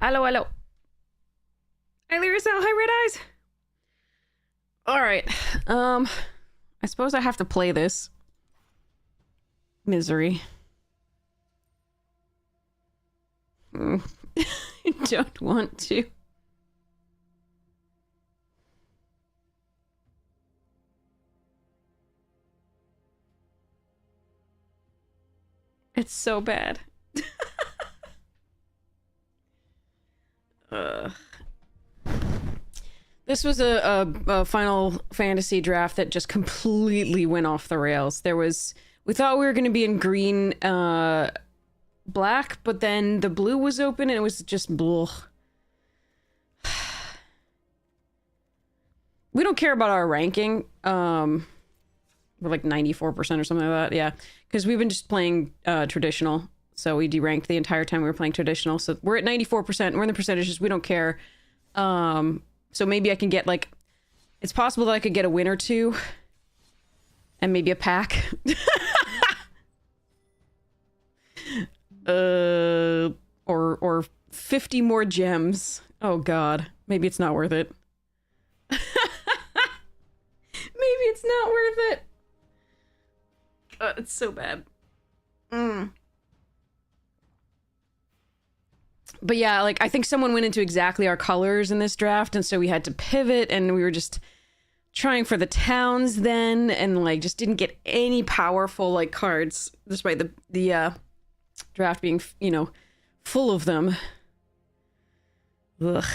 Hello, hello. Hi, Lyrisel. Hi, Red Eyes. All right. I suppose I have to play this. Misery. I don't want to. It's so bad. This was a Final Fantasy draft that just completely went off the rails. We thought we were going to be in green, black, but then the blue was open and it was just blah. We don't care about our ranking. We're like 94% or something like that. Yeah, because we've been just playing traditional. So we deranked the entire time we were playing traditional. So we're at 94%. We're in the percentages. We don't care. So maybe I can get like... It's possible that I could get a win or two. And maybe a pack. Or 50 more gems. Oh god. Maybe it's not worth it. Maybe it's not worth it. It's so bad. But yeah, like, I think someone went into exactly our colors in this draft, and so we had to pivot, and we were just trying for the towns then, and, like, just didn't get any powerful, like, cards, despite the draft being, you know, full of them. Ugh.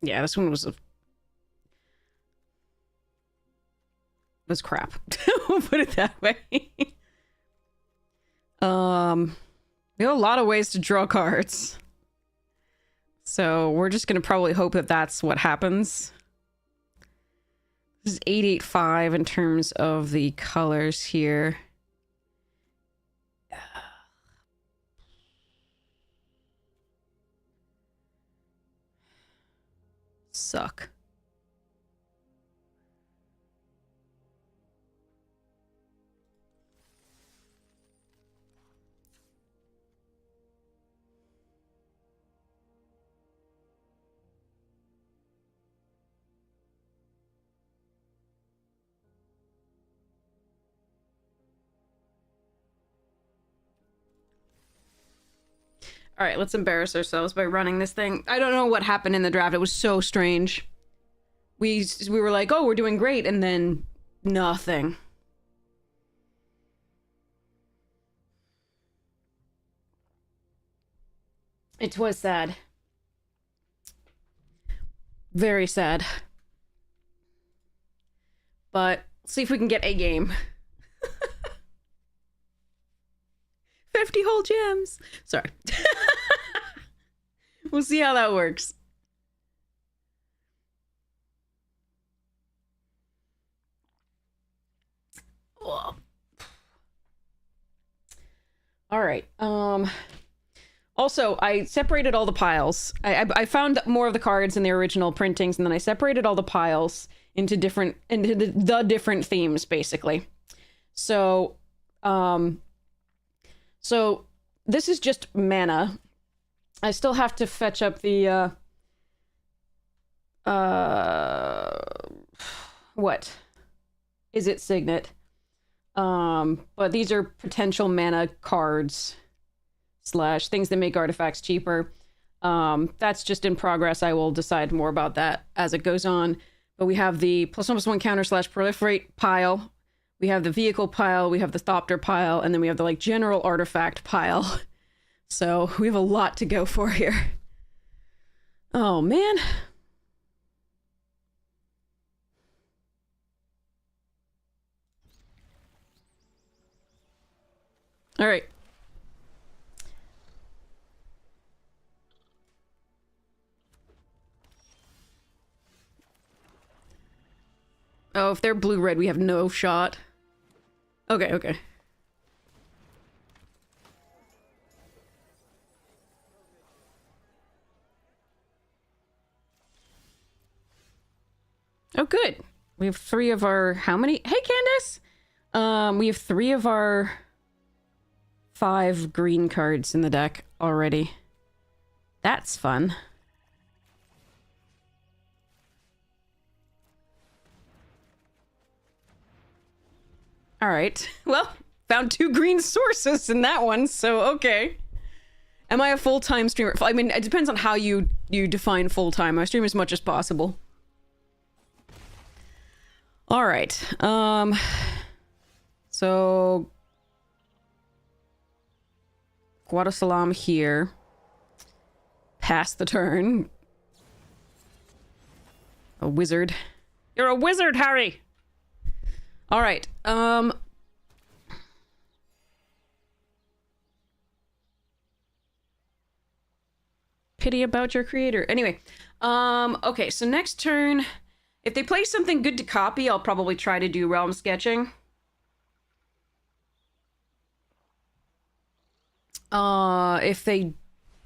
Yeah, this one was crap. We'll put it that way. We have a lot of ways to draw cards. So we're just gonna probably hope that that's what happens. This is 885 in terms of the colors here. Suck. All right, let's embarrass ourselves by running this thing. I don't know what happened in the draft. It was so strange. We were like, oh, we're doing great, and then nothing. It was sad. Very sad. But see if we can get a game. 50 whole gems. Sorry. We'll see how that works. Oh. All right. Also, I separated all the piles. I found more of the cards in the original printings, and then I separated all the piles into the different themes, basically. So, so this is just mana. I still have to fetch up the, what? Is it Signet? But these are potential mana cards. / things that make artifacts cheaper. That's just in progress. I will decide more about that as it goes on. But we have the +1/+1 counter / proliferate pile. We have the vehicle pile. We have the Thopter pile. And then we have the like general artifact pile. So we have a lot to go for here. Oh, man. All right. Oh, if they're blue-red, we have no shot. Okay, okay. Oh, good. We have 3 of our... How many? Hey, Candace! We have 3 of our 5 green cards in the deck already. That's fun. All right. Well, found 2 green sources in that one, so okay. Am I a full-time streamer? I mean, it depends on how you define full-time. I stream as much as possible. All right. So Guadasalam here. Pass the turn. A wizard. You're a wizard, Harry. All right. Pity about your creator. Anyway, okay, so next turn, if they play something good to copy, I'll probably try to do realm sketching. If they...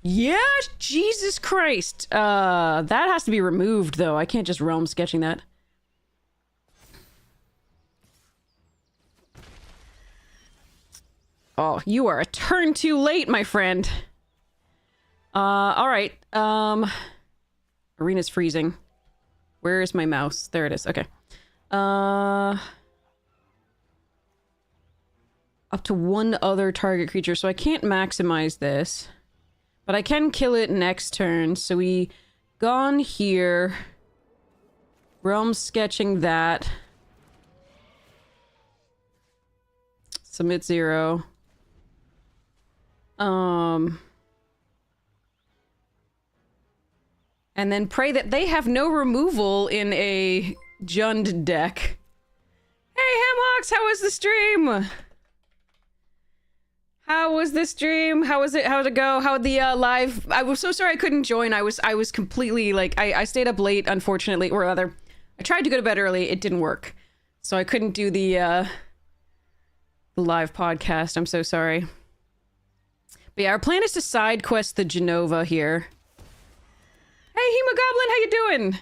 Yeah, Jesus Christ. That has to be removed, though. I can't just realm sketching that. Oh, you are a turn too late, my friend. All right. Arena's freezing. Where is my mouse? There it is. Okay. Up to 1 other target creature, so I can't maximize this. But I can kill it next turn, so we gone here. Realm sketching that. Submit 0. And then pray that they have no removal in a Jund deck. Hey, Hamox, how was the stream? How was the stream? How was it? How'd it go? How'd the live? I was so sorry I couldn't join. I was completely like I stayed up late, unfortunately, or rather, I tried to go to bed early. It didn't work, so I couldn't do the live podcast. I'm so sorry. But yeah, our plan is to side quest the Genova here. Hey, Hemogoblin, how you doing?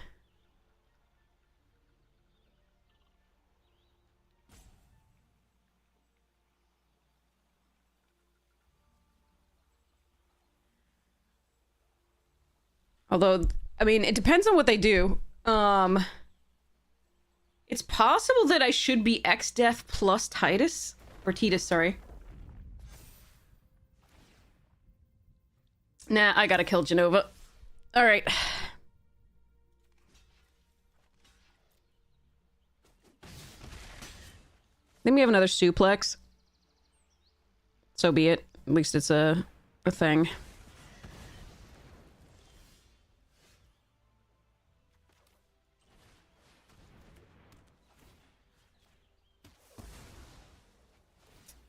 Although, I mean, it depends on what they do. It's possible that I should be X-Death plus Titus. Or Titus, sorry. Nah, I gotta kill Genova. Alright. Then we have another suplex. So be it. At least it's a thing.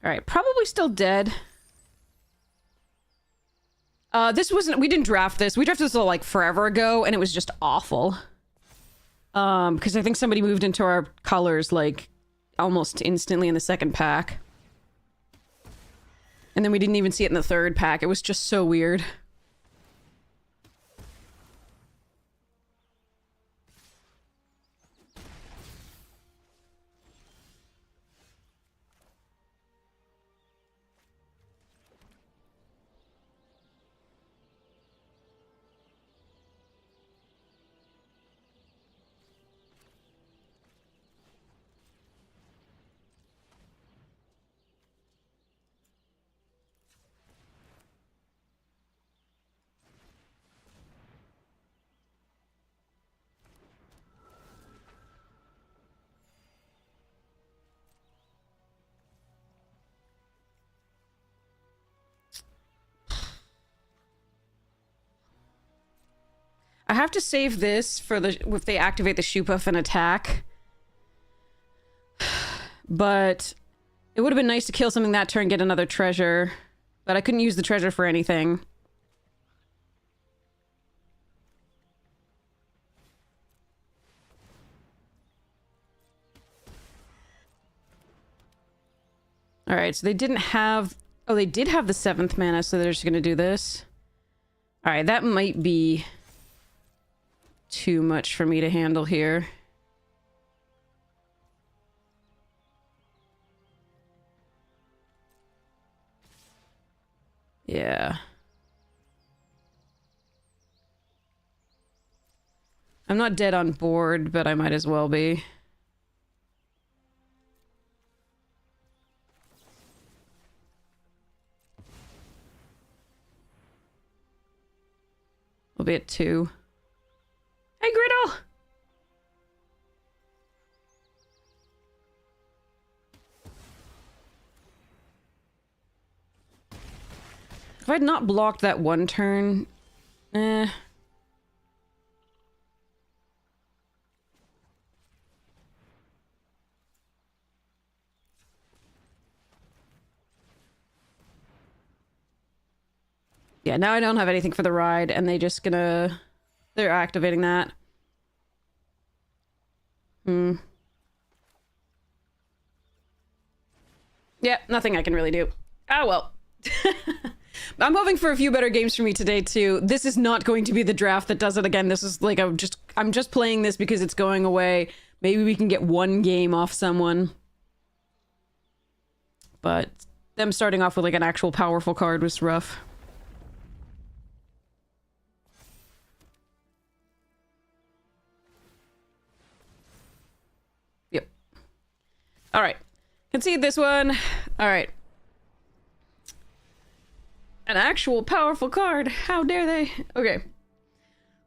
Alright, probably still dead. This wasn't... We didn't draft this. We drafted this like forever ago, and it was just awful. Because I think somebody moved into our colors, like, almost instantly in the second pack. And then we didn't even see it in the third pack. It was just so weird. have to save this for the if they activate the shoe puff and attack. But it would have been nice to kill something that turn, get another treasure. But I couldn't use the treasure for anything. Alright, so they didn't have... Oh, they did have the 7th mana, so they're just gonna do this. Alright, that might be too much for me to handle here. Yeah. I'm not dead on board, but I might as well be. We'll be at 2. Hey, Griddle! If I'd not blocked that one turn... Yeah, now I don't have anything for the ride, and they're activating that. Yeah, nothing I can really do. Ah, well. I'm hoping for a few better games for me today, too. This is not going to be the draft that does it again. This is like, I'm just playing this because it's going away. Maybe we can get one game off someone. But them starting off with like an actual powerful card was rough. Yep. All right. Concede this one. All right. An actual powerful card. How dare they? Okay.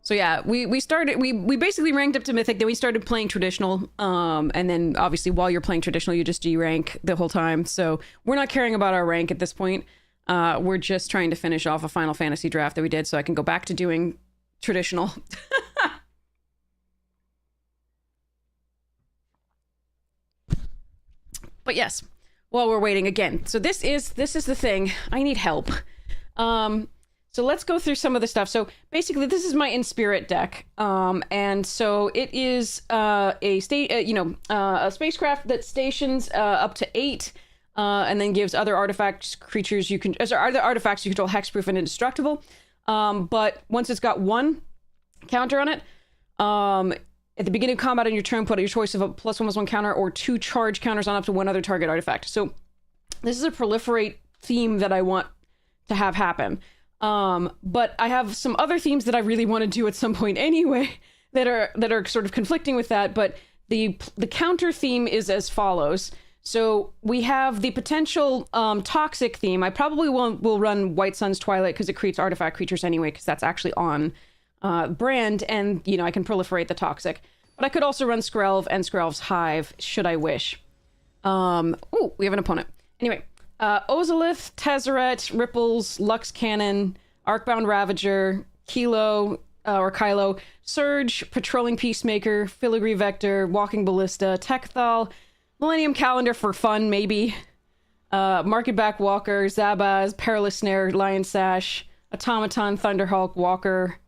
So yeah, we basically ranked up to Mythic, then we started playing traditional. And then obviously while you're playing traditional, you just G-rank the whole time. So we're not caring about our rank at this point. We're just trying to finish off a Final Fantasy draft that we did so I can go back to doing traditional. But yes, while we're waiting again. So this is the thing. I need help. So let's go through some of the stuff. So basically, this is my In-Spirit deck. And so it is a spacecraft that stations up to 8, and then gives other artifacts, creatures you can, other artifacts you control hexproof and indestructible. But once it's got 1 counter on it, at the beginning of combat on your turn, put your choice of a +1/+1 counter or 2 charge counters on up to 1 other target artifact. So this is a proliferate theme that I want to have happen. But I have some other themes that I really want to do at some point anyway that are sort of conflicting with that. But the counter theme is as follows. So we have the potential toxic theme. I probably will run White Sun's Twilight because it creates artifact creatures anyway, because that's actually on brand, and I can proliferate the toxic. But I could also run Skrelv and Skrelv's Hive should I wish. Oh, we have an opponent. Anyway. Ozolith, Tezzeret, Ripples, Lux Cannon, Arcbound Ravager, Kylo, Surge, Patrolling Peacemaker, Filigree Vector, Walking Ballista, Tekthal, Millennium Calendar for fun, maybe, Market-Back Walker, Zabaz, Perilous Snare, Lion Sash, Automaton, Thunderhawk, Walker,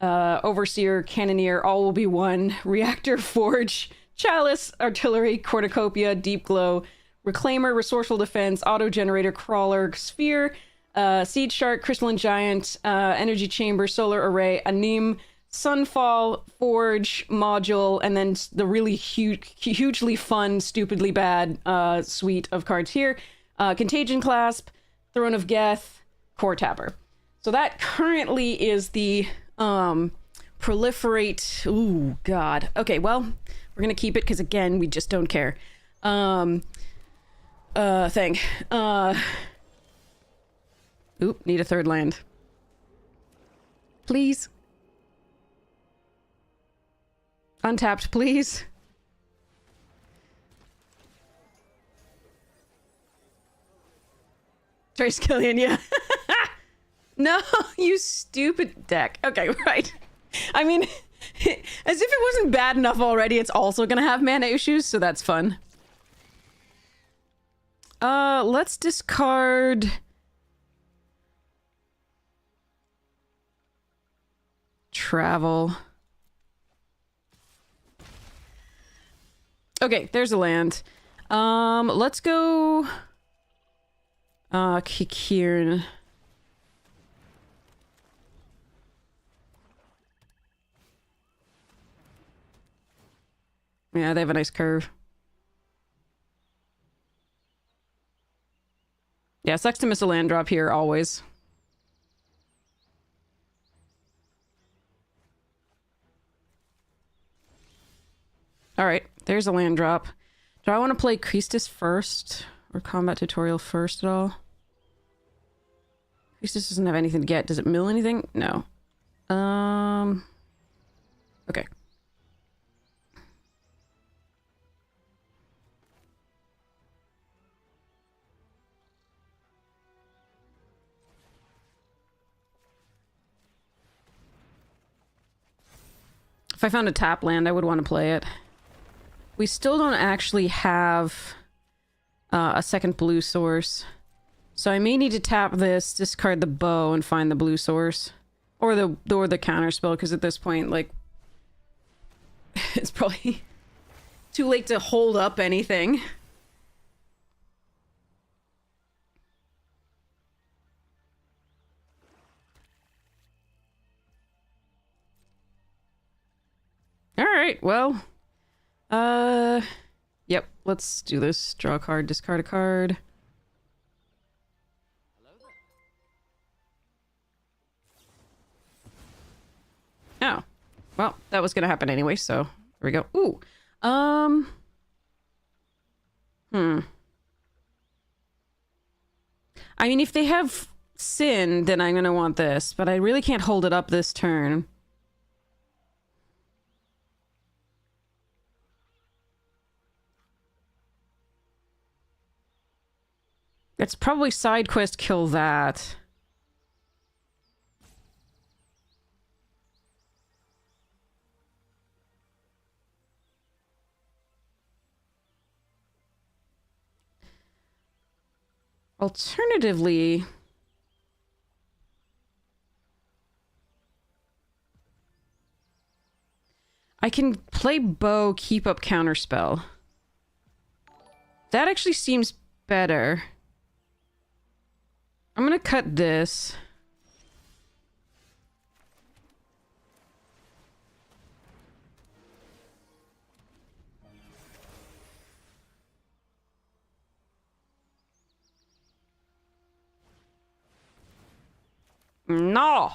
Overseer, Cannoneer, all will be one, Reactor Forge, Chalice, Artillery, Cornucopia, Deep Glow, Reclaimer, Resourceful Defense, Auto Generator, Crawler, Sphere, Seed Shark, Crystalline Giant, Energy Chamber, Solar Array, Anim, Sunfall, Forge, Module, and then the really hugely fun, stupidly bad suite of cards here. Contagion Clasp, Throne of Geth, Core Tapper. So that currently is the proliferate... Ooh, God. Okay, well, we're gonna keep it because, again, we just don't care. Thing. Oop, need a 3rd land. Please. Untapped, please. Trace Killian, yeah. No, you stupid deck. Okay, right. I mean, as if it wasn't bad enough already, it's also gonna have mana issues, so that's fun. Let's discard... Travel. Okay, there's a land. Let's go... Kikirn. Yeah, they have a nice curve. Yeah, sucks to miss a land drop here, always. Alright, there's a land drop. Do I want to play Priestess first? Or Combat Tutorial first at all? Priestess doesn't have anything to get. Does it mill anything? No. Okay. If I found a tap land, I would want to play it. We still don't actually have a second blue source. So I may need to tap this, discard the bow, and find the blue source. Or the counter spell, because at this point, like... it's probably too late to hold up anything. Alright, well... Yep, let's do this. Draw a card, discard a card. Oh. Well, that was gonna happen anyway, so... Here we go. Ooh! I mean, if they have Sin, then I'm gonna want this, but I really can't hold it up this turn. It's probably side quest kill that. Alternatively... I can play bow, keep up counterspell. That actually seems better. I'm gonna cut this. No!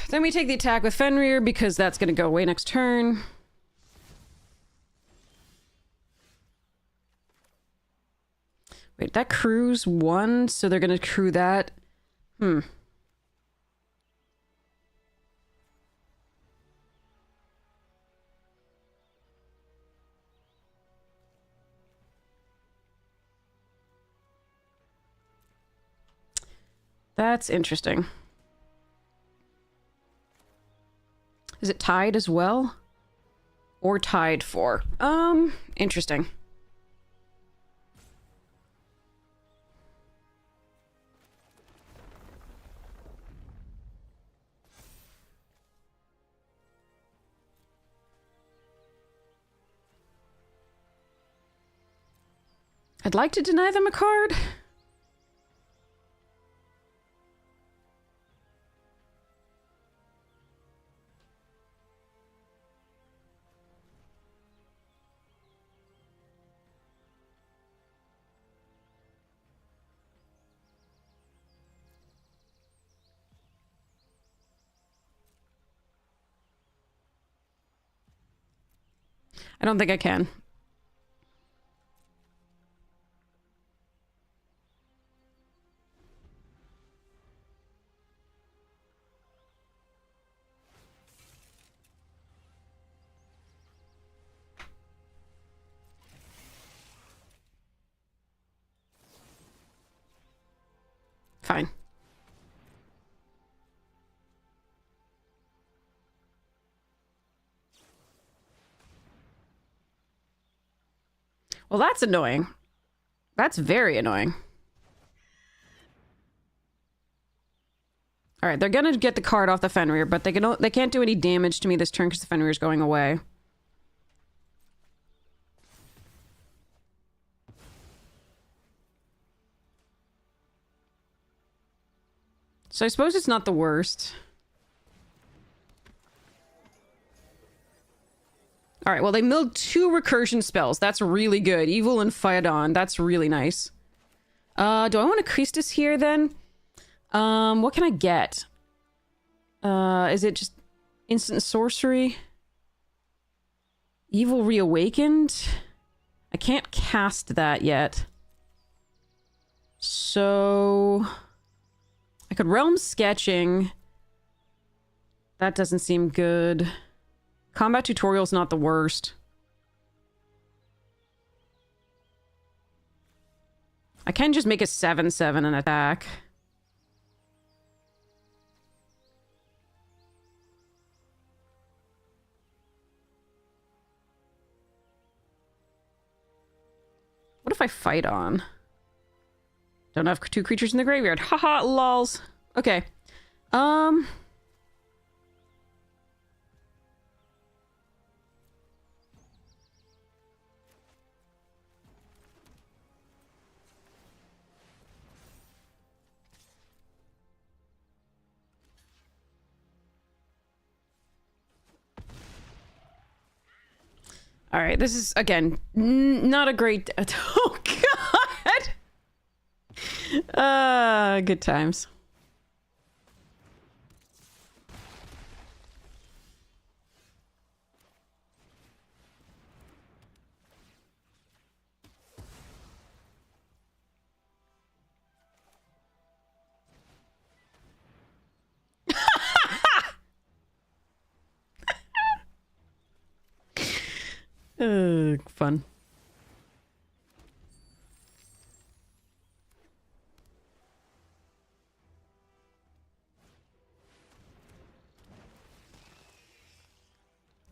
Then we take the attack with Fenrir, because that's gonna go away next turn. Wait, that crew's 1, so they're gonna crew that. That's interesting. Is it tied as well? Or tied for? Interesting. I'd like to deny them a card. I don't think I can. Fine. Well, that's annoying. That's very annoying. All right, they're gonna get the card off the Fenrir, but they can't do any damage to me this turn because the Fenrir's going away. So I suppose it's not the worst. All right, well, they milled 2 recursion spells. That's really good. Evil and Phaedon. That's really nice. Do I want a Priestess here, then? What can I get? Is it just instant sorcery? Evil Reawakened? I can't cast that yet. So... I could Realm Sketching. That doesn't seem good. Combat Tutorial's not the worst. I can just make a 7/7 an attack. What if I fight on? Don't have 2 creatures in the graveyard. Haha, lols. Okay. All right, this is, again, not a great... Oh, God! Good times. Fun.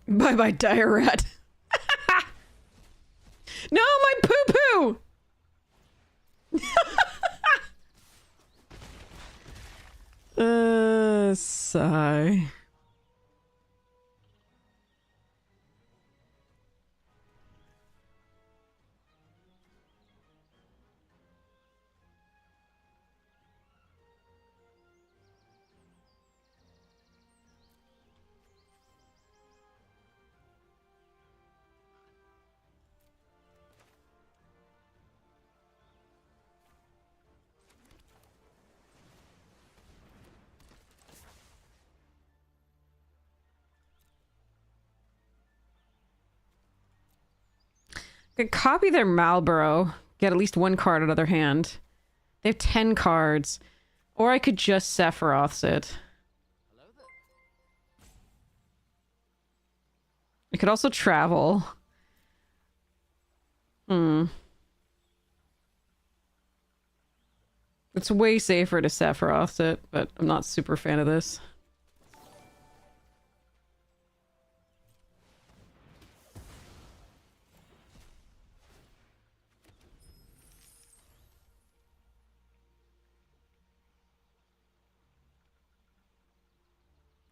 Bye-bye, dire rat. No, my poo-poo! Sigh. Could copy their Malboro, get at least 1 card out of their hand. They have 10 cards. Or I could just Sephiroth's it. I could also travel. It's way safer to Sephiroth's it, but I'm not super fan of this.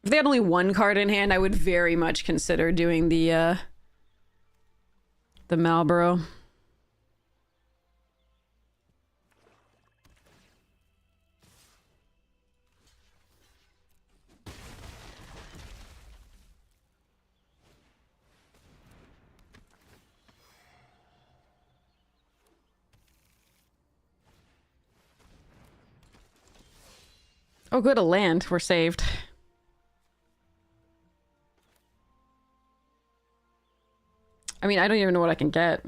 If they had only 1 card in hand, I would very much consider doing the Malboro. Oh, good, a land. We're saved. I mean, I don't even know what I can get.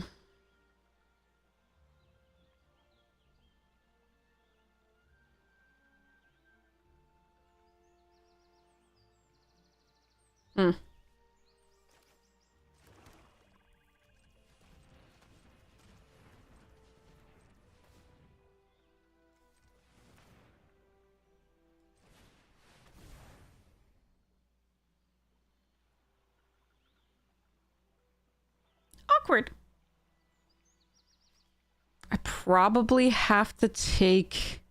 awkward. I probably have to take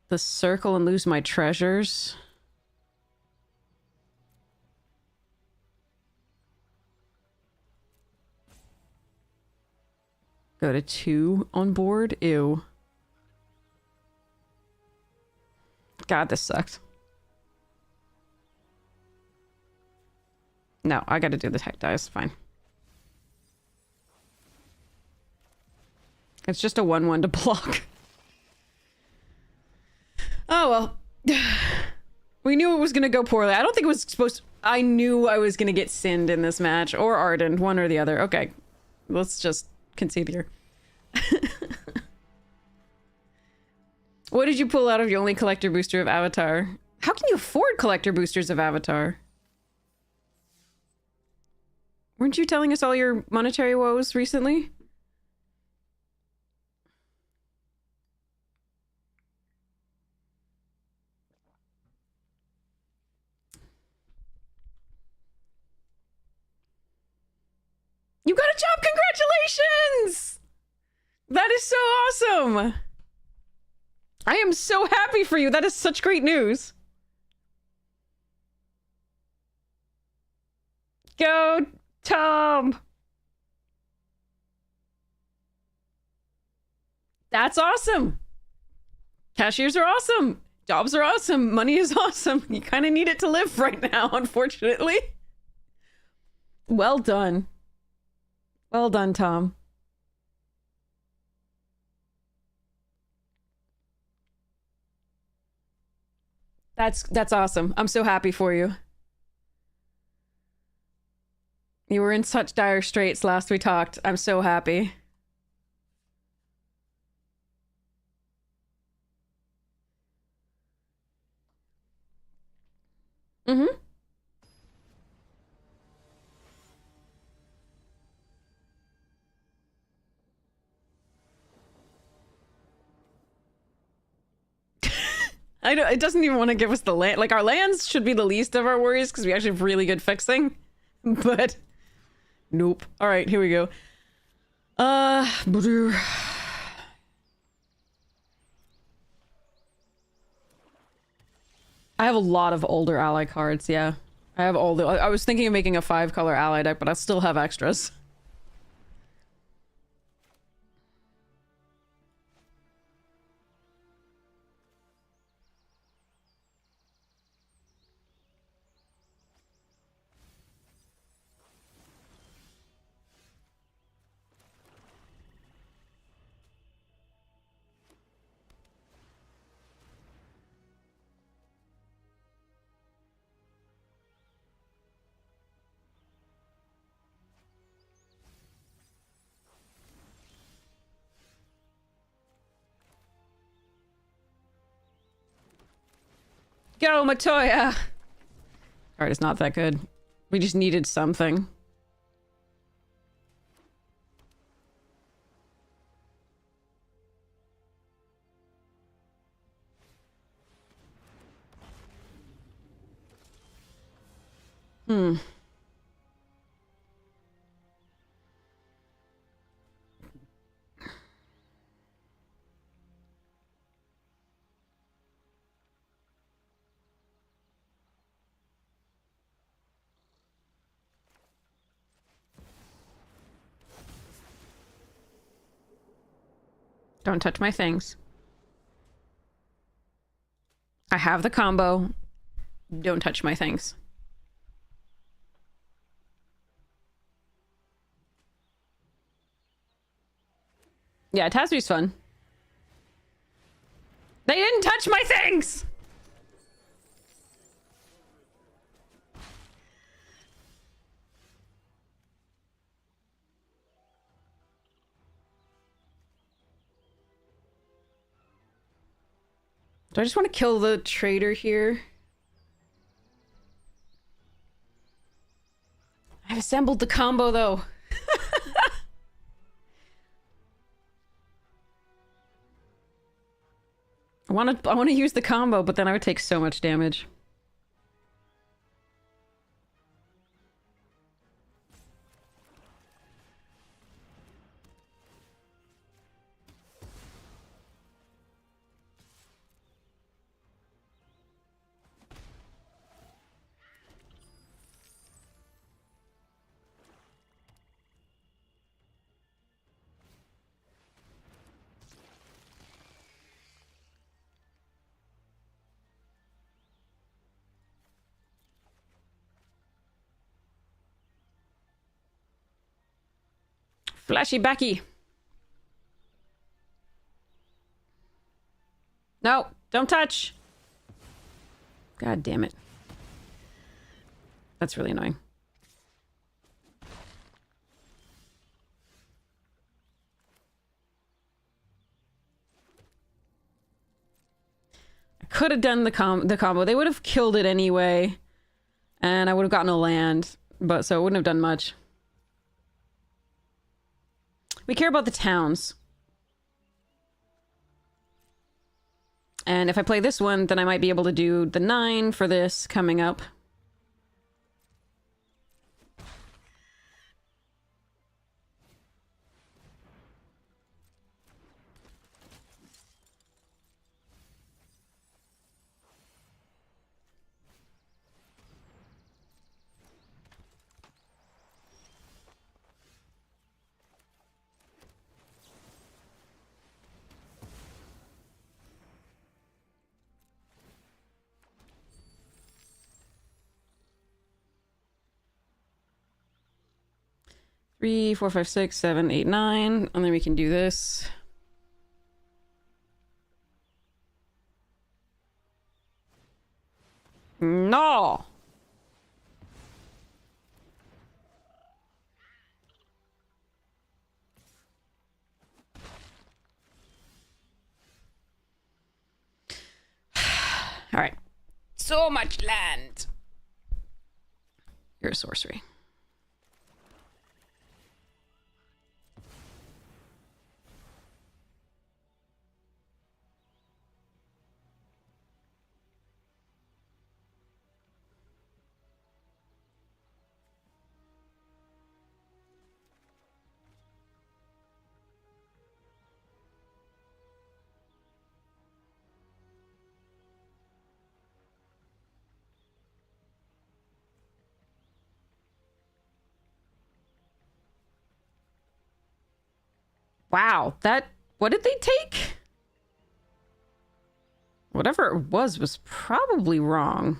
the circle and lose my treasures. Go to 2 on board. Ew. God, this sucks. No, I gotta do the tech dice. Fine. It's just a 1/1 to block. Oh, well. We knew it was gonna go poorly. I don't think it was supposed to... I knew I was gonna get Sind in this match. Or Arden. One or the other. Okay. Let's just concede here. What did you pull out of your only collector booster of Avatar? How can you afford collector boosters of Avatar? Weren't you telling us all your monetary woes recently? You got a job! Congratulations! That is so awesome! I am so happy for you. That is such great news. Go, Tom! That's awesome! Cashiers are awesome! Jobs are awesome! Money is awesome! You kind of need it to live right now, unfortunately. Well done. Well done, Tom. That's awesome. I'm so happy for you. You were in such dire straits last we talked. I'm so happy. Mm-hmm. I know it doesn't even want to give us the land. Like, our lands should be the least of our worries because we actually have really good fixing. But nope. All right, here we go. I have a lot of older ally cards. Yeah, I have all the. I was thinking of making a 5-color ally deck, but I still have extras. Go, Matoya! Card is not that good. We just needed something. Hmm. Don't touch my things. I have the combo. Don't touch my things. Yeah, Tasby's fun. They didn't touch my things! Do I just want to kill the trader here? I've assembled the combo, though. I want to use the combo, but then I would take so much damage. Flashy backy. No, don't touch. God damn it. That's really annoying. I could have done the combo. They would have killed it anyway. And I would have gotten a land. But so it wouldn't have done much. We care about the towns. And if I play this one, then I might be able to do the 9 for this coming up. Three, 4, 5, 6, 7, 8, 9. And then we can do this. No! All right. So much land. You're a sorcery. Wow, what did they take? Whatever it was probably wrong.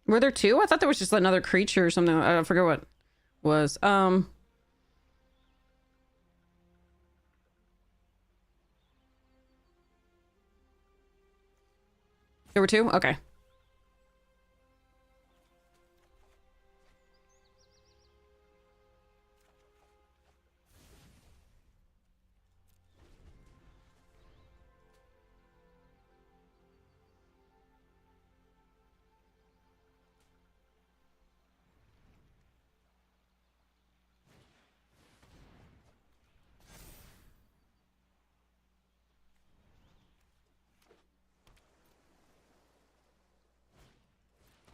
Were there 2? I thought there was just another creature or something. I forget what it was. There were 2? Okay.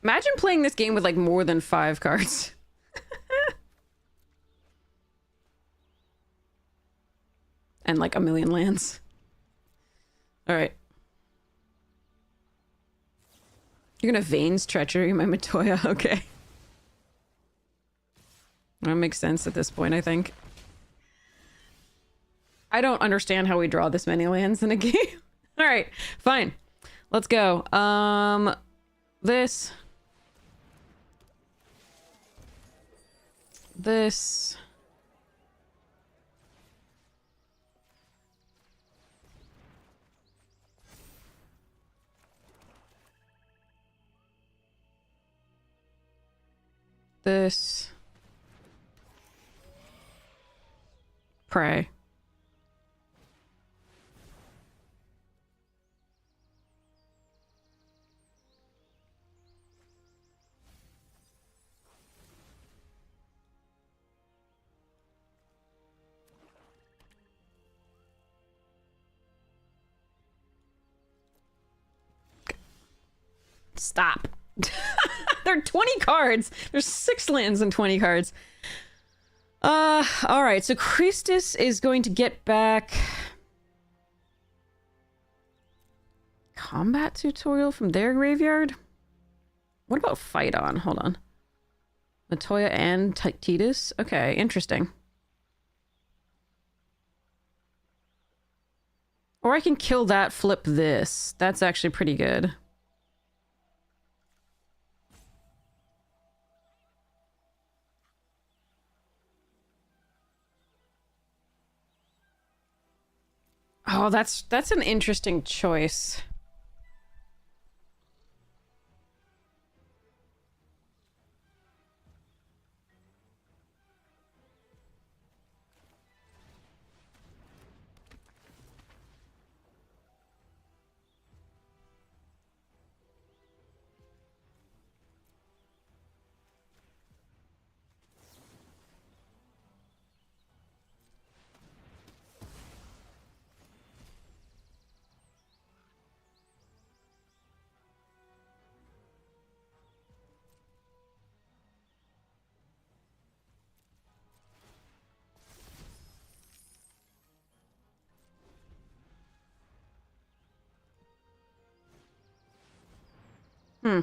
Imagine playing this game with like more than 5 cards. And like a million lands. All right. You're gonna Vane's Treachery my Matoya. Okay. That makes sense at this point, I think. I don't understand how we draw this many lands in a game. All right, fine. Let's go. This. This. This. Pray. Stop. There are 20 cards. There's 6 lands and 20 cards. All right. So Priestess is going to get back combat tutorial from their graveyard. What about Phyton? Hold on. Latoya and Titus? Okay, interesting. Or I can kill that, flip this. That's actually pretty good. Oh, that's an interesting choice. Hmm.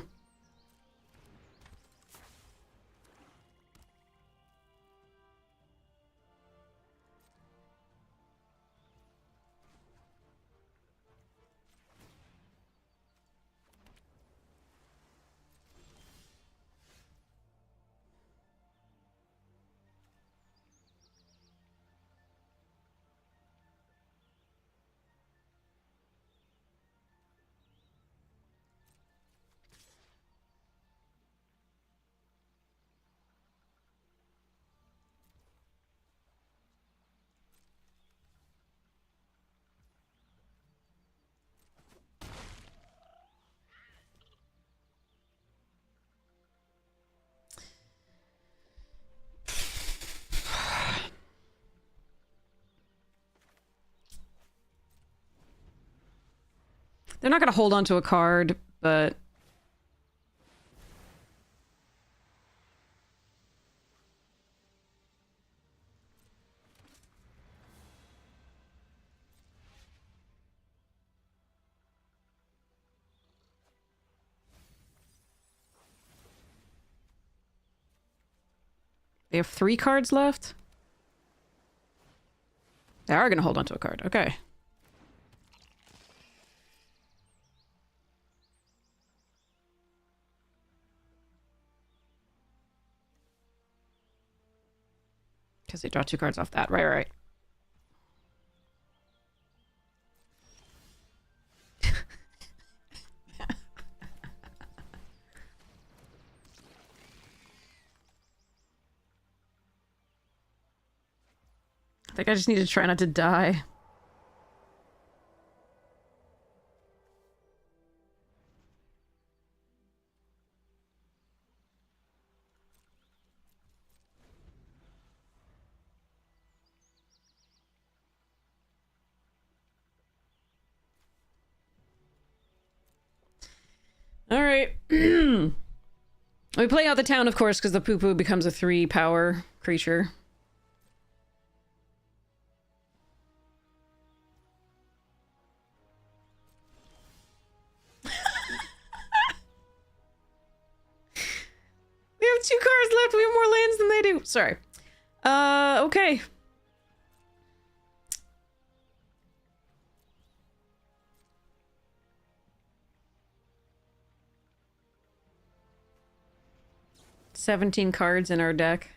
They're not going to hold on to a card, but... They have 3 cards left? They are going to hold on to a card. Okay. Because they draw 2 cards off that. Right. I think I just need to try not to die. All right. We play out the town, of course, because the poo-poo becomes a 3-power creature. We have 2 cards left. We have more lands than they do. Sorry. Okay. "17 cards in our deck.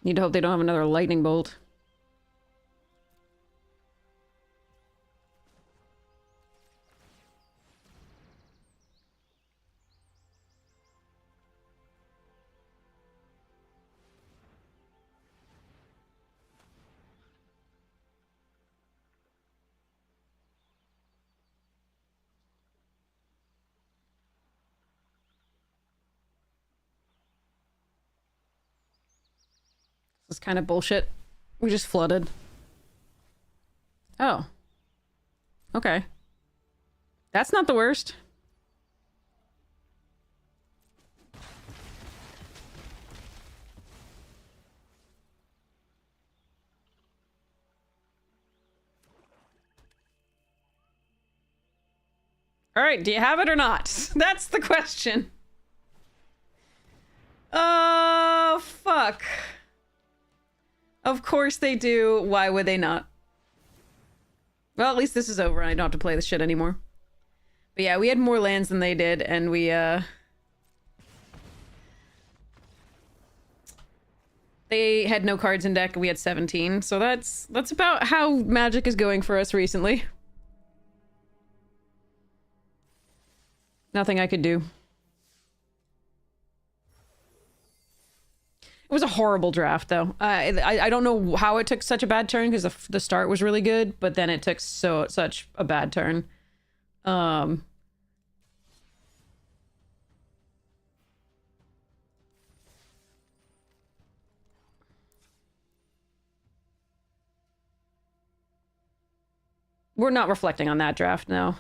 Need to hope they don't have another lightning bolt. This is kind of bullshit. We just flooded. Oh. Okay. That's not the worst. All right, do you have it or not? That's the question. Oh, fuck. Of course they do. Why would they not? Well, at least this is over and I don't have to play this shit anymore. But yeah, we had more lands than they did, and we, they had no cards in deck, and we had 17, so that's about how Magic is going for us recently. Nothing I could do. It was a horrible draft, though. I don't know how it took such a bad turn, because the start was really good, but then it took such a bad turn. We're not reflecting on that draft, no.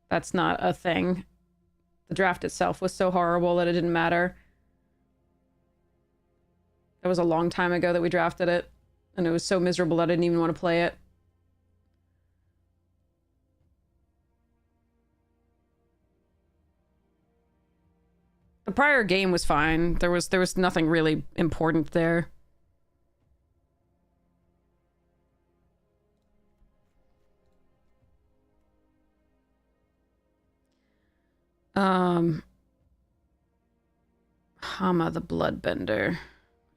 That's not a thing. The draft itself was so horrible that it didn't matter. It was a long time ago that we drafted it, and it was so miserable that I didn't even want to play it. The prior game was fine. There was nothing really important there. Hama the Bloodbender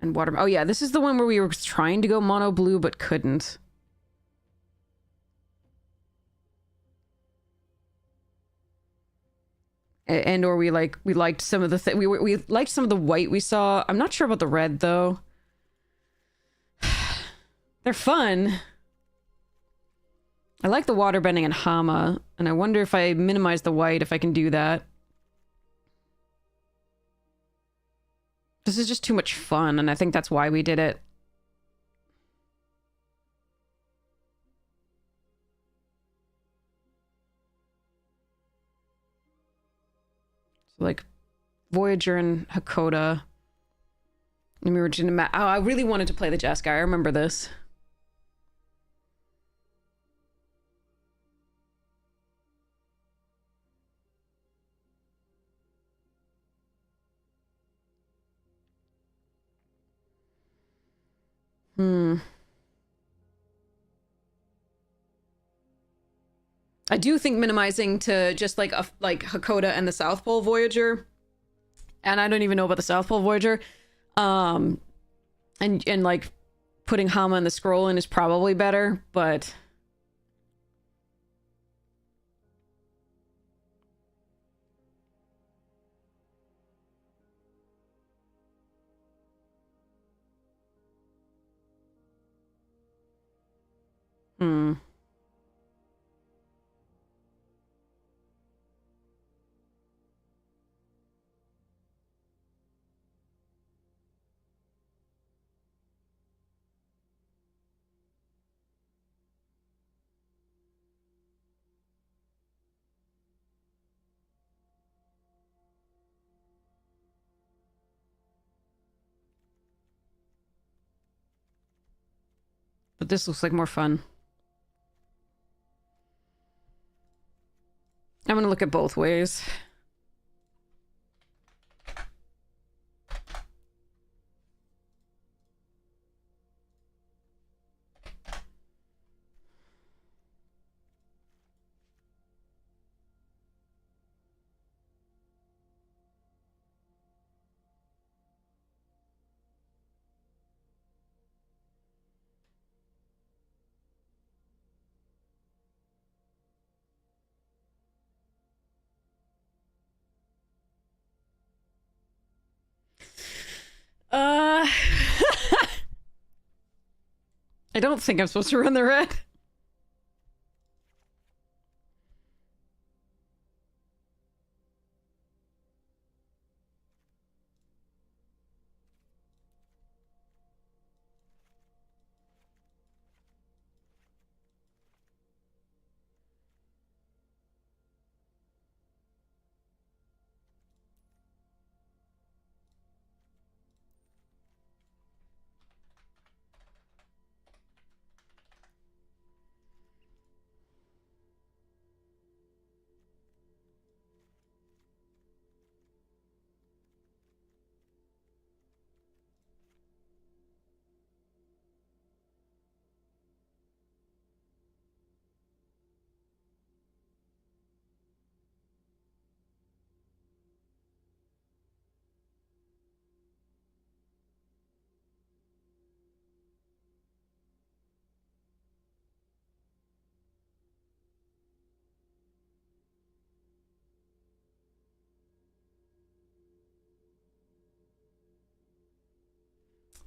and Water. Oh yeah, this is the one where we were trying to go mono blue but couldn't. And or we liked some of the we liked some of the white we saw. I'm not sure about the red though. They're fun. I like the waterbending and Hama, and I wonder if I minimize the white, if I can do that. This is just too much fun, and I think that's why we did it. So, like, Voyager and Hakoda. And we were just oh, I really wanted to play the Jeskai. I remember this. I do think minimizing to just like Hakoda and the South Pole Voyager, and I don't even know about the South Pole Voyager, and like putting Hama and the scroll in is probably better, but this looks like more fun. I'm gonna look at both ways. I don't think I'm supposed to run the red.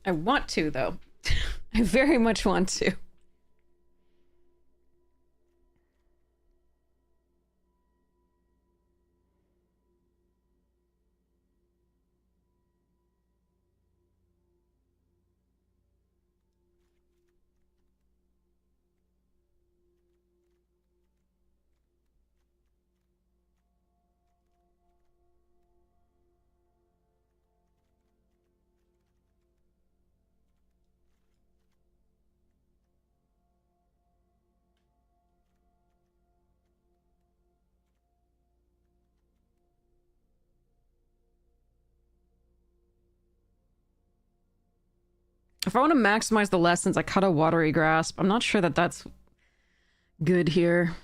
I want to, though. I very much want to. If I want to maximize the lessons, I cut a watery grasp. I'm not sure that that's good here.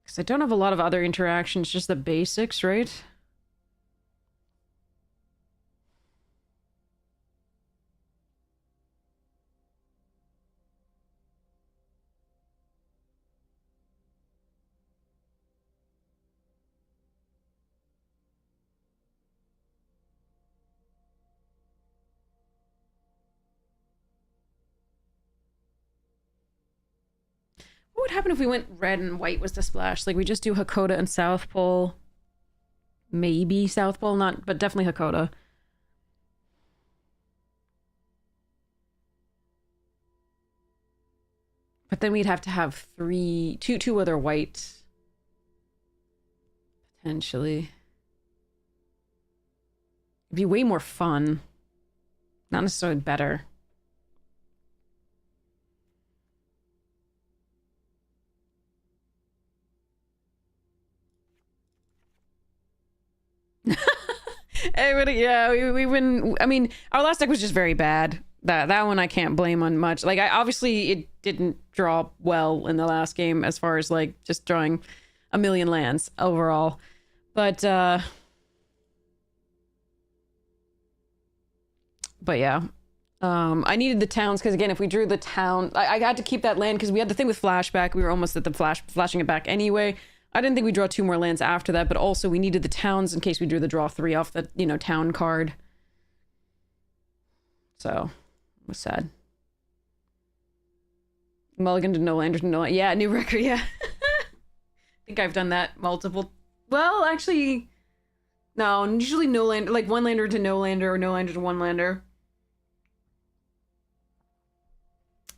Because I don't have a lot of other interactions, just the basics, right? What would happen if we went red and white was the splash? Like, we just do Hakoda and South Pole. Maybe South Pole, not, but definitely Hakoda. But then we'd have to have two other white. Potentially. It'd be way more fun. Not necessarily better. Yeah, we win. I mean, our last deck was just very bad. That one I can't blame on much. Like, obviously it didn't draw well in the last game as far as like just drawing a million lands overall. But yeah. I needed the towns because again, if we drew the town, I had to keep that land because we had the thing with flashback. We were almost at the flashing it back anyway. I didn't think we'd draw 2 more lands after that, but also we needed the towns in case we drew the draw 3 off the, town card. So, it was sad. Mulligan to no lander to no land. Yeah, new record, yeah. I think I've done that multiple... Well, actually... No, usually no land, like 1 lander to no lander or no lander to 1 lander.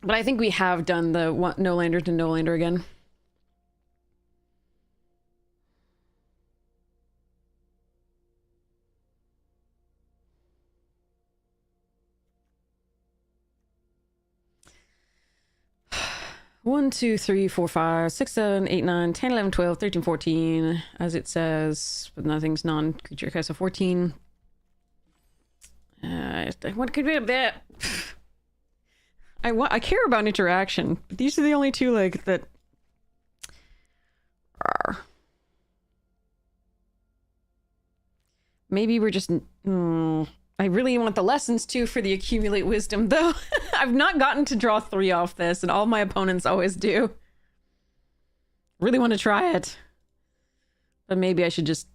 But I think we have done the no lander to no lander again. One, 2, 3, 4, 5, 6, 7, 8, 9, 10, 11, 12, 13, 14, as it says, but nothing's non-creature. Okay, so 14. What could be a bit? I care about interaction, but these are the only 2 like that. Maybe we're just. I really want the lessons too for the accumulate wisdom, though. I've not gotten to draw 3 off this, and all my opponents always do. Really want to try it. But maybe I should just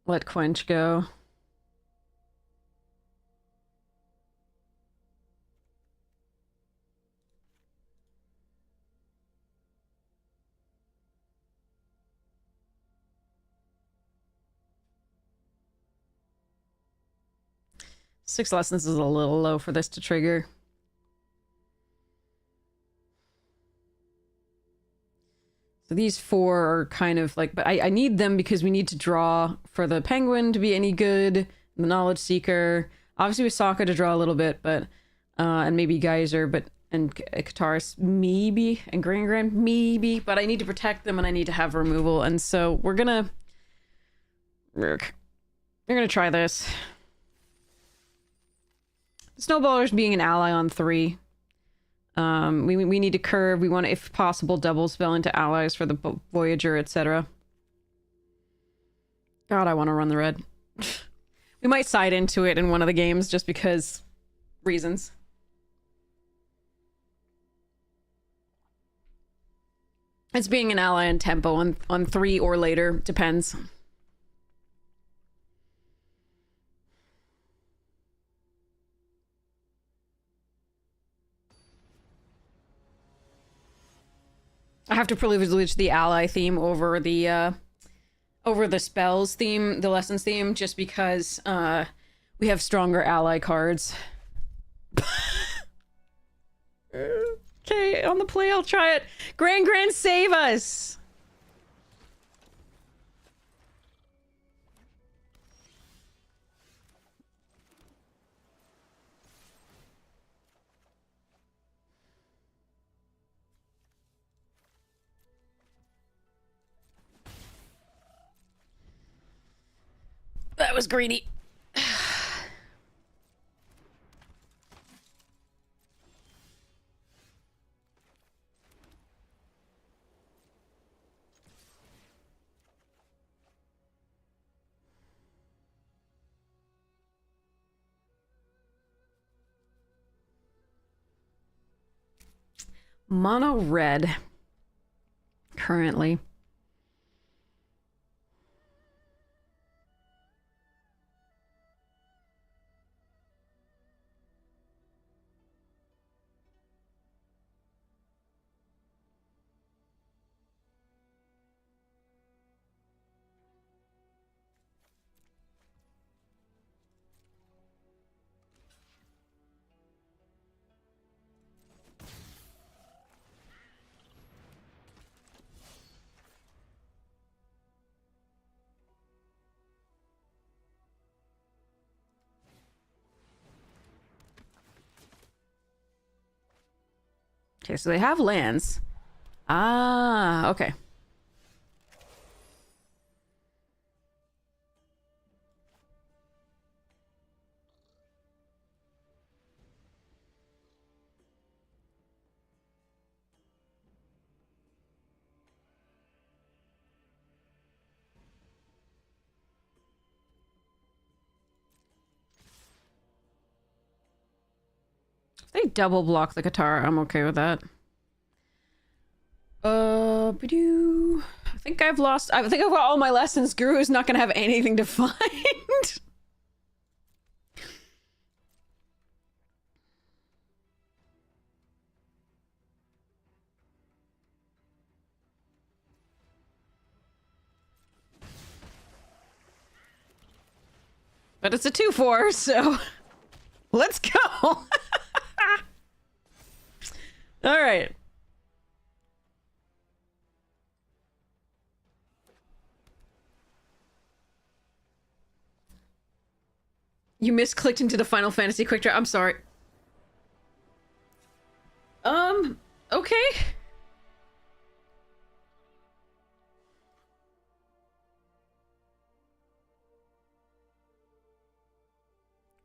let Quench go. Six lessons is a little low for this to trigger. So these 4 are kind of like, but I need them because we need to draw for the Penguin to be any good, the Knowledge Seeker. Obviously with Sokka to draw a little bit, but, and maybe Geyser, but, and Kataris, maybe, and Grand, maybe, but I need to protect them and I need to have removal, and so we're gonna try this. Snowballer's being an ally on 3. We need to curve. We want to, if possible, double spell into allies for the Voyager, etc. God, I want to run the red. We We might side into it in one of the games just because reasons. It's being an ally in tempo on 3 or later. Depends. I have to privilege the ally theme over the spells theme, the lessons theme, just because we have stronger ally cards. Okay, on the play, I'll try it. Gran, save us! That was greedy. Mono red. Currently. Okay, so they have lands. Ah, okay. If they double block the Katara, I'm okay with that. I think I've got all my lessons. Guru is not gonna have anything to find. But it's a 2/4, so let's go. All right. You misclicked into the Final Fantasy quick draw. I'm sorry. Okay.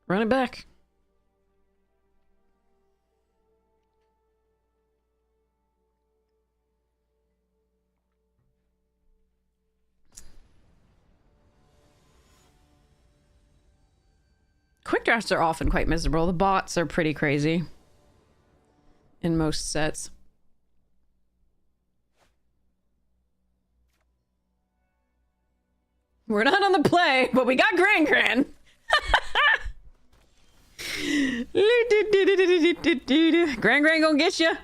Run it back. Quick drafts are often quite miserable. The bots are pretty crazy in most sets. We're not on the play, but we got Gran. Gran gonna get you.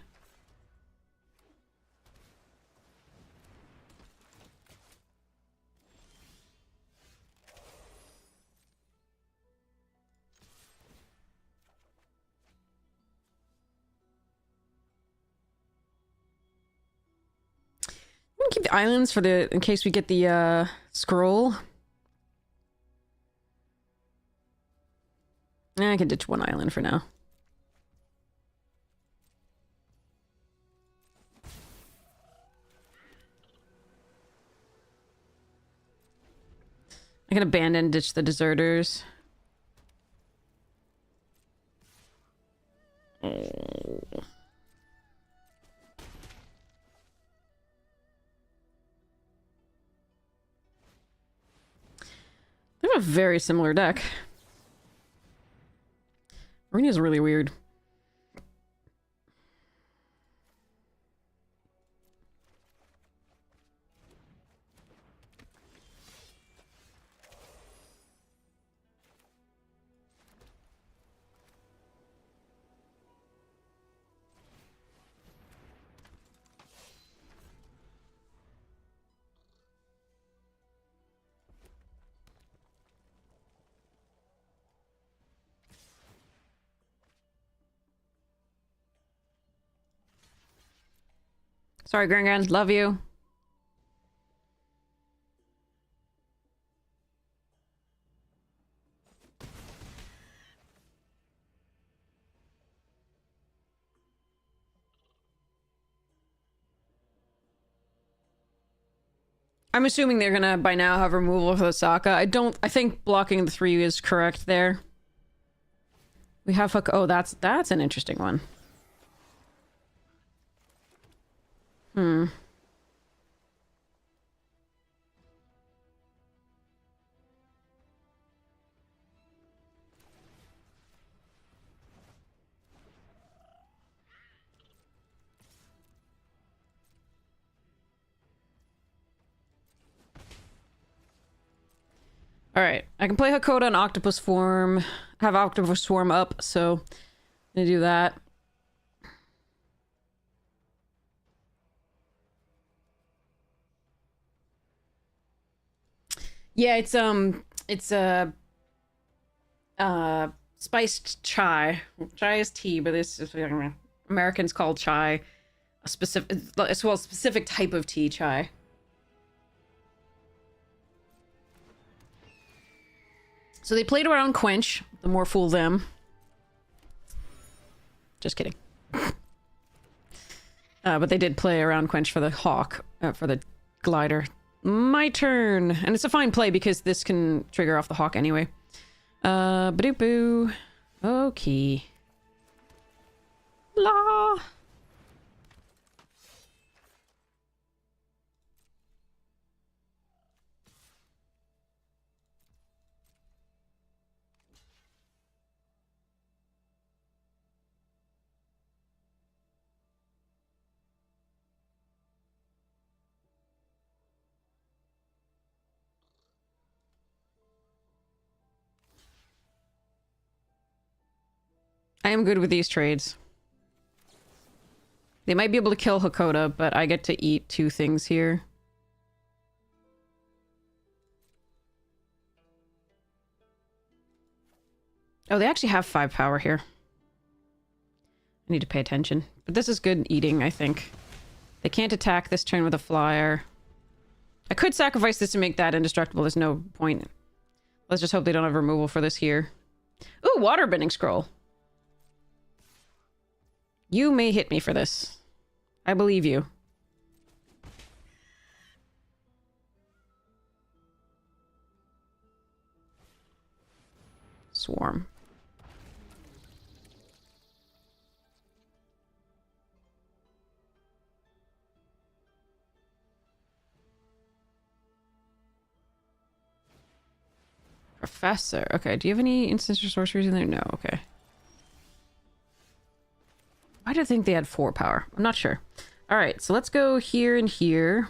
I'm gonna keep the islands for in case we get the scroll. I can ditch one island for now. I can abandon, ditch the deserters. Oh. They have a very similar deck. Arena's really weird. Sorry, Grangan. Love you. I'm assuming they're gonna by now have removal of the Sokka. I think blocking the 3 is correct there. We have Hook. Oh, that's an interesting one. Alright, I can play Hakoda in Octopus form. Have Octopus Swarm up, so I'm gonna do that. Yeah, it's a spiced chai. Chai is tea, but this is Americans call chai a specific type of tea, chai. So they played around Quench. The more fool them. Just kidding. But they did play around Quench for the Hawk, for the Glider. My turn! And it's a fine play because this can trigger off the Hawk anyway. Ba-doop-boo. Okay. La. I am good with these trades. They might be able to kill Hakoda, but I get to eat 2 things here. Oh, they actually have 5 power here. I need to pay attention. But this is good eating, I think. They can't attack this turn with a flyer. I could sacrifice this to make that indestructible. There's no point. Let's just hope they don't have removal for this here. Ooh, waterbending scroll. You may hit me for this. I believe you. Swarm. Professor. Okay, do you have any instants or sorceries in there? No, okay. Why do I think they had 4 power? I'm not sure. Alright, so let's go here and here.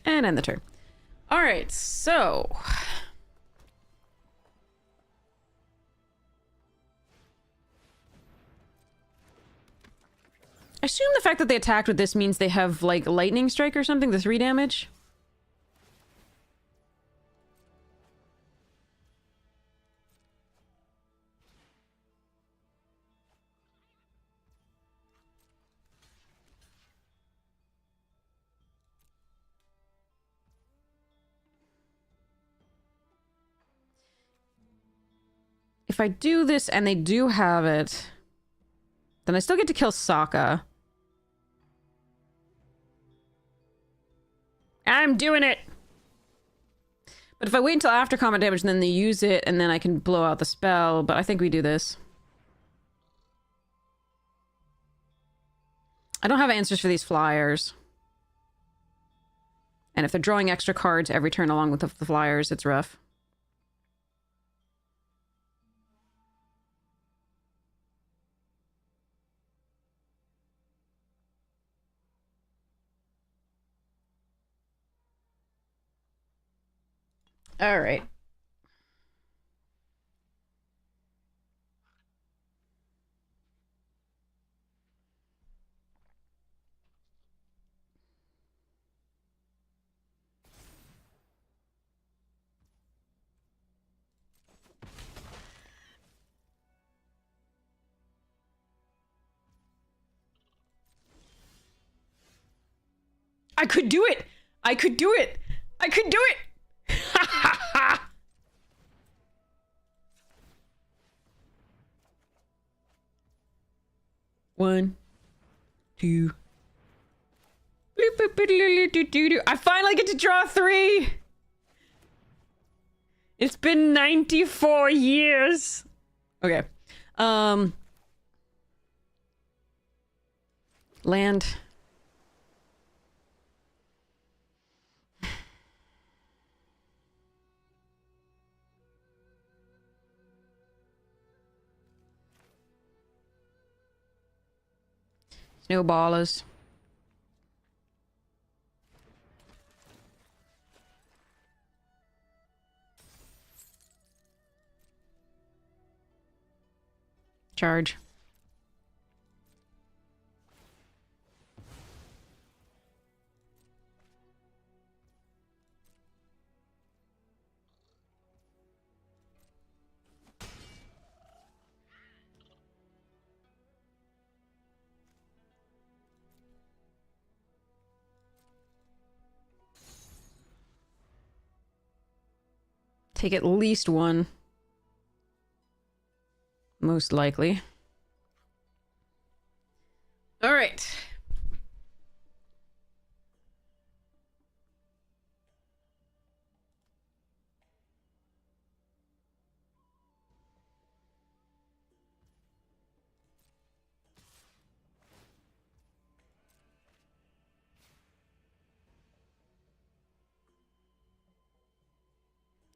And end the turn. Alright, so... I assume the fact that they attacked with this means they have, like, lightning strike or something, the 3 damage? If I do this and they do have it, then I still get to kill Sokka. I'm doing it! But if I wait until after combat damage, then they use it, and then I can blow out the spell. But I think we do this. I don't have answers for these flyers. And if they're drawing extra cards every turn along with the flyers, it's rough. All right. I could do it! I could do it! I could do it! Ha ha ha! One, two. I finally get to draw 3! It's been 94 years! Okay. Land. Snowballers. Charge. Take at least one. Most likely. All right.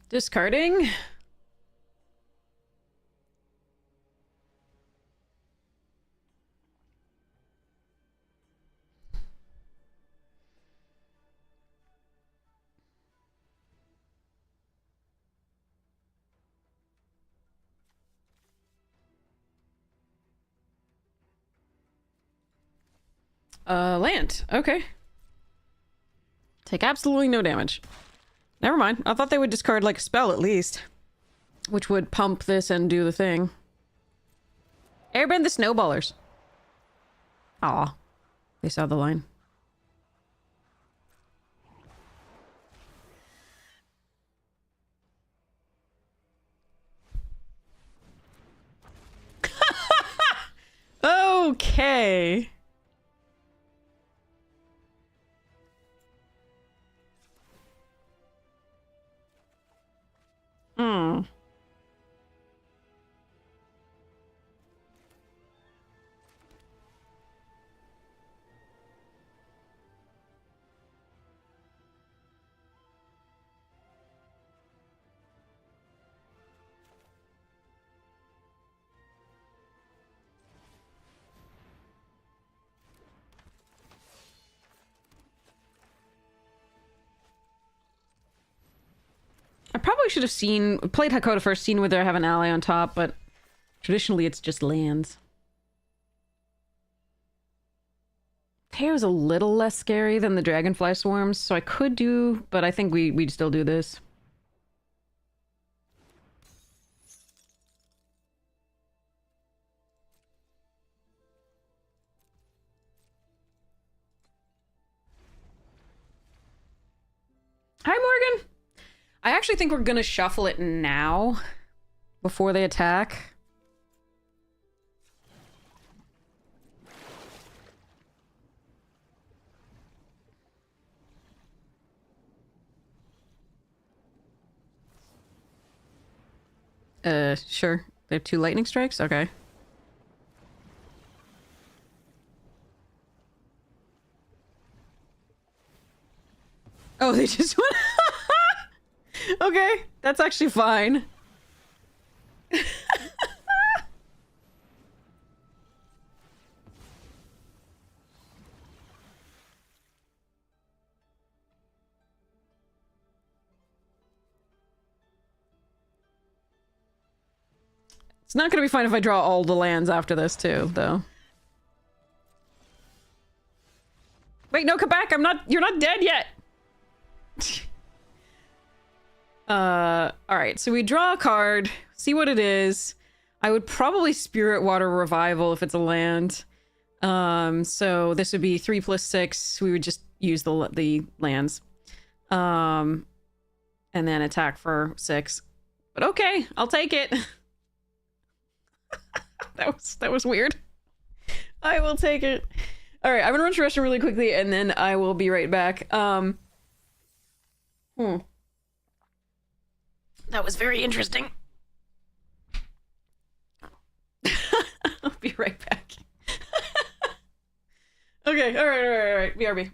Discarding. Land. Okay. Take absolutely no damage. Never mind. I thought they would discard like a spell at least. Which would pump this and do the thing. Airbend the snowballers. Aw. They saw the line. Okay. Hmm. I probably should have played Hakoda first, seen whether I have an ally on top, but traditionally it's just lands. Tear's a little less scary than the Dragonfly Swarms, so I could do, but I think we'd still do this. Hi, Morgan! I actually think we're gonna shuffle it now, before they attack. Sure. They have 2 lightning strikes? Okay. Oh, they just went... Okay, that's actually fine. It's not gonna be fine if I draw all the lands after this, too, though. Wait, no, come back! You're not dead yet! Alright, so we draw a card, see what it is. I would probably Spirit Water Revival if it's a land. So this would be 3 plus 6. We would just use the lands. And then attack for 6. But okay, I'll take it. That was weird. I will take it. All right, I'm gonna run to the restroom really quickly, and then I will be right back. That was very interesting. I'll be right back. Okay, all right. BRB.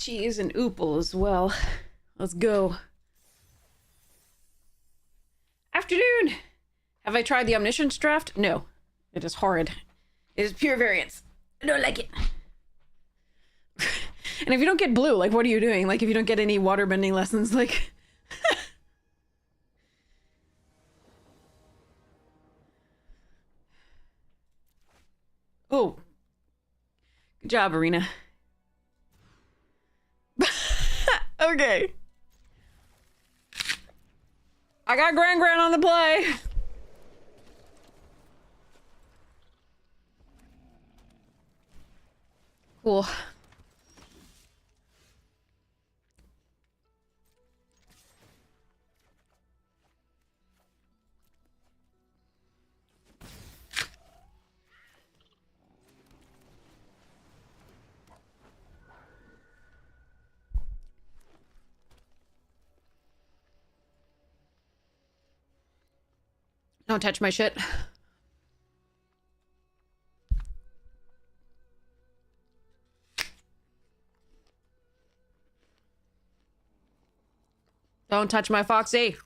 cheese and oople as well. Let's go. Afternoon! Have I tried the Omniscience draft? No. It is horrid. It is pure variance. I don't like it. And if you don't get blue, like, what are you doing? Like, if you don't get any waterbending lessons, like... Oh. Good job, Arena. Okay. I got Gran Gran on the play. Cool. Don't touch my shit. Don't touch my Foxy.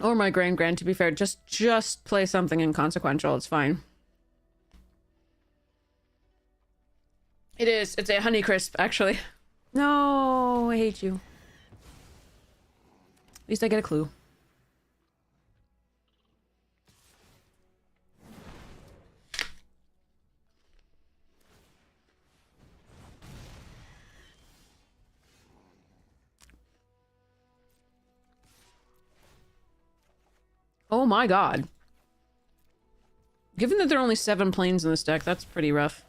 Or my Gran Gran, to be fair. Just play something inconsequential. It's fine. It is. It's a Honeycrisp, actually. No, I hate you. At least I get a clue. Oh my god. Given that there are only 7 planes in this deck, that's pretty rough.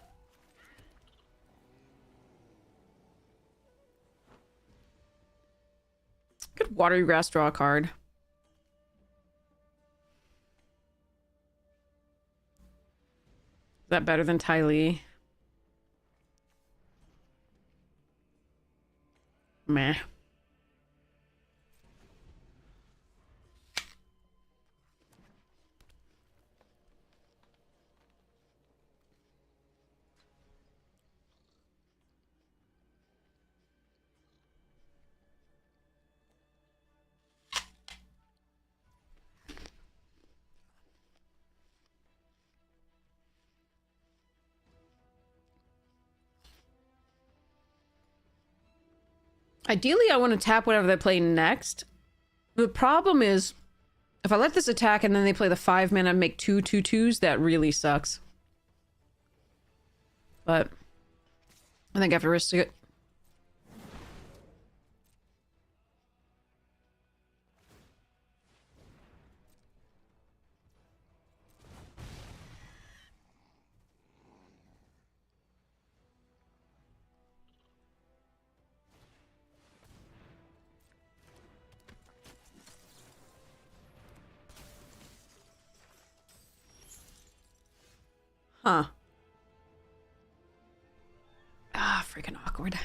Could Watery Grass draw a card? Is that better than Ty Lee? Meh. Ideally, I want to tap whatever they play next. The problem is, if I let this attack and then they play the 5-mana and make 2/2/2s, that really sucks. But I think I have to risk it. Huh. Ah, freaking awkward.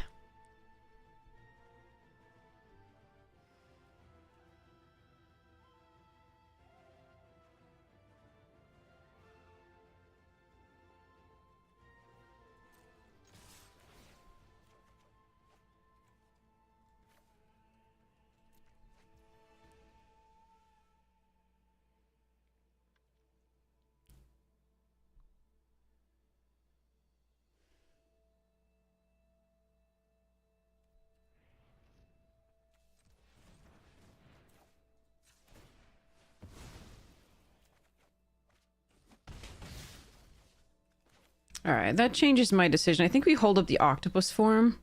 All right, that changes my decision. I think we hold up the octopus form.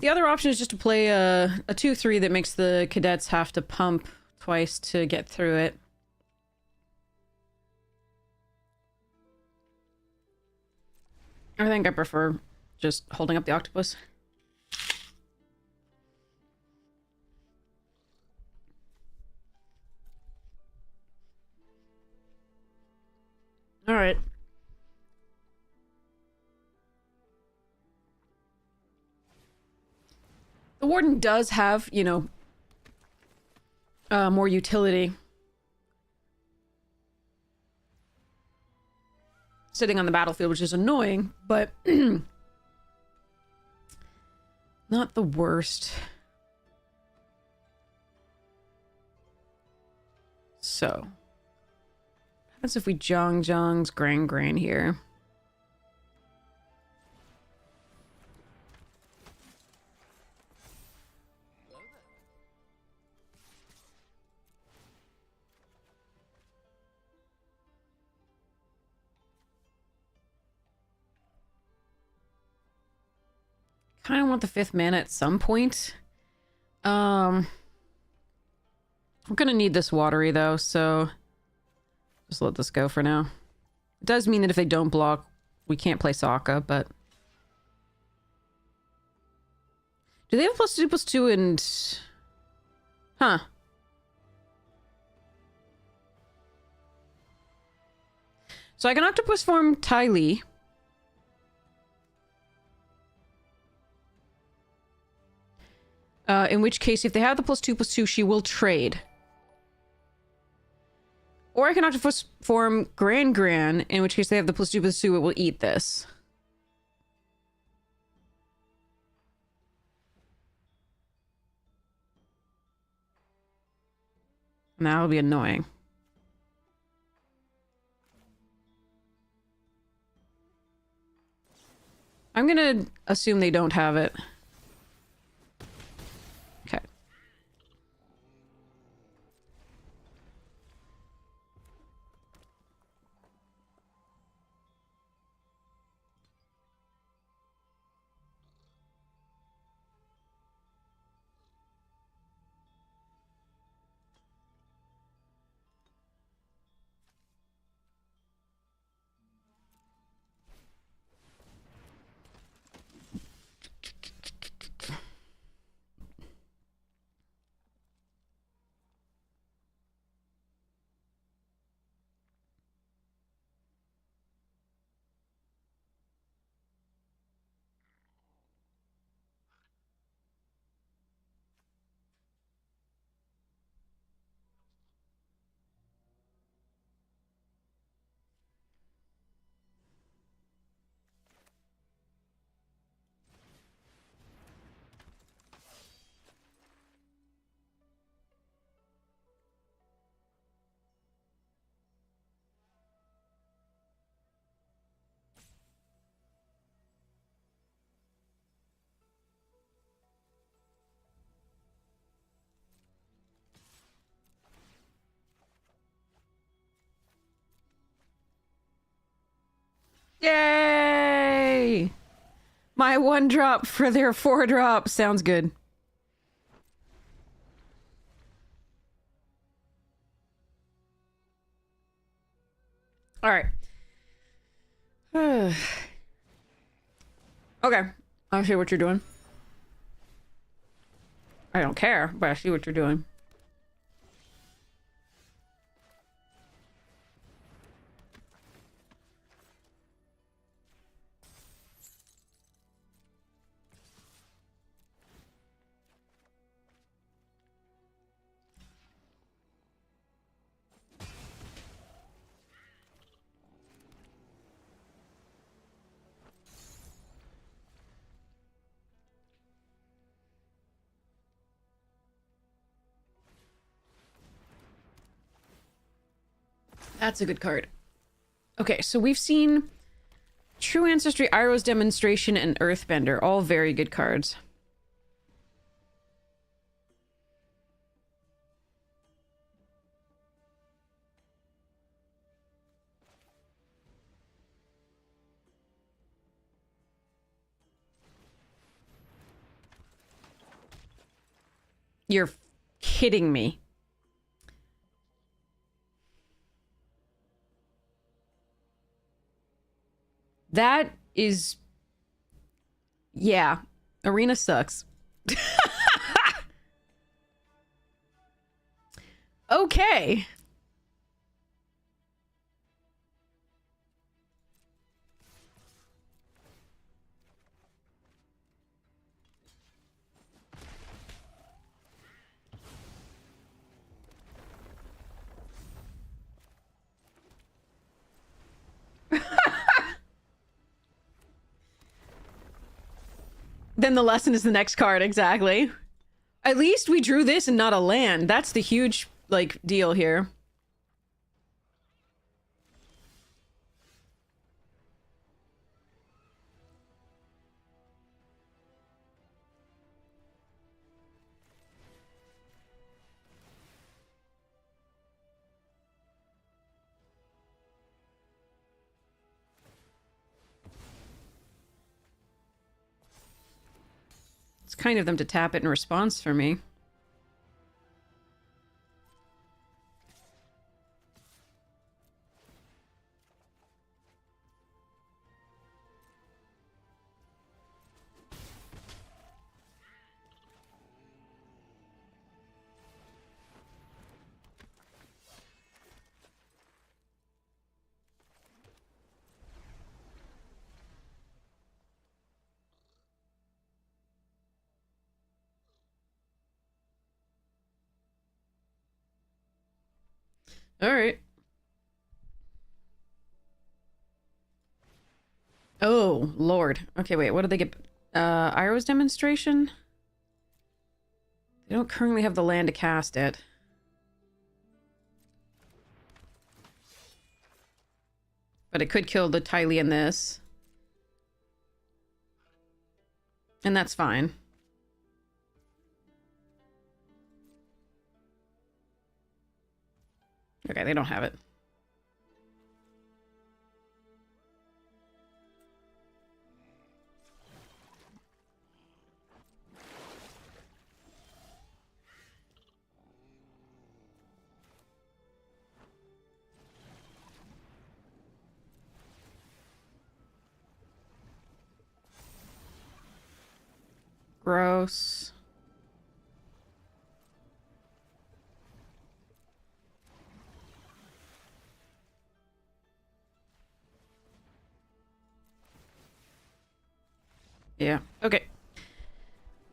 The other option is just to play a 2/3 that makes the cadets have to pump twice to get through it. I think I prefer just holding up the octopus. All right. The Warden does have, you know, more utility. sitting on the battlefield, which is annoying, but not the worst. So, what happens if we Zhang's Gran here? Kind of want the 5th mana at some point. We're gonna need this watery though, so just let this go for now. It does mean that if they don't block, we can't play Sokka, but... Do they have +2/+2 and... Huh. So I can Octopus form Ty Lee. In which case, if they have the +2/+2, she will trade. Or I can Octopus form Gran, in which case they have the +2/+2, it will eat this. And that'll be annoying. I'm gonna assume they don't have it. Okay. Yay! My 1-drop for their 4-drop. Sounds good. Alright. Okay. I see what you're doing. I don't care, but I see what you're doing. That's a good card. Okay, so we've seen True Ancestry, Iroh's Demonstration, and Earthbender. All very good cards. You're kidding me. That is... Yeah. Arena sucks. Okay. Then the lesson is the next card, exactly. At least we drew this and not a land. That's the huge, like, deal here. It's kind of them to tap it in response for me. All right. Oh, Lord. Okay, wait, what did they get? Iroh's demonstration? They don't currently have the land to cast it. But it could kill the Tylee in this. And that's fine. Okay, they don't have it. Gross. Yeah, okay.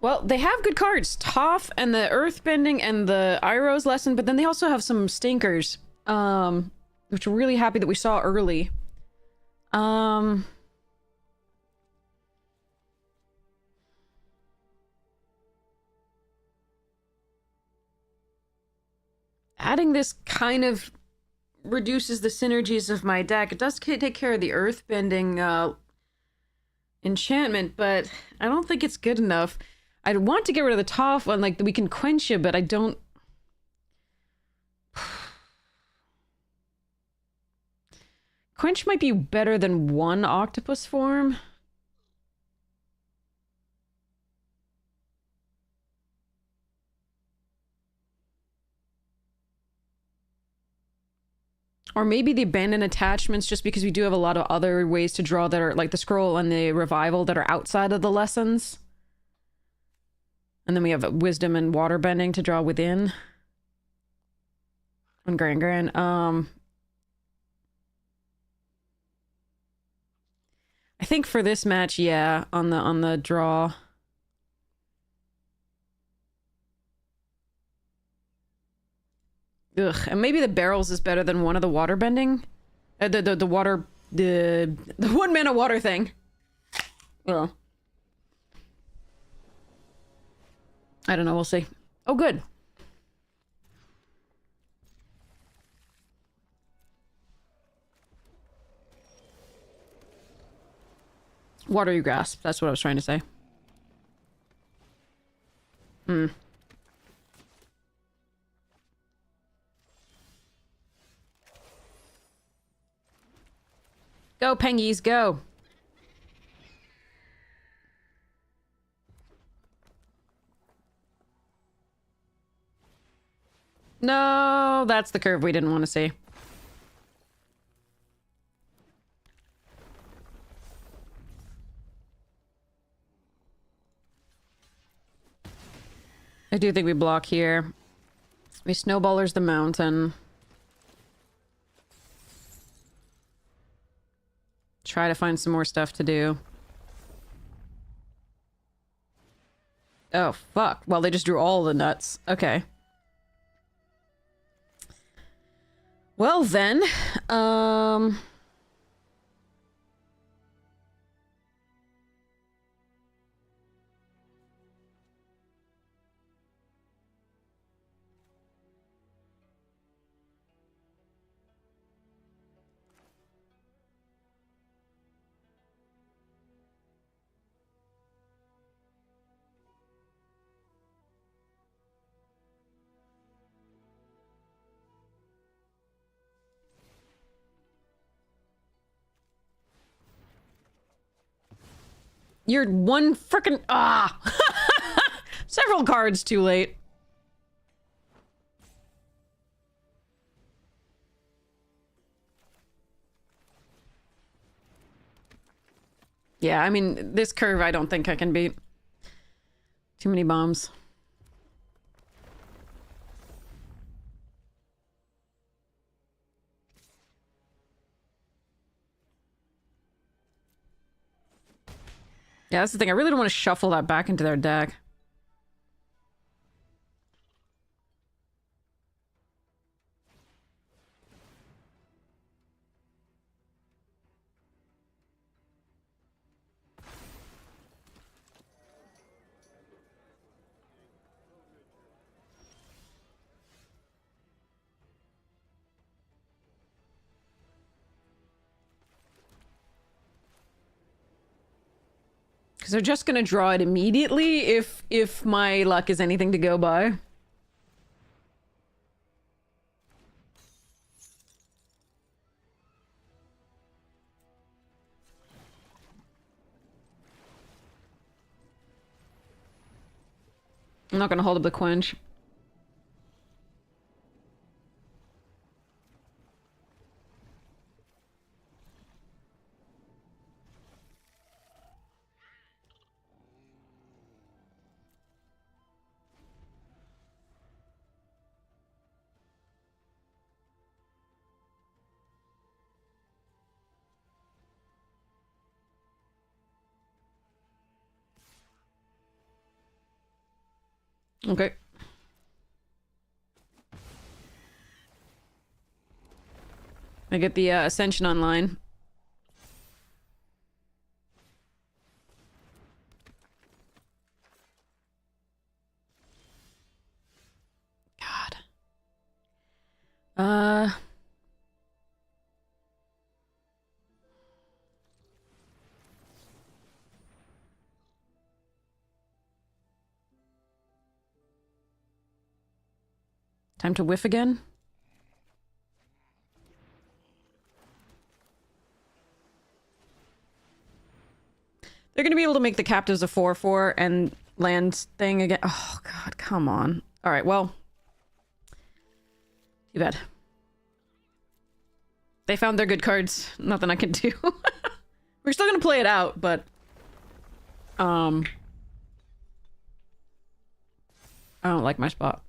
Well, they have good cards. Toph and the Earthbending and the Iroh's lesson, but then they also have some stinkers. Which we're really happy that we saw early. Adding this kind of reduces the synergies of my deck. It does take care of the Earthbending enchantment, but I don't think it's good enough. I'd want to get rid of the Toph one, like, we can quench you, but I don't... Quench might be better than one octopus form. Or maybe the abandoned attachments, just because we do have a lot of other ways to draw that are, like the scroll and the revival, that are outside of the lessons. And then we have wisdom and waterbending to draw within. On Gran. I think for this match, yeah, on the draw. Ugh, and maybe the barrels is better than one of the waterbending. The 1 mana water thing. Well, I don't know, we'll see. Oh, good. Watery grasp, that's what I was trying to say. Go, Pengies, go. No, that's the curve we didn't want to see. I do think we block here. We snowballers the mountain. Try to find some more stuff to do. Oh, fuck. Well, they just drew all the nuts. Okay. Well, then, You're one frickin' several cards too late. Yeah, I mean, this curve I don't think I can beat. Too many bombs. Yeah, that's the thing. I really don't want to shuffle that back into their deck. Because they're just gonna draw it immediately if my luck is anything to go by. I'm not gonna hold up the quench. Okay. I get the Ascension online. God. Time to whiff again? They're gonna be able to make the captives a 4/4 and land thing again. Oh god, come on. Alright, well. Too bad. They found their good cards. Nothing I can do. We're still gonna play it out, but... I don't like my spot.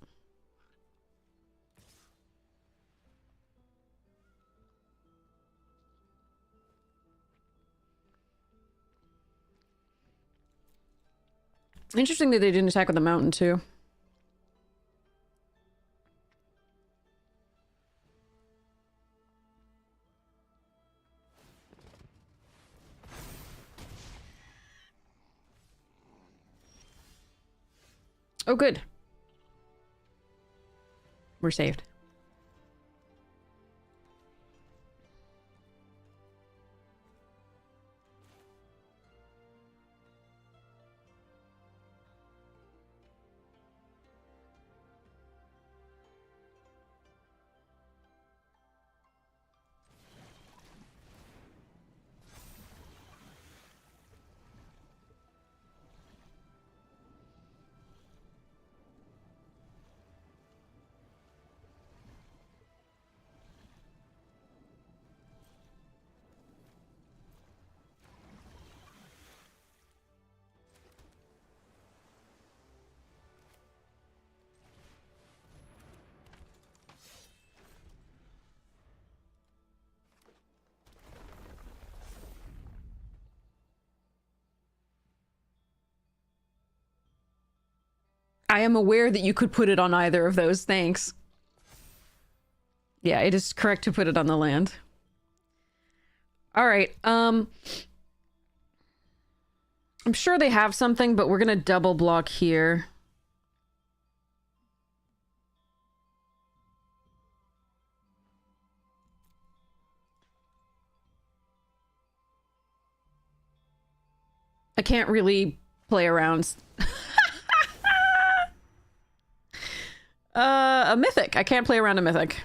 Interesting that they didn't attack with the mountain, too. Oh, good. We're saved. I am aware that you could put it on either of those, thanks. Yeah, it is correct to put it on the land. Alright, I'm sure they have something, but we're gonna double block here. I can't really play around. A mythic. I can't play around a mythic.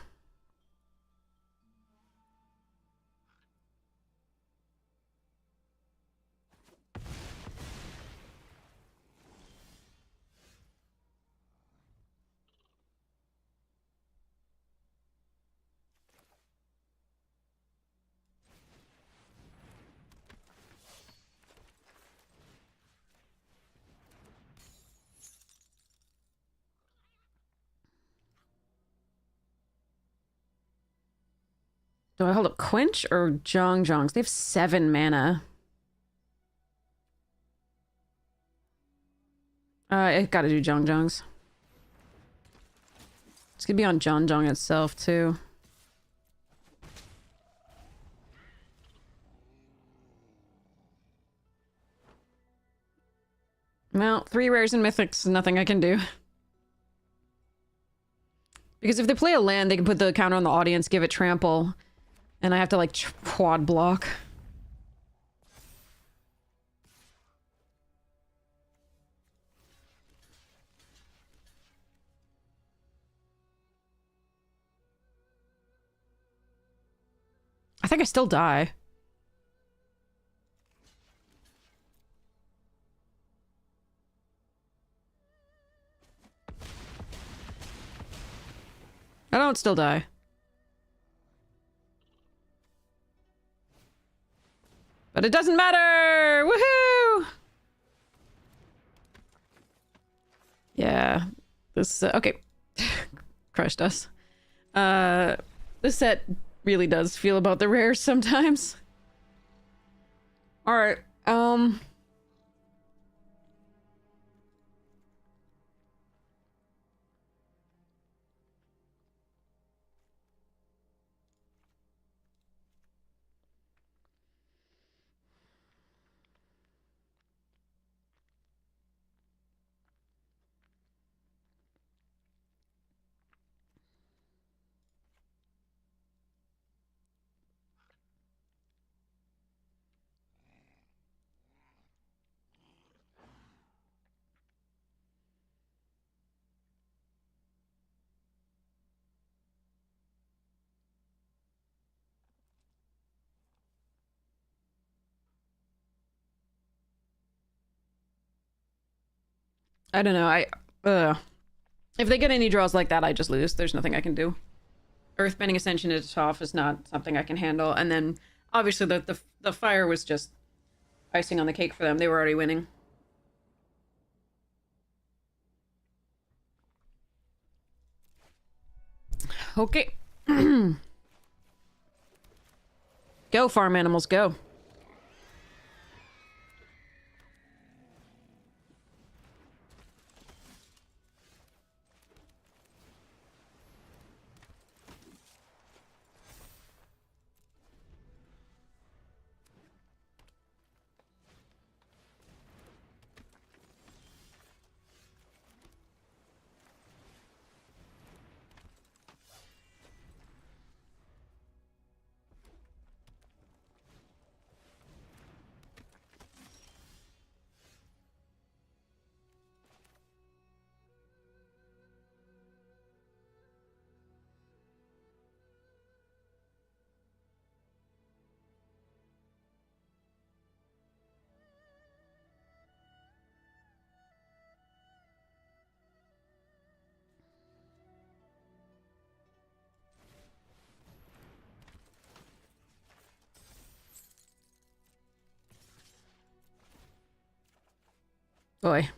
Do I hold up Quench or Zhongzhongs? They have 7 mana. I gotta do Zhongzhongs. It's gonna be on Zhongzhong itself, too. Well, 3 rares and mythics, nothing I can do. Because if they play a land, they can put the counter on the audience, give it trample, and I have to, like, quad block. I think I still die. I don't still die. But it doesn't matter! Woohoo! Yeah. This, okay. Crushed us. This set really does feel about the rares sometimes. Alright, I don't know, if they get any draws like that, I just lose. There's nothing I can do. Earthbending Ascension is off is not something I can handle. And then, obviously, the fire was just icing on the cake for them. They were already winning. Okay. Go, farm animals, go. Boy.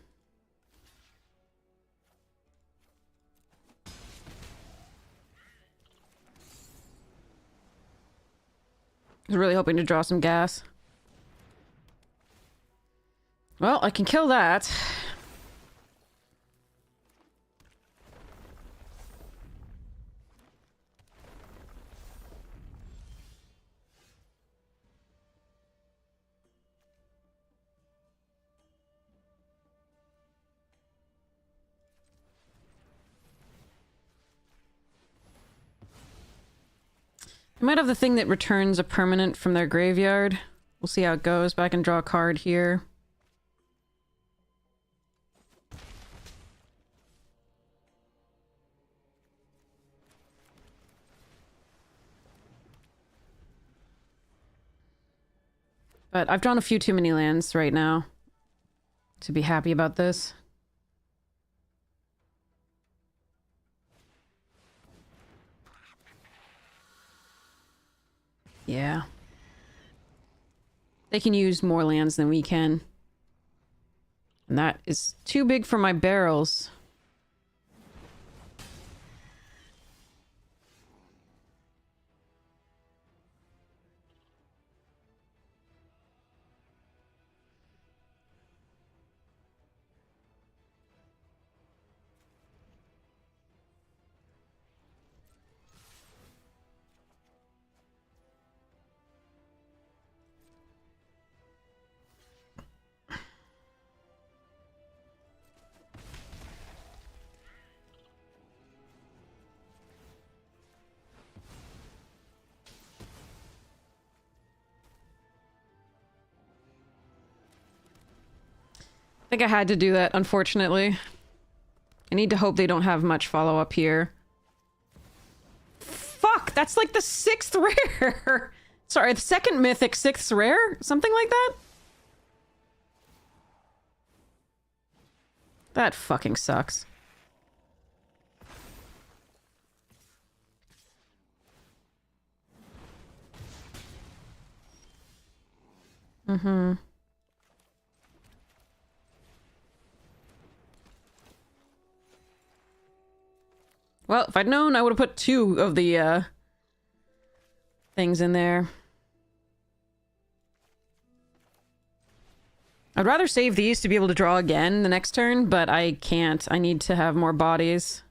I was really hoping to draw some gas. Well, I can kill that. I might have the thing that returns a permanent from their graveyard. We'll see how it goes, but I can draw a card here. But I've drawn a few too many lands right now to be happy about this. Yeah. They can use more lands than we can. And that is too big for my barrels. think I had to do that, unfortunately. I need to hope they don't have much follow-up here. Fuck! That's like the 6th rare! Sorry, the 2nd mythic, 6th rare? Something like that? That fucking sucks. Mm-hmm. Well, if I'd known, I would have put 2 of the, things in there. I'd rather save these to be able to draw again the next turn, but I can't. I need to have more bodies.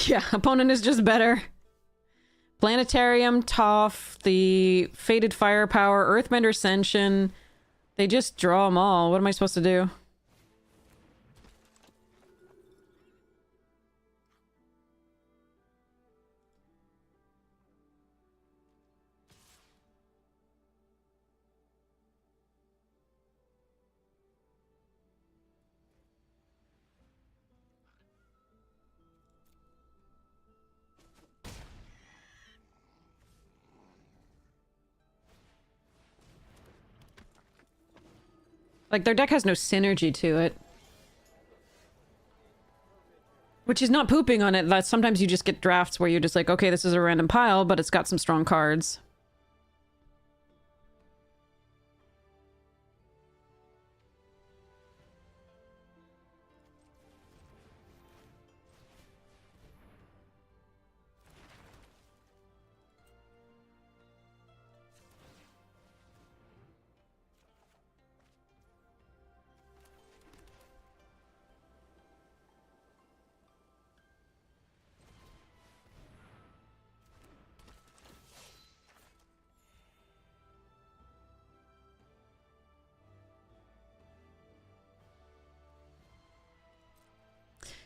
Yeah, opponent is just better. Planetarium, Toph, the Fated Firepower, Earthbender Ascension. They just draw them all. What am I supposed to do? Like, their deck has no synergy to it. Which is not pooping on it. That sometimes you just get drafts where you're just like, okay, this is a random pile, but it's got some strong cards.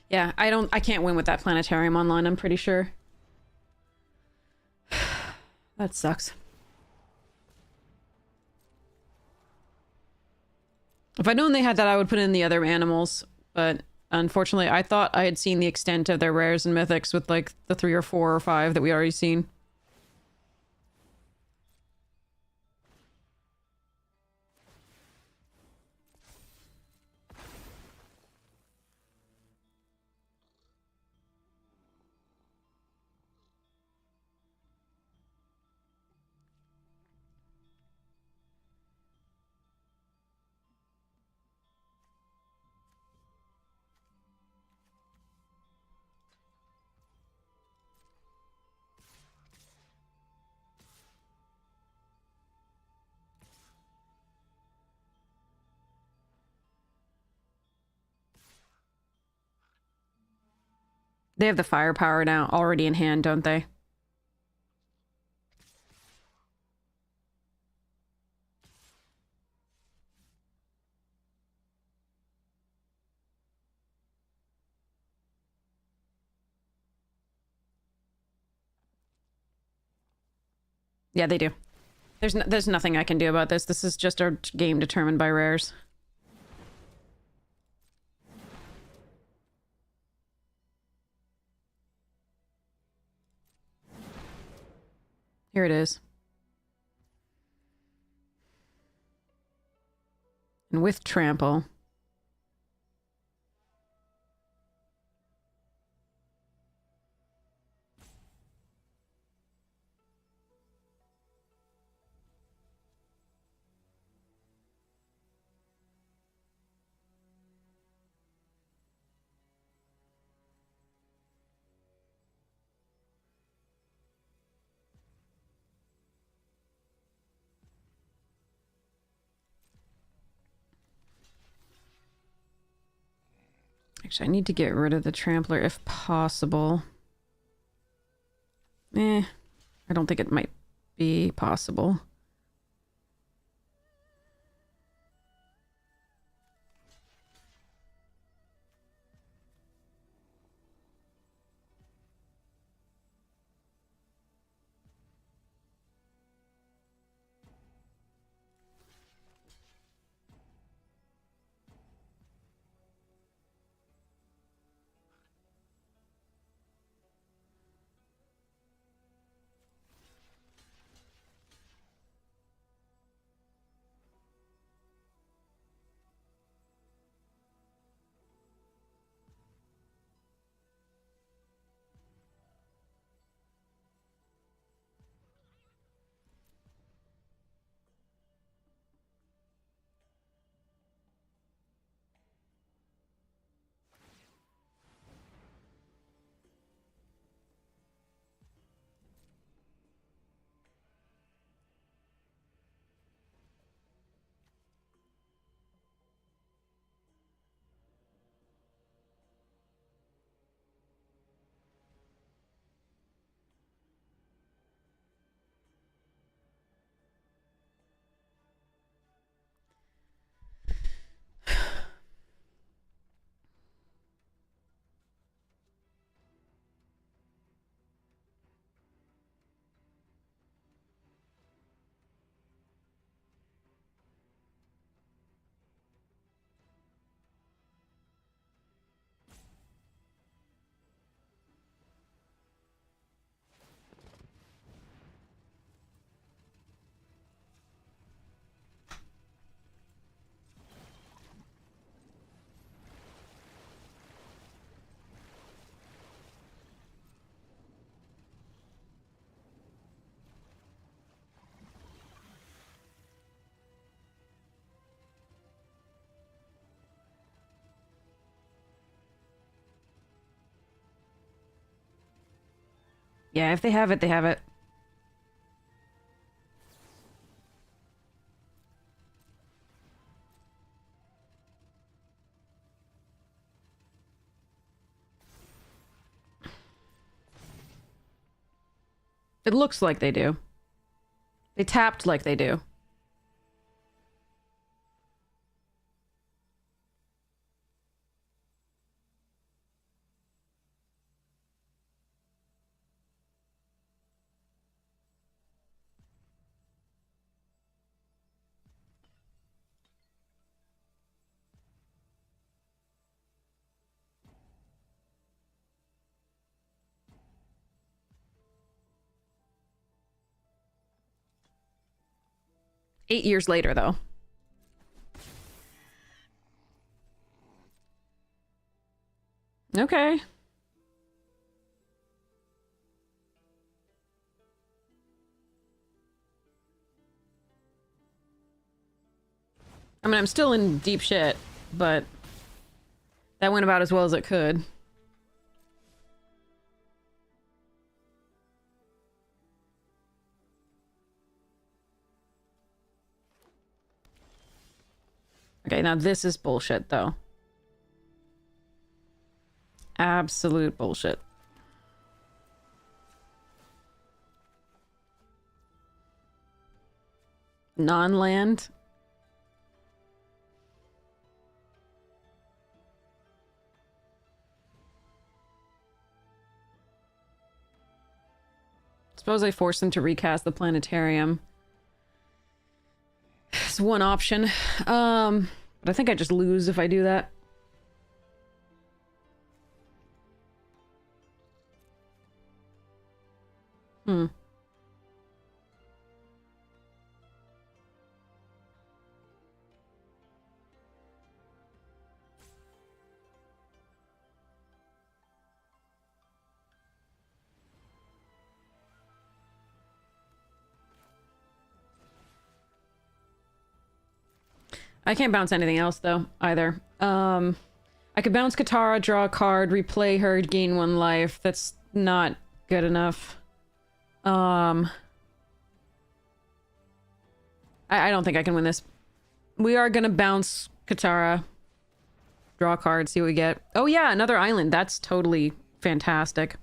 Yeah, I can't win with that Planetarium online, I'm pretty sure. That sucks. If I'd known they had that, I would put in the other animals, but unfortunately, I thought I had seen the extent of their rares and mythics with, like, the 3 or 4 or 5 that we already seen. They have the firepower now already in hand, don't they? Yeah, they do. There's nothing I can do about this. This is just our game determined by rares. Here it is. And with trample. Actually, I need to get rid of the trampler if possible. I don't think it might be possible. Yeah, if they have it, they have it. It looks like they do. They tapped like they do. Eight years later, though. Okay. I mean, I'm still in deep shit, but that went about as well as it could. Okay, now this is bullshit, though. Absolute bullshit. Non-land? Suppose I force them to recast the planetarium. It's one option. But I think I just lose if I do that. Hmm. I can't bounce anything else, though, either. I could bounce Katara, draw a card, replay her, gain 1 life. That's not good enough. I don't think I can win this. We are gonna bounce Katara. Draw a card, see what we get. Oh yeah, another island. That's totally fantastic.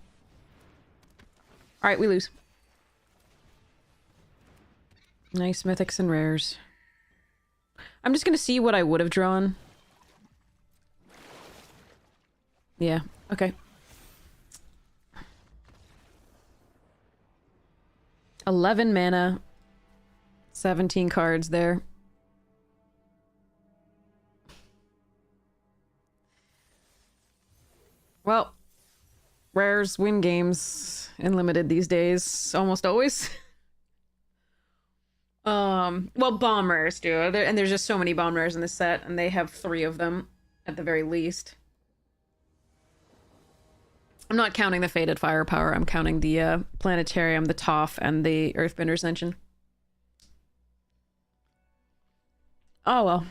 Alright, we lose. Nice mythics and rares. I'm just gonna see what I would have drawn. Yeah, okay. 11 mana. 17 cards there. Well, rares win games in limited these days, almost always. Well, bomb rares do, and there's just so many bomb rares in this set, and they have 3 of them at the very least. I'm not counting the Faded Firepower, I'm counting the Planetarium, the Toph, and the Earthbender Ascension. Oh well.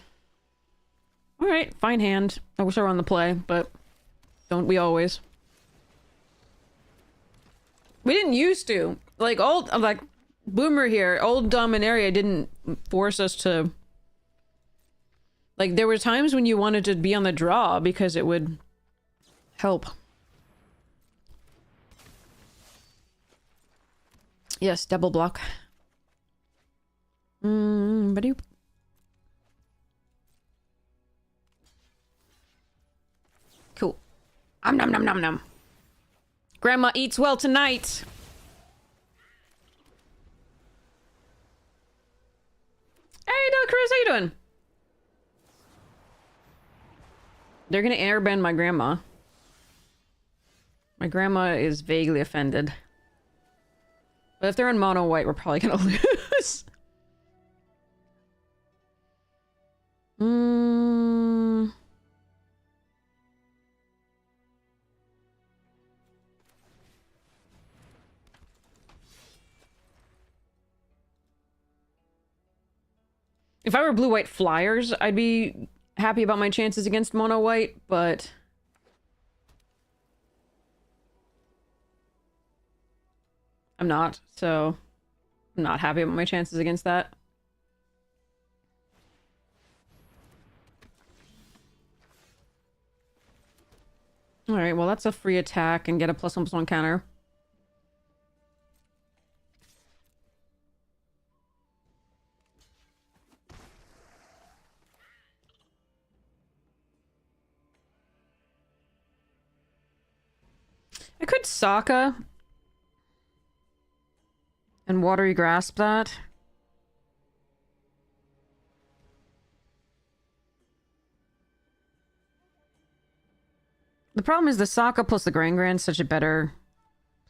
Alright, fine hand. I wish I were on the play, but don't we always? We didn't used to. Like, Boomer here, old Dominaria didn't force us to... Like, there were times when you wanted to be on the draw because it would help. Yes, double block. Ba-doop. Cool. Nom nom nom nom nom. Grandma eats well tonight. Hey, Del Cruz, how you doing? They're gonna airbend my grandma. My grandma is vaguely offended. But if they're in mono white, we're probably gonna lose. If I were blue-white flyers, I'd be happy about my chances against mono-white, but... I'm not, so I'm not happy about my chances against that. Alright, well that's a free attack and get a +1/+1 counter. I could Sokka and Watery Grasp that. The problem is the Sokka plus the Gran is such a better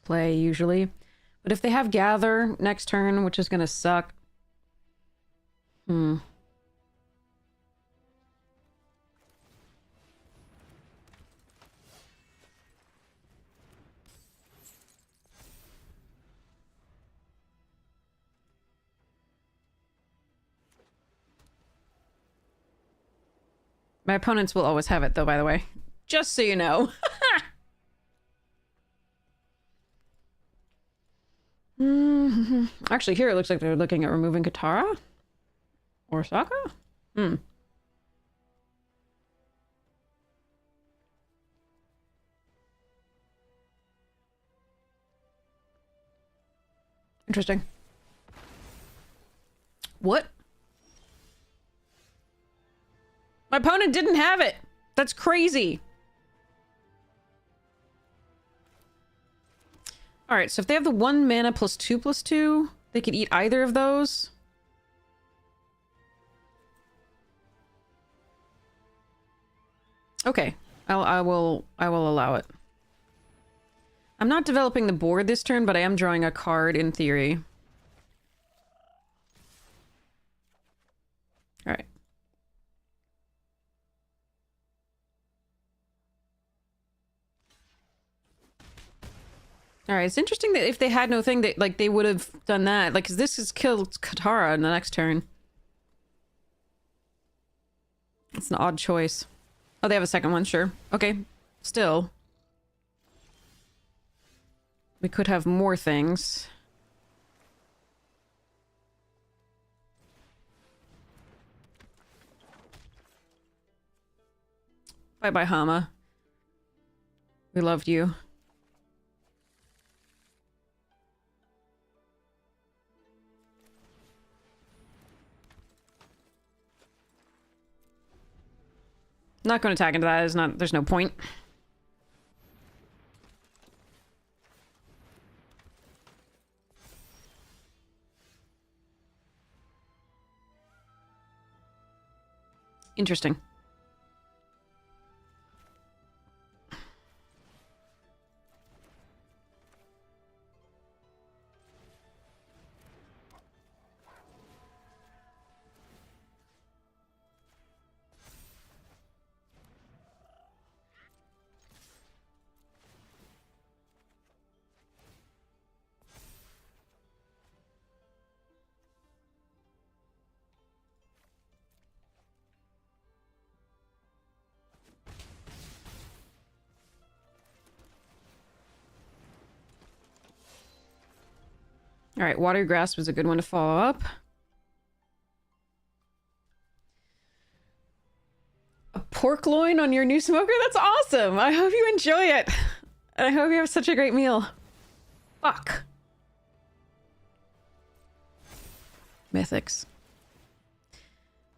play, usually. But if they have Gather next turn, which is gonna suck... My opponents will always have it, though, by the way. Just so you know. Actually, here it looks like they're looking at removing Katara? Or Sokka? Interesting. What? My opponent didn't have it! That's crazy! Alright, so if they have the 1 mana +2/+2, they could eat either of those. Okay, I will allow it. I'm not developing the board this turn, but I am drawing a card in theory. Alright. Alright, it's interesting that if they had no thing, that like they would have done that. Like, 'cause this has killed Katara in the next turn. It's an odd choice. Oh, they have a second one, sure. Okay, still. We could have more things. Bye-bye, Hama. We loved you. Not going to attack into that. Is not. There's no point. Interesting. All right, Water Grasp was a good one to follow up. A pork loin on your new smoker? That's awesome! I hope you enjoy it! I hope you have such a great meal. Fuck. Mythics.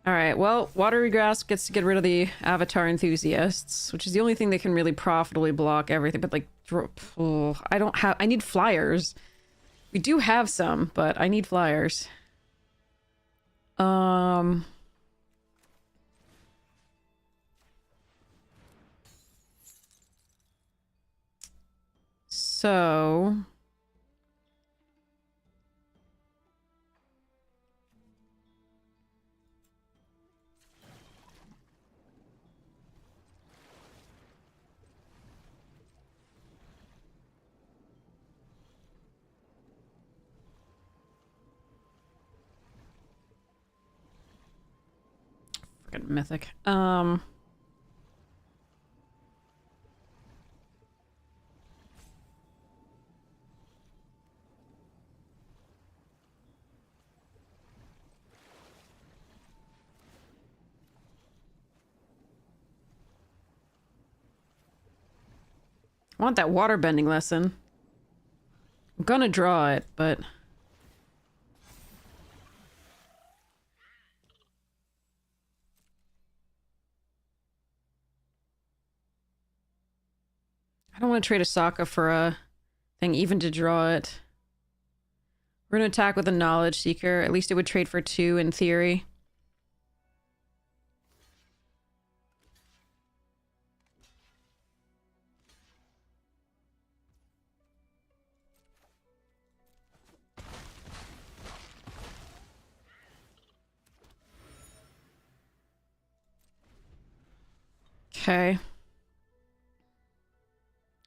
Alright, well, Watery Grasp gets to get rid of the Avatar Enthusiasts, which is the only thing that can really profitably block everything, but like, I need flyers. We do have some, but I need flyers. So... Freaking mythic. I want that water bending lesson. I'm gonna draw it, but... I don't want to trade a Sokka for a thing, even to draw it. We're gonna attack with a Knowledge Seeker. At least it would trade for 2 in theory. Okay.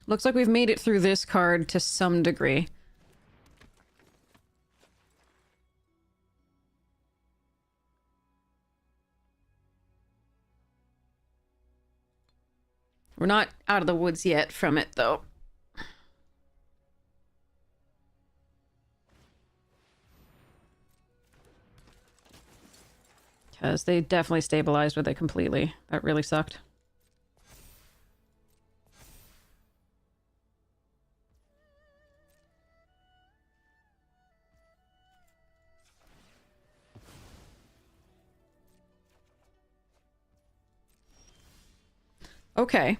Looks like we've made it through this card to some degree. We're not out of the woods yet from it, though. Because they definitely stabilized with it completely. That really sucked. Okay.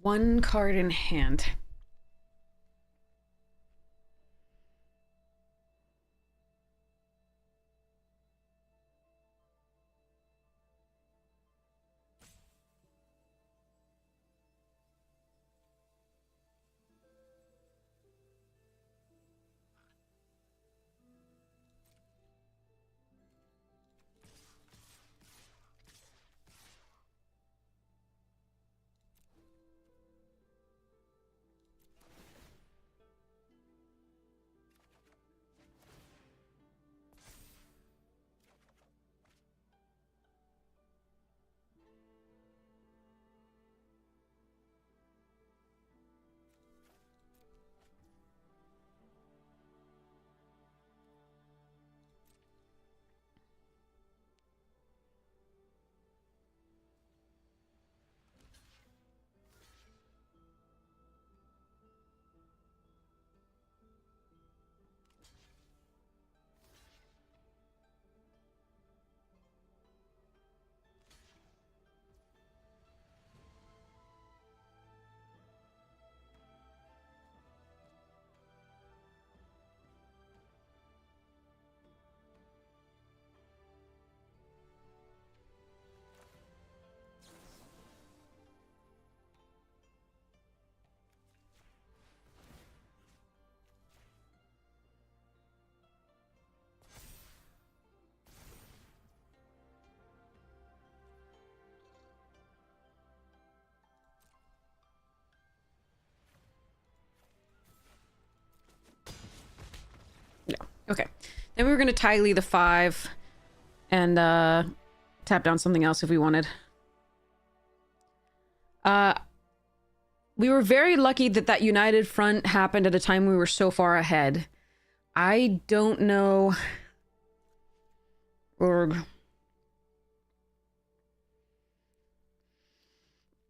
One card in hand. Okay. Then we were going to Ty Lee the 5 and tap down something else if we wanted. We were very lucky that that United Front happened at a time we were so far ahead. I don't know... Org.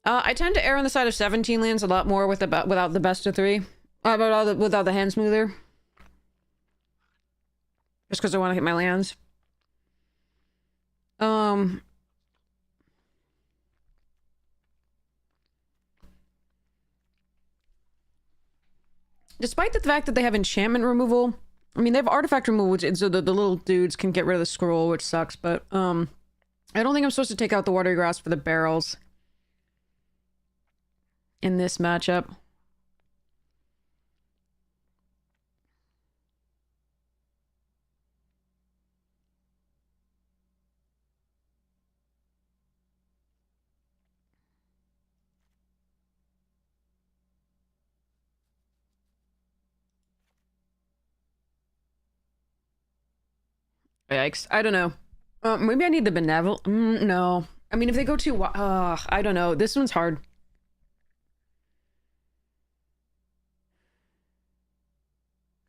I tend to err on the side of 17 lands a lot more without the best of 3. Without the hand smoother. Just because I want to hit my lands. Despite the fact that they have enchantment removal, I mean, they have artifact removal, so the little dudes can get rid of the scroll, which sucks, but, I don't think I'm supposed to take out the Watery Grasp for the barrels in this matchup. Yikes. I don't know. Maybe I need the Benevolent. No. I mean, if they go too... I don't know. This one's hard.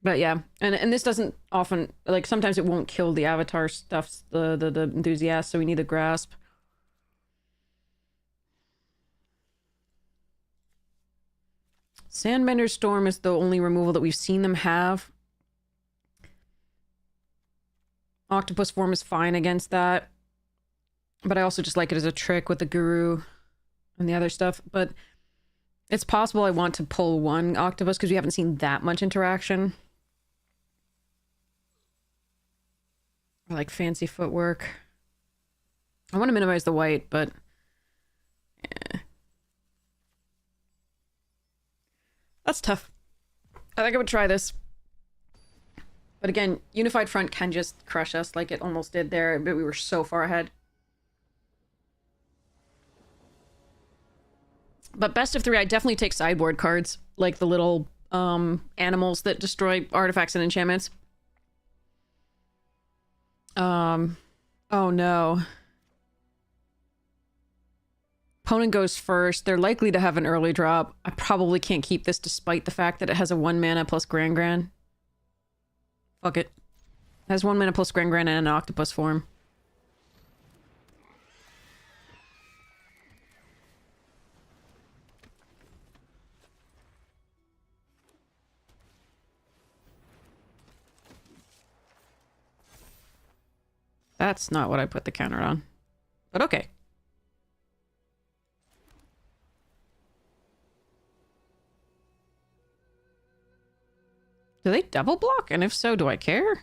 But yeah. And this doesn't often... Like, sometimes it won't kill the Avatar stuff, the Enthusiast, so we need the Grasp. Sandbender's Storm is the only removal that we've seen them have. Octopus form is fine against that. But I also just like it as a trick with the Guru and the other stuff. But it's possible I want to pull one Octopus because we haven't seen that much interaction. I like fancy footwork. I want to minimize the white, but... That's tough. I think I would try this. But again, Unified Front can just crush us like it almost did there, but we were so far ahead. But best of 3, I definitely take sideboard cards, like the little animals that destroy artifacts and enchantments. Oh no. Opponent goes first. They're likely to have an early drop. I probably can't keep this despite the fact that it has a 1 mana plus Gran Gran. Fuck it. It has 1 mana plus Gran Gran and an octopus form. That's not what I put the counter on. But okay. Do they double block? And if so, do I care?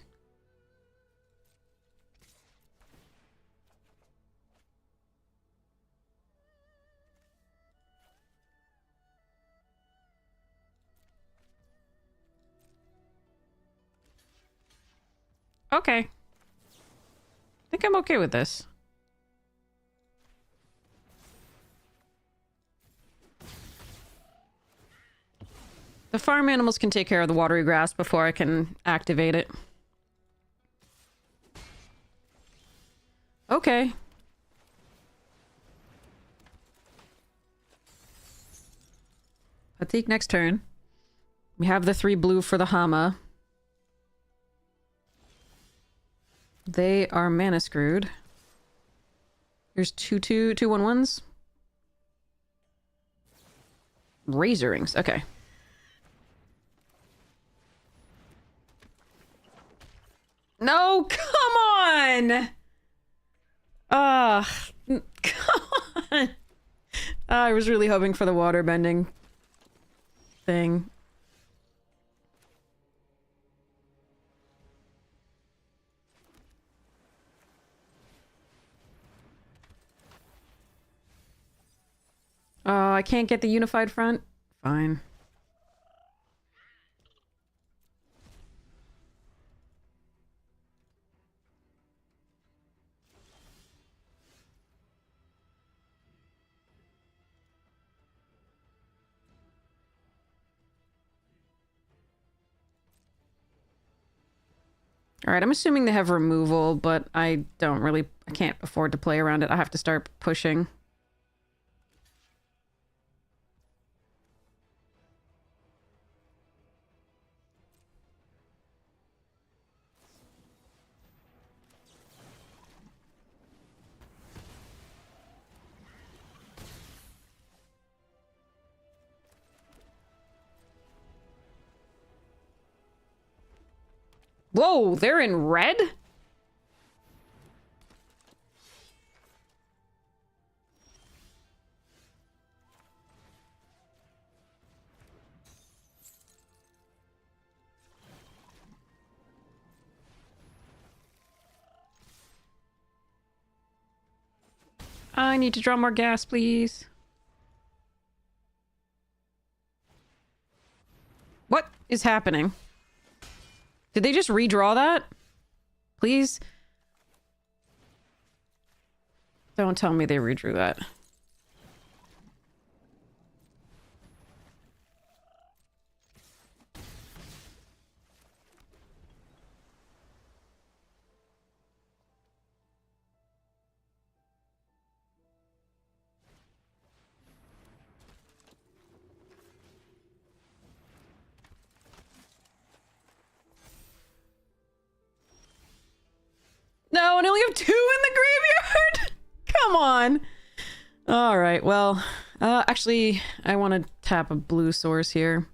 Okay. I think I'm okay with this. The farm animals can take care of the Watery Grasp before I can activate it. Okay. Patik next turn. We have the 3 blue for the Hama. They are mana screwed. Here's 2/1/1s. Razor Rings. Okay. No, come on! Ugh. Come on! I was really hoping for the water bending thing. Oh, I can't get the Unified Front? Fine. All right, I'm assuming they have removal, but I can't afford to play around it. I have to start pushing. Whoa, they're in red? I need to draw more gas, please. What is happening? Did they just redraw that? Please? Don't tell me they redrew that. No, and I only have 2 in the graveyard! Come on! Alright, well... actually, I want to tap a blue source here.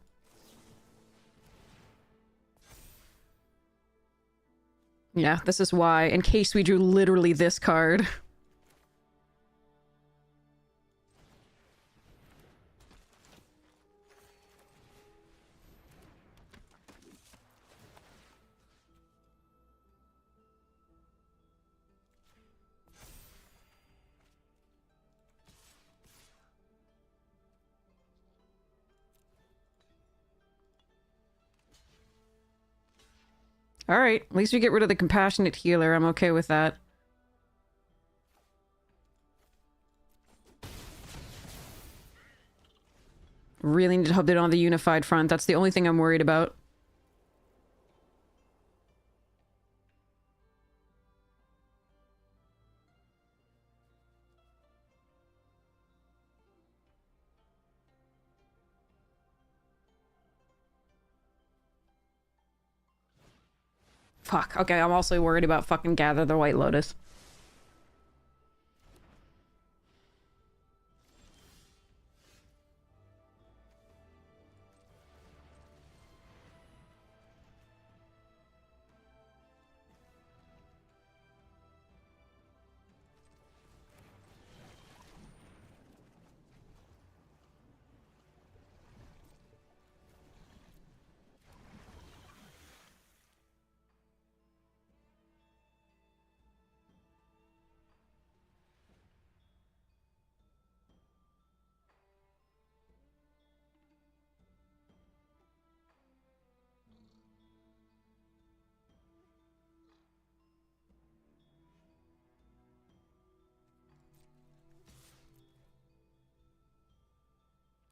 Yeah, this is why, in case we drew literally this card. Alright, at least we get rid of the Compassionate Healer. I'm okay with that. Really need to hope they don't have the Unified Front. That's the only thing I'm worried about. Fuck. Okay, I'm also worried about fucking Gather the White Lotus.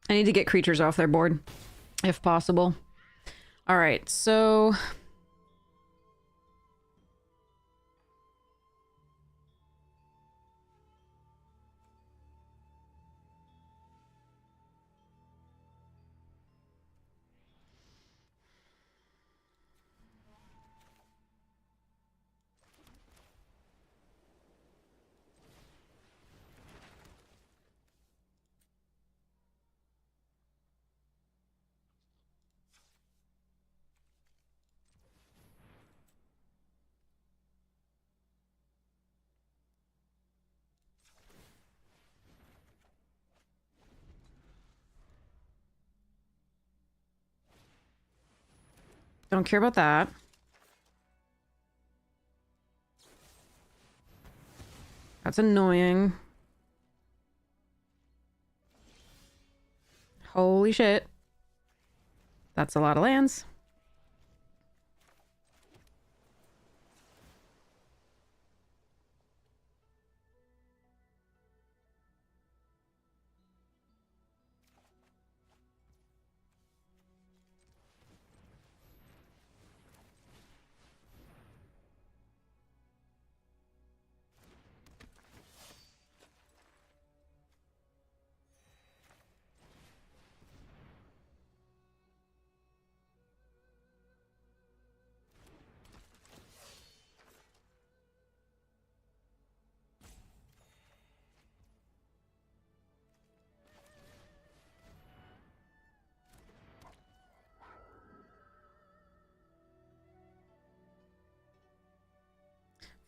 I need to get creatures off their board, if possible. Alright, so... Don't care about that. That's annoying. Holy shit. That's a lot of lands.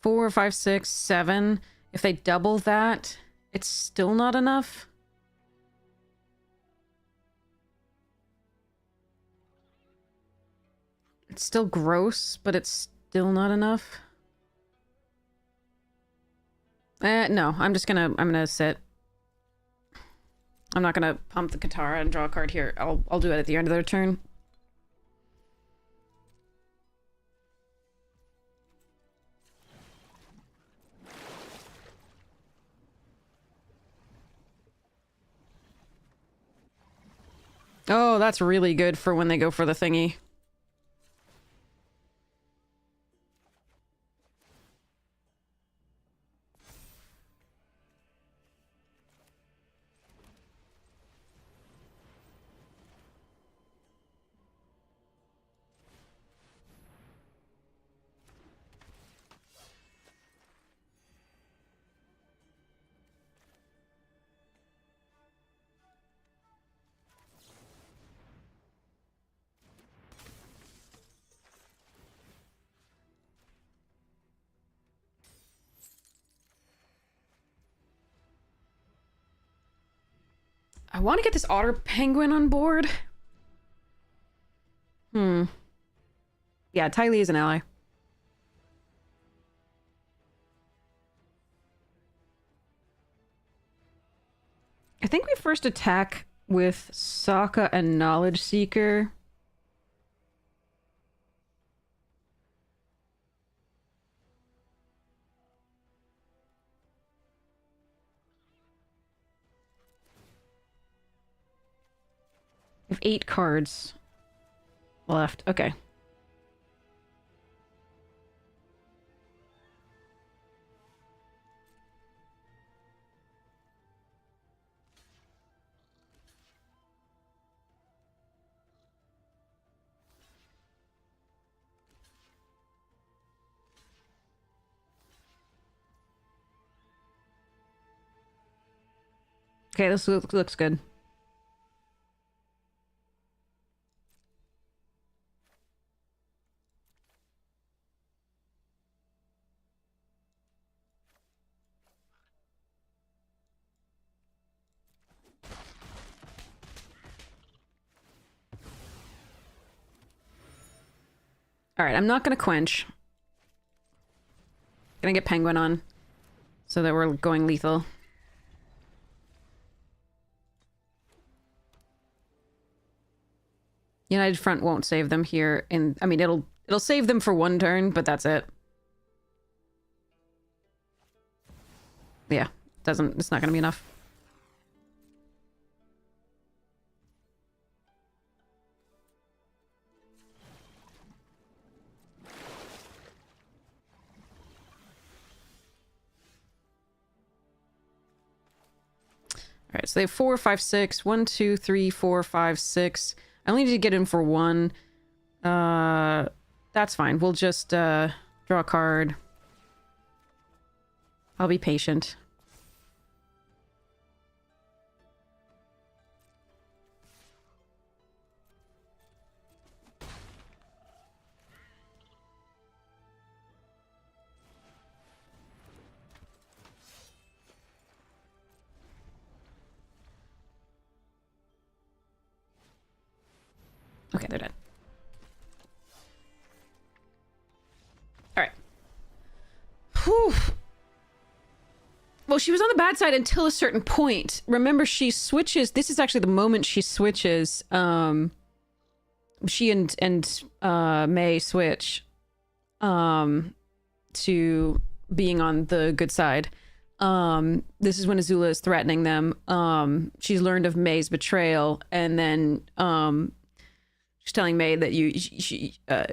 4, 5, 6, 7. If they double that, it's still not enough. It's still gross, but it's still not enough. No, I'm gonna sit. I'm not gonna pump the Katara and draw a card here. I'll do it at the end of their turn. Oh, that's really good for when they go for the thingy. I want to get this otter penguin on board. Yeah, Ty Lee is an ally. I think we first attack with Sokka and Knowledge Seeker. We have 8 cards left. Okay. Okay, this looks good. Alright, I'm not gonna quench. Gonna get Penguin on so that we're going lethal. United Front won't save them here. I mean, it'll save them for one turn, but that's it. Yeah, it's not gonna be enough. All right, so they have 4, 5, 6. 1, 2, 3, 4, 5, 6. I only need to get in for 1. That's fine. We'll just draw a card. I'll be patient. Okay, they're dead. Alright. Whew. Well, she was on the bad side until a certain point. Remember, she switches. This is actually the moment she switches. She and May switch to being on the good side. This is when Azula is threatening them. She's learned of May's betrayal, and then she's telling May that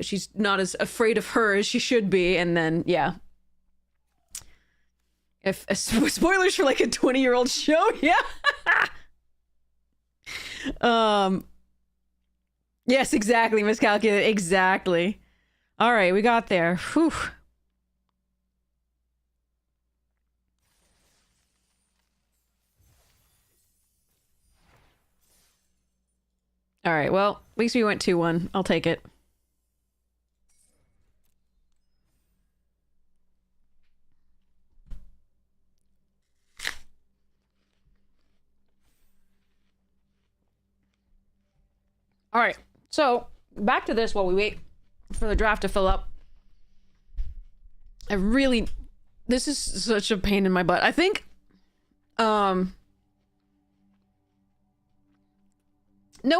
she's not as afraid of her as she should be, and then yeah. If spoilers for like a 20-year-old show, yeah. Yes, exactly, miscalculated, exactly. All right, we got there. Whew. All right, well, at least we went 2-1. I'll take it. All right. So back to this while we wait for the draft to fill up. This is such a pain in my butt. I think, no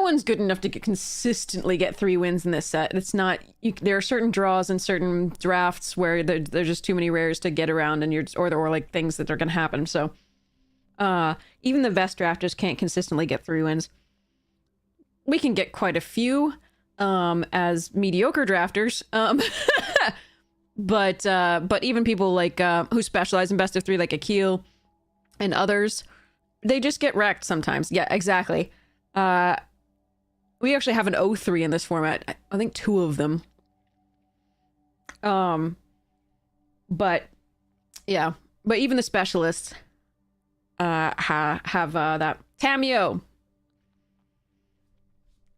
one's good enough to consistently get 3 wins in this set. It's not. There are certain draws and certain drafts where there's just too many rares to get around, and or like things that are gonna happen. So, even the best drafters can't consistently get 3 wins. We can get quite a few, as mediocre drafters. But even people like who specialize in best of 3, like Akil and others, they just get wrecked sometimes. Yeah, exactly. We actually have an O3 in this format. I think 2 of them. But yeah, but even the specialists have that. Tamio,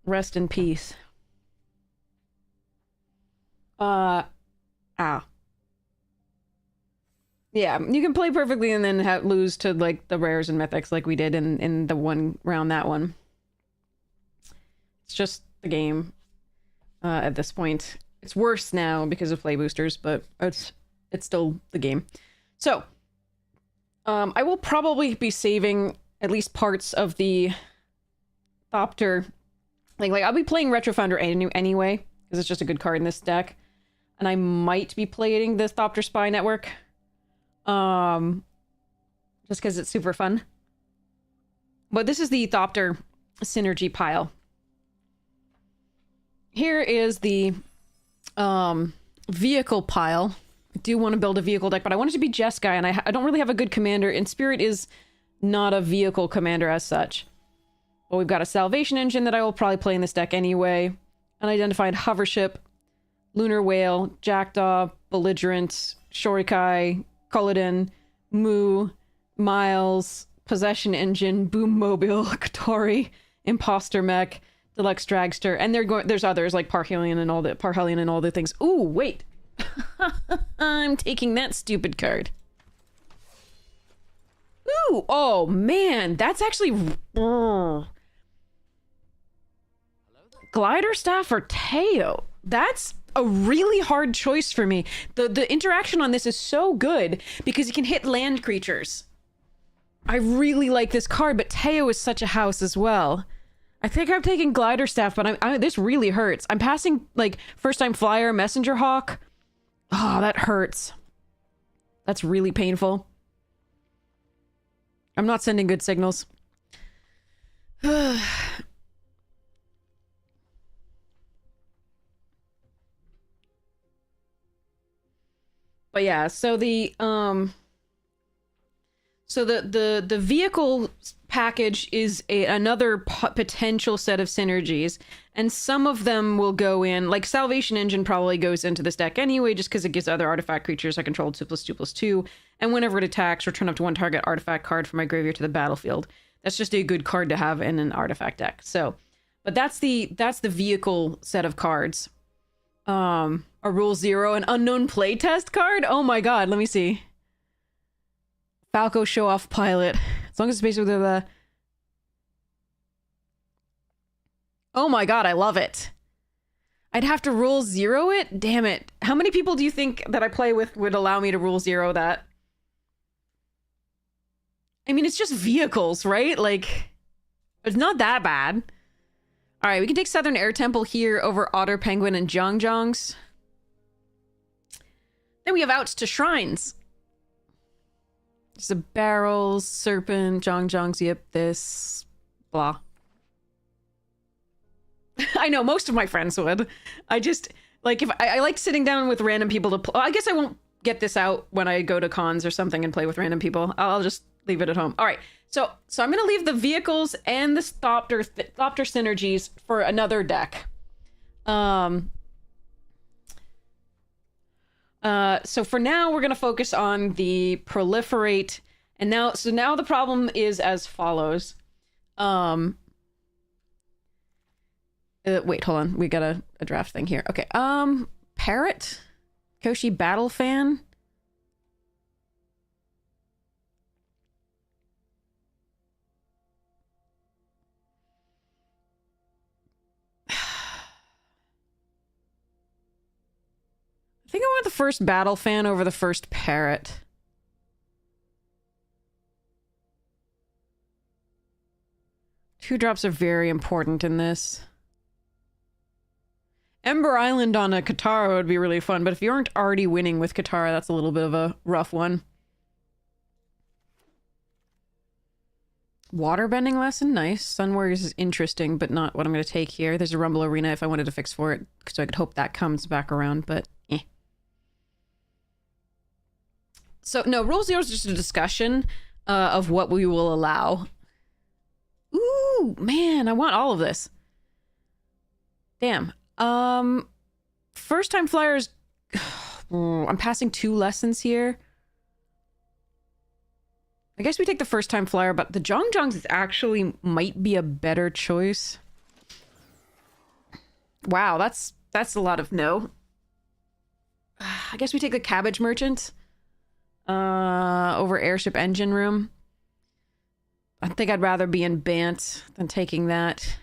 rest in peace. Ow. Yeah, you can play perfectly and then lose to like the rares and mythics like we did in the one round, that one. It's just the game at this point. It's worse now because of play boosters, but it's still the game. So, I will probably be saving at least parts of the Thopter. Like I'll be playing Retro Founder anyway, because it's just a good card in this deck. And I might be playing the Thopter Spy Network. Just because it's super fun. But this is the Thopter synergy pile. Here is the vehicle pile. I do want to build a vehicle deck, but I want it to be Jeskai, and I don't really have a good commander, and Spirit is not a vehicle commander as such. But we've got a Salvation Engine that I will probably play in this deck anyway. Unidentified Hovership, Lunar Whale, Jackdaw, Belligerent, Shorikai, Culloden, Moo, Miles, Possession Engine, Boom Mobile, Katori, Imposter Mech, Deluxe Dragster, and there's others like Parhelion and all the things. Ooh, wait. I'm taking that stupid card. Ooh, oh man, that's actually Glider Staff or Teo. That's a really hard choice for me. The interaction on this is so good because you can hit land creatures. I really like this card, but Teo is such a house as well. I think I'm taking Glider Staff, but this really hurts. I'm passing, like, First Time Flyer, Messenger Hawk. Oh, that hurts. That's really painful. I'm not sending good signals. But yeah, so the vehicle package is another potential set of synergies, and some of them will go in, like Salvation Engine probably goes into this deck anyway, just because it gives other artifact creatures I control 2/2/2, and whenever it attacks, return up to 1 target artifact card from my graveyard to the battlefield. That's just a good card to have in an artifact deck. So, but that's the vehicle set of cards. A Rule 0, an unknown playtest card? Oh my god, let me see. Falco Show Off Pilot. As long as it's basically the... Oh my god, I love it. I'd have to Rule 0 it? Damn it. How many people do you think that I play with would allow me to Rule 0 that? I mean, it's just vehicles, right? Like, it's not that bad. Alright, we can take Southern Air Temple here over Otter, Penguin, and Zhang-Zhangs. Then we have outs to Shrines. There's a Barrels, Serpent, Zhang-Zhangs, yep, this, blah. I know, most of my friends would. I just, like, if I like sitting down with random people to play. I guess I won't get this out when I go to cons or something and play with random people. I'll just leave it at home. All right, so I'm going to leave the vehicles and the Thopter synergies for another deck. So for now, we're going to focus on the Proliferate. And now the problem is as follows. Wait, hold on. We got a draft thing here. Okay. Parrot? Koshi Battle Fan? think I want the first battle fan over the first parrot. Two drops are very important in this. Ember Island on a Katara would be really fun, but if you aren't already winning with Katara, that's a little bit of a rough one. Waterbending lesson, nice. Sun Warriors is interesting, but not what I'm going to take here. There's a Rumble Arena if I wanted to fix for it, so I could hope that comes back around, but eh. So, no, Rule Zero is just a discussion of what we will allow. Ooh, man, I want all of this. Damn. First time flyers. I'm passing 2 lessons here. I guess we take the first time flyer, but the Zhongzhongs is actually might be a better choice. Wow, that's a lot of no. I guess we take the Cabbage Merchant over Airship Engine Room. I think I'd rather be in Bant than taking that.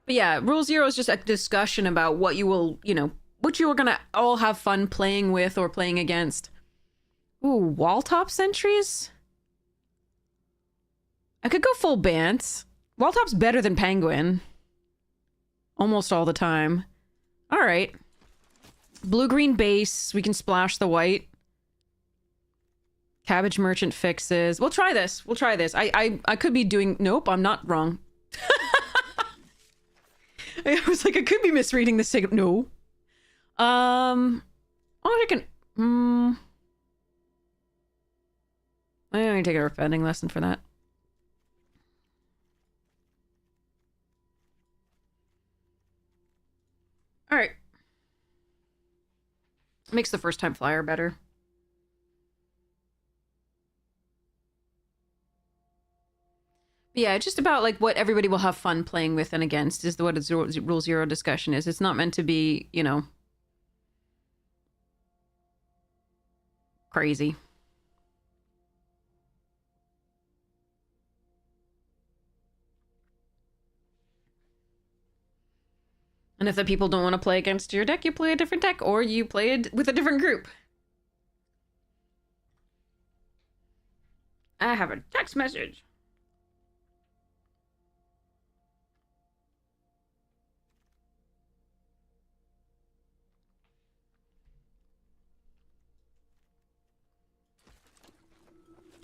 But yeah, Rule Zero is just a discussion about what you will, you know, what you are gonna all have fun playing with or playing against. Ooh, Walltop Sentries? I could go full Bant. Walltop's better than Penguin. Almost all the time. Alright. Blue-green base. We can splash the white. Cabbage Merchant fixes. We'll try this. We'll try this. I could be doing... Nope, I'm not wrong. I was like, I could be misreading the signal. No. Oh, I can... I'm going to take a defending lesson for that. Alright. Makes the first time flyer better. But yeah, just about like what everybody will have fun playing with and against is what a Rule Zero discussion is. It's not meant to be, you know, crazy. And if the people don't want to play against your deck, you play a different deck, or you play it with a different group. I have a text message.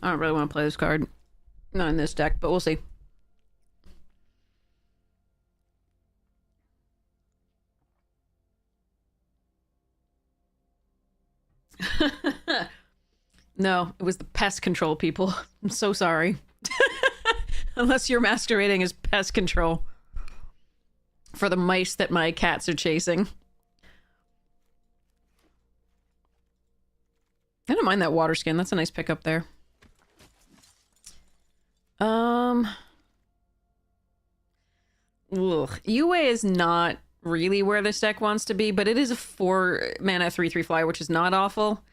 I don't really want to play this card. Not in this deck, but we'll see. No, it was the pest control people. I'm so sorry. Unless you're masquerading as pest control for the mice that my cats are chasing. I don't mind that water skin. That's a nice pickup there. Yue is not really where this deck wants to be, but it is a 4 mana 3/3 flyer, which is not awful.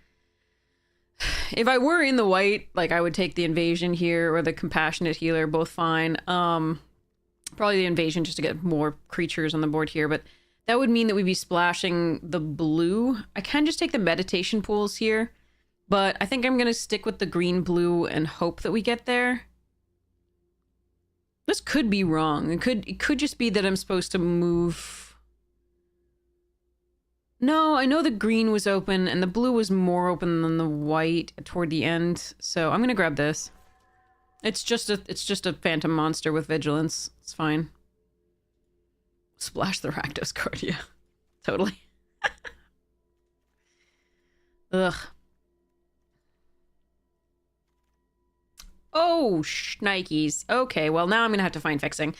If I were in the white, like I would take the invasion here or the compassionate healer, both fine. Probably the invasion just to get more creatures on the board here, but that would mean that we'd be splashing the blue. I can just take the meditation pools here, but I think I'm gonna stick with the green blue and hope that we get there. This could be wrong. It could just be that I'm supposed to move. No, I know the green was open and the blue was more open than the white toward the end. So I'm gonna grab this. It's just a phantom monster with vigilance. It's fine. Splash the Rakdos card, yeah. Totally. Ugh. Oh, shnikes. Okay, well now I'm gonna have to find fixing.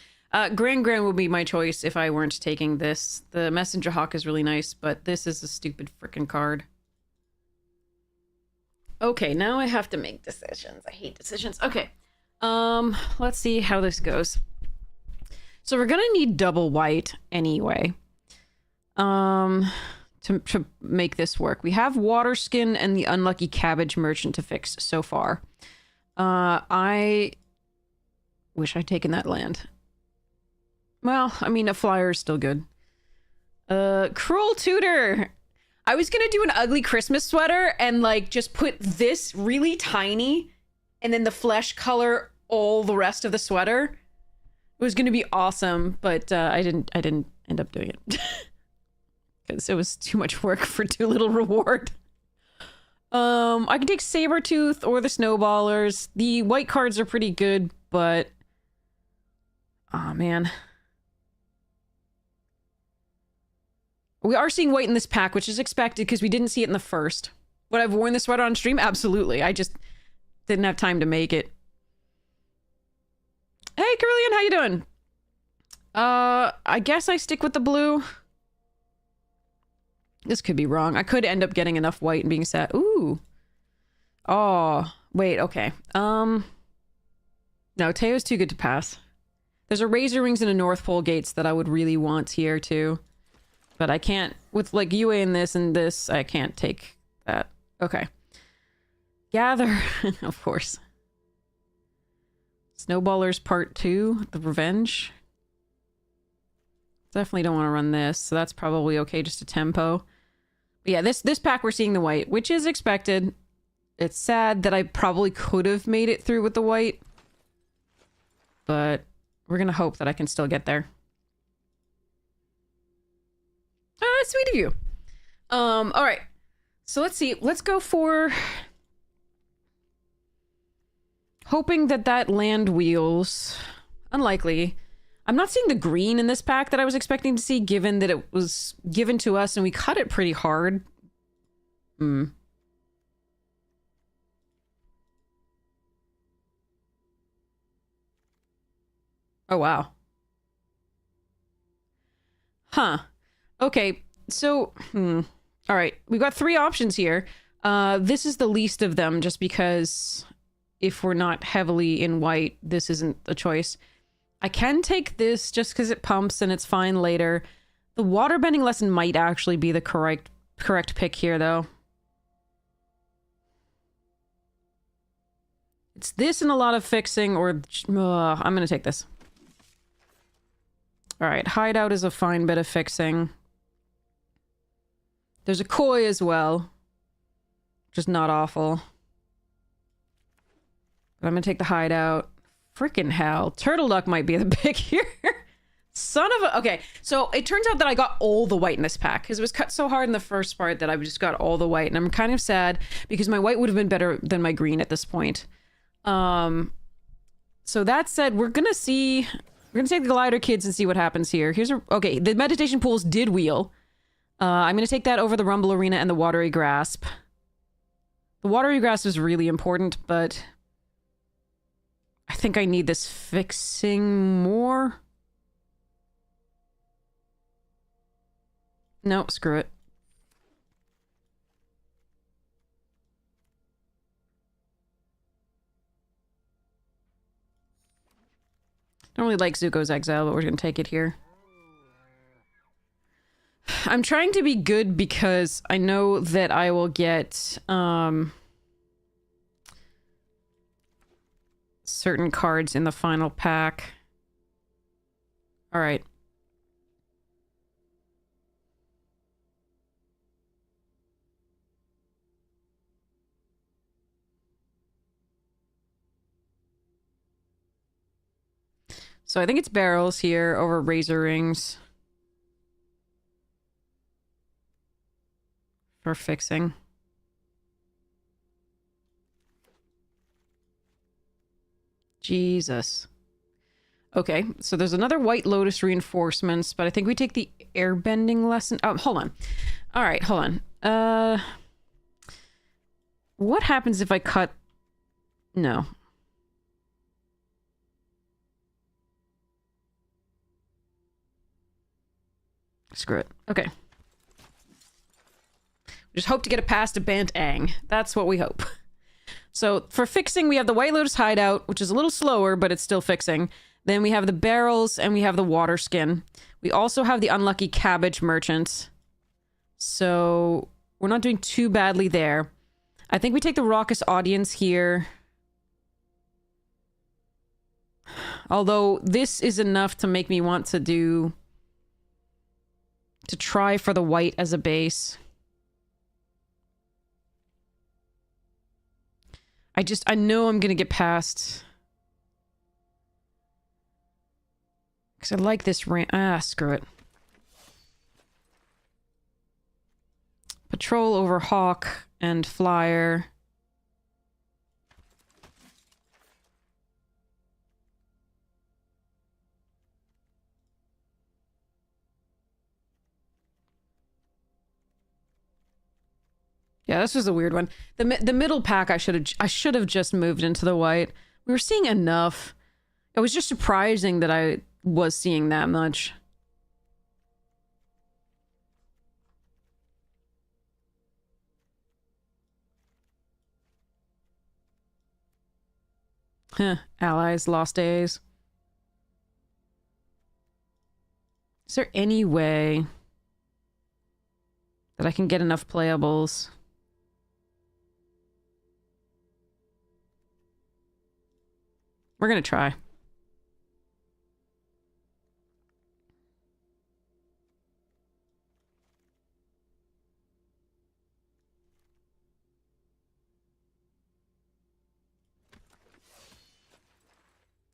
Grand would be my choice if I weren't taking this. The Messenger Hawk is really nice, but this is a stupid freaking card. Okay, now I have to make decisions. I hate decisions. Okay. Let's see how this goes. So we're gonna need double white anyway. To make this work. We have Waterskin and the Unlucky Cabbage Merchant to fix so far. I wish I'd taken that land. Well, I mean, a flyer is still good. Cruel Tutor. I was gonna do an ugly Christmas sweater and like just put this really tiny and then the flesh color all the rest of the sweater. It was gonna be awesome, but I didn't end up doing it because it was too much work for too little reward. I can take Sabretooth or the Snowballers. The white cards are pretty good, but oh man. We are seeing white in this pack, which is expected because we didn't see it in the first. Would I've worn this sweater on stream? Absolutely. I just didn't have time to make it. Hey, Carillion, how you doing? I guess I stick with the blue. This could be wrong. I could end up getting enough white and being sad. Ooh. Oh, wait, okay. No, Teo's too good to pass. There's a Razor Rings and a North Pole Gates that I would really want here, too. But I can't, with like UA and this, I can't take that. Okay. Gather, of course. Snowballers Part 2, The Revenge. Definitely don't want to run this, so that's probably okay, just a tempo. But yeah, this pack we're seeing the white, which is expected. It's sad that I probably could have made it through with the white. But we're gonna hope that I can still get there. Sweet of you. All right. So let's see. Let's go for hoping that land wheels. Unlikely. I'm not seeing the green in this pack that I was expecting to see, given that it was given to us and we cut it pretty hard. Oh, wow. Huh. Okay. So, all right, we've got 3 options here. This is the least of them, just because if we're not heavily in white, this isn't a choice. I can take this just because it pumps and it's fine later. The waterbending lesson might actually be the correct pick here, though. It's this and a lot of fixing, or I'm gonna take this. All right, Hideout is a fine bit of fixing. There's a Koi as well, which is not awful. But I'm gonna take the Hideout. Freaking hell. Turtle Duck might be the pick here. Son of a... Okay, so it turns out that I got all the white in this pack, because it was cut so hard in the first part that I just got all the white, and I'm kind of sad, because my white would have been better than my green at this point. So that said, we're gonna see... We're gonna take the Glider Kids and see what happens here. Here's a... Okay, the Meditation Pools did wheel. I'm going to take that over the Rumble Arena and the Watery Grasp. The Watery Grasp is really important, but I think I need this fixing more. No, screw it. Don't really like Zuko's Exile, but we're going to take it here. I'm trying to be good because I know that I will get certain cards in the final pack. All right. So I think it's barrels here over Razor Rings. For fixing. Jesus. Okay, so there's another White Lotus reinforcements, but I think we take the airbending lesson. Oh, hold on. All right, hold on. What happens if I cut... No. Screw it. Okay. Just hope to get it past a Bant Ang. That's what we hope. So for fixing, we have the White Lotus Hideout, which is a little slower, but it's still fixing. Then we have the barrels, and we have the water skin. We also have the unlucky Cabbage Merchant. So we're not doing too badly there. I think we take the Raucous Audience here. Although this is enough to make me want to try for the white as a base. I know I'm going to get past. Because I like this screw it. Patrol over Hawk and Flyer. Yeah, this was a weird one. The middle pack I should have just moved into the white. We were seeing enough. It was just surprising that I was seeing that much. Huh. Allies, lost days. Is there any way that I can get enough playables? We're gonna try.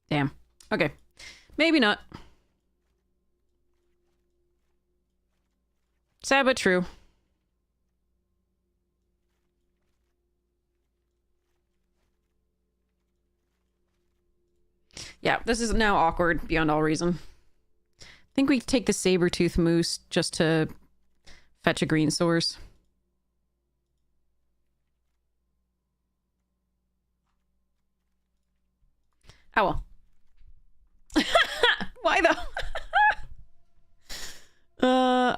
Damn. Okay. Maybe not. Sad but true. Yeah, this is now awkward beyond all reason. I think we take the saber-tooth moose just to fetch a green source. Oh well. Why though?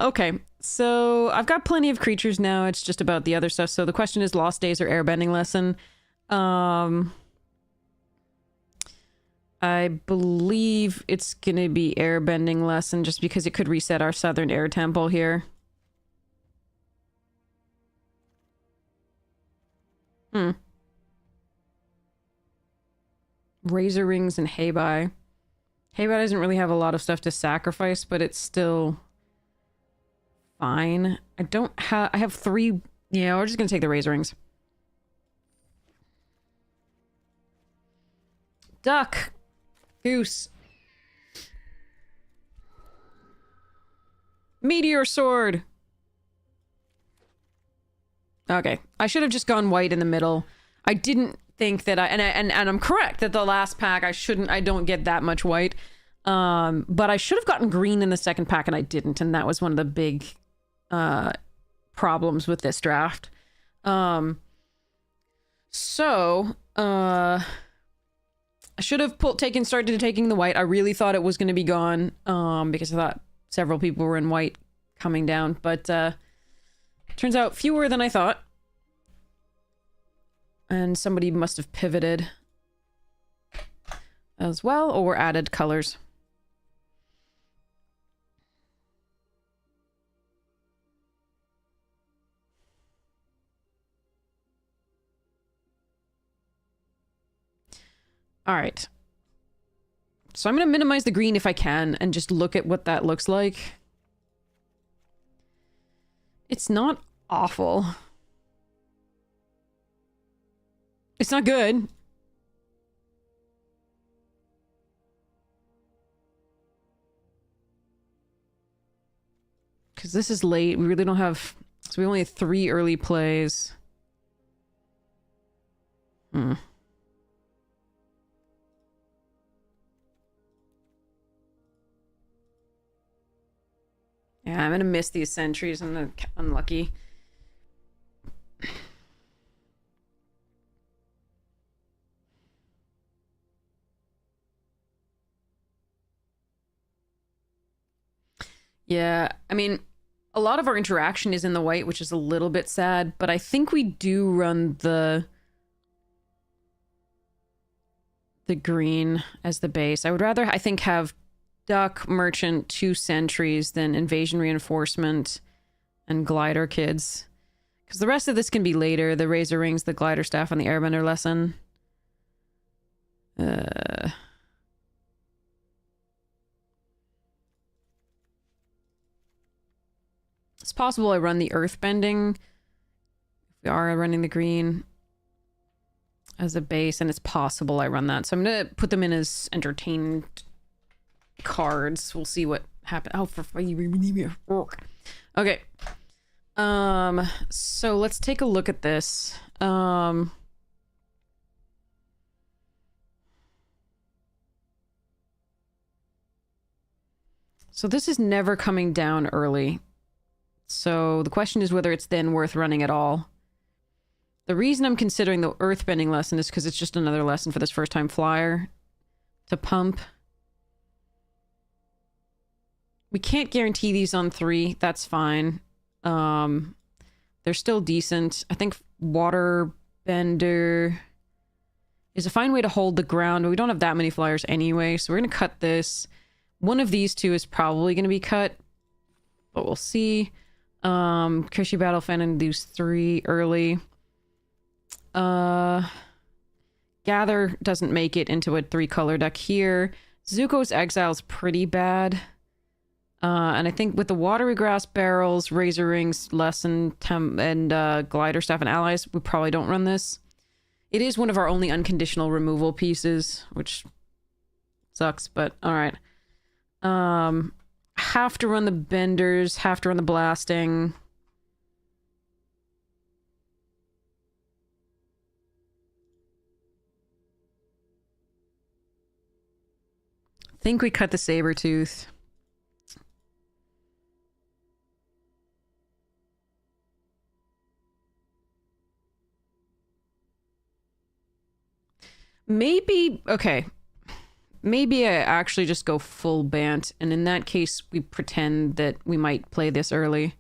Okay. So I've got plenty of creatures now. It's just about the other stuff. So the question is Lost Days or Airbending Lesson. I believe it's gonna be Airbending Lesson just because it could reset our Southern Air Temple here. Razor Rings and Heibai. Heibai doesn't really have a lot of stuff to sacrifice, but it's still fine. I have 3. Yeah, we're just gonna take the Razor Rings. Duck. Goose. Meteor Sword. Okay. I should have just gone white in the middle. I didn't think that and I'm correct that the last pack I don't get that much white. But I should have gotten green in the second pack and I didn't, and that was one of the big problems with this draft. I should have started taking the white. I really thought it was going to be gone because I thought several people were in white coming down, but turns out fewer than I thought. And somebody must have pivoted as well or added colors. All right. So I'm going to minimize the green if I can and just look at what that looks like. It's not awful. It's not good. Because this is late. We really don't have... So we only have 3 early plays. Yeah, I'm gonna miss these sentries. I'm unlucky. Yeah, I mean, a lot of our interaction is in the white, which is a little bit sad, but I think we do run the green as the base. I would rather, I think, have Duck, Merchant, 2 sentries than Invasion Reinforcement and Glider Kids. Because the rest of this can be later. The Razor Rings, the Glider Staff, and the Airbender Lesson. It's possible I run the earth bending. We are running the green as a base, and it's possible I run that. So I'm gonna put them in as entertained cards. We'll see what happens. Oh, okay. So let's take a look at this. So this is never coming down early. So the question is whether it's then worth running at all. The reason I'm considering the earthbending lesson is because it's just another lesson for this first-time flyer to pump. We can't guarantee these on 3. That's fine. They're still decent. I think waterbender is a fine way to hold the ground, but we don't have that many flyers anyway, so we're going to cut this. One of these two is probably going to be cut, but we'll see. Krishy Battlefan induce 3 early. Gather doesn't make it into a 3-color deck here. Zuko's Exile's pretty bad. And I think with the Watery Grass Barrels, Razor Rings, Lesson, and Glider Staff and Allies, we probably don't run this. It is one of our only unconditional removal pieces, which sucks, but alright. Have to run the Benders, have to run the Blasting. Think we cut the Sabertooth. Maybe, okay. Maybe I actually just go full Bant, and in that case, we pretend that we might play this early.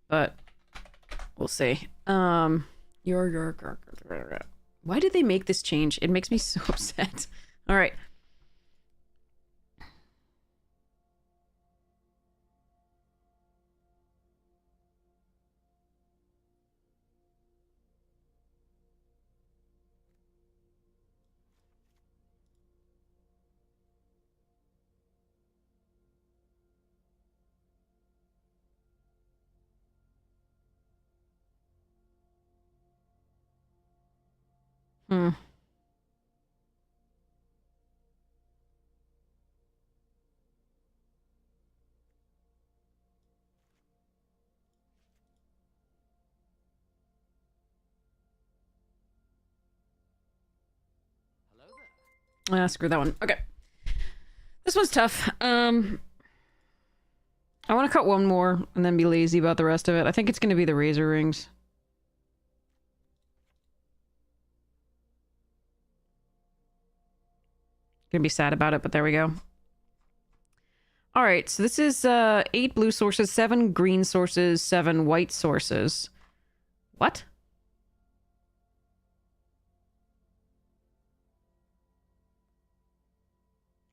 But we'll see. Why did they make this change? It makes me so upset. All right. Hmm. Screw that one. Okay. This one's tough. I want to cut one more and then be lazy about the rest of it. I think it's going to be the Razor Rings. Gonna be sad about it, but there we go. All right, so this is 8 blue sources, 7 green sources, 7 white sources. What?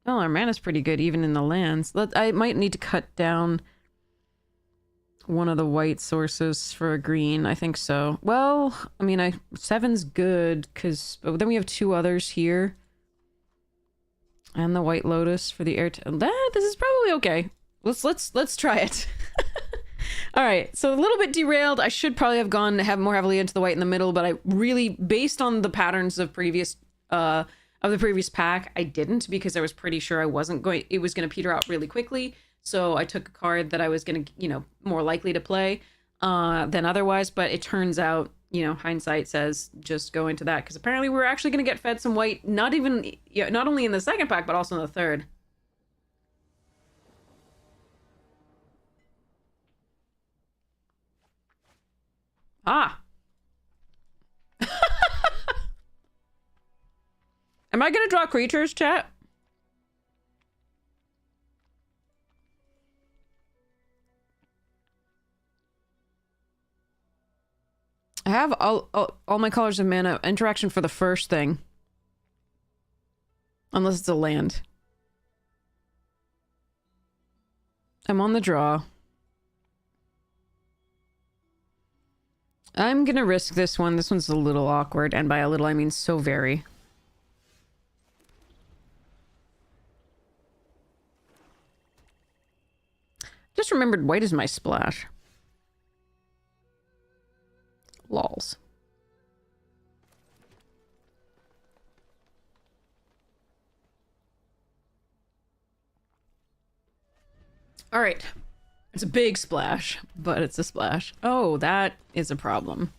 Well, our mana's pretty good even in the lands. I might need to cut down one of the white sources for a green. I think so. Well, I mean, 7's good because then we have 2 others here. And the White Lotus for the air. This is probably okay. Let's try it. All right, so a little bit derailed. I should probably have gone more heavily into the white in the middle, but I really, based on the patterns of the previous pack, I didn't because I was pretty sure it was gonna peter out really quickly. So I took a card that I was gonna, more likely to play than otherwise. But it turns out, hindsight says just go into that because apparently we're actually gonna get fed some white. Not only in the second pack, but also in the third. Ah. Am I gonna draw creatures, chat? I have all my colors of mana interaction for the first thing. Unless it's a land. I'm on the draw. I'm gonna risk this one. This one's a little awkward, and by a little I mean so very. just remembered white is my splash. Lols. All right. It's a big splash, but it's a splash. Oh, that is a problem.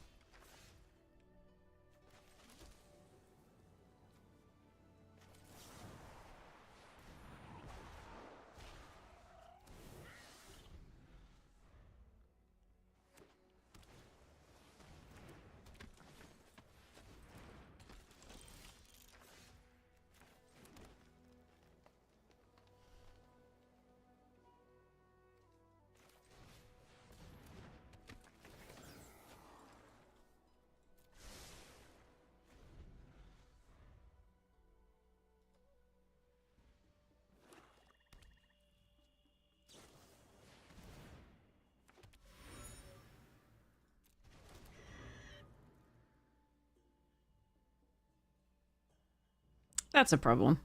That's a problem.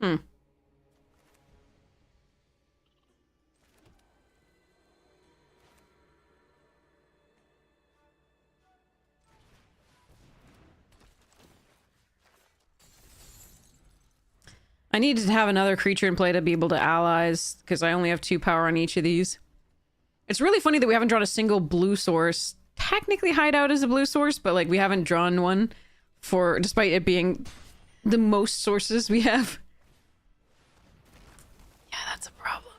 Hmm. I need to have another creature in play to be able to allies, because I only have 2 power on each of these. It's really funny that we haven't drawn a single blue source. Technically, Hideout is a blue source, but like we haven't drawn one for, despite it being the most sources we have. Yeah, that's a problem.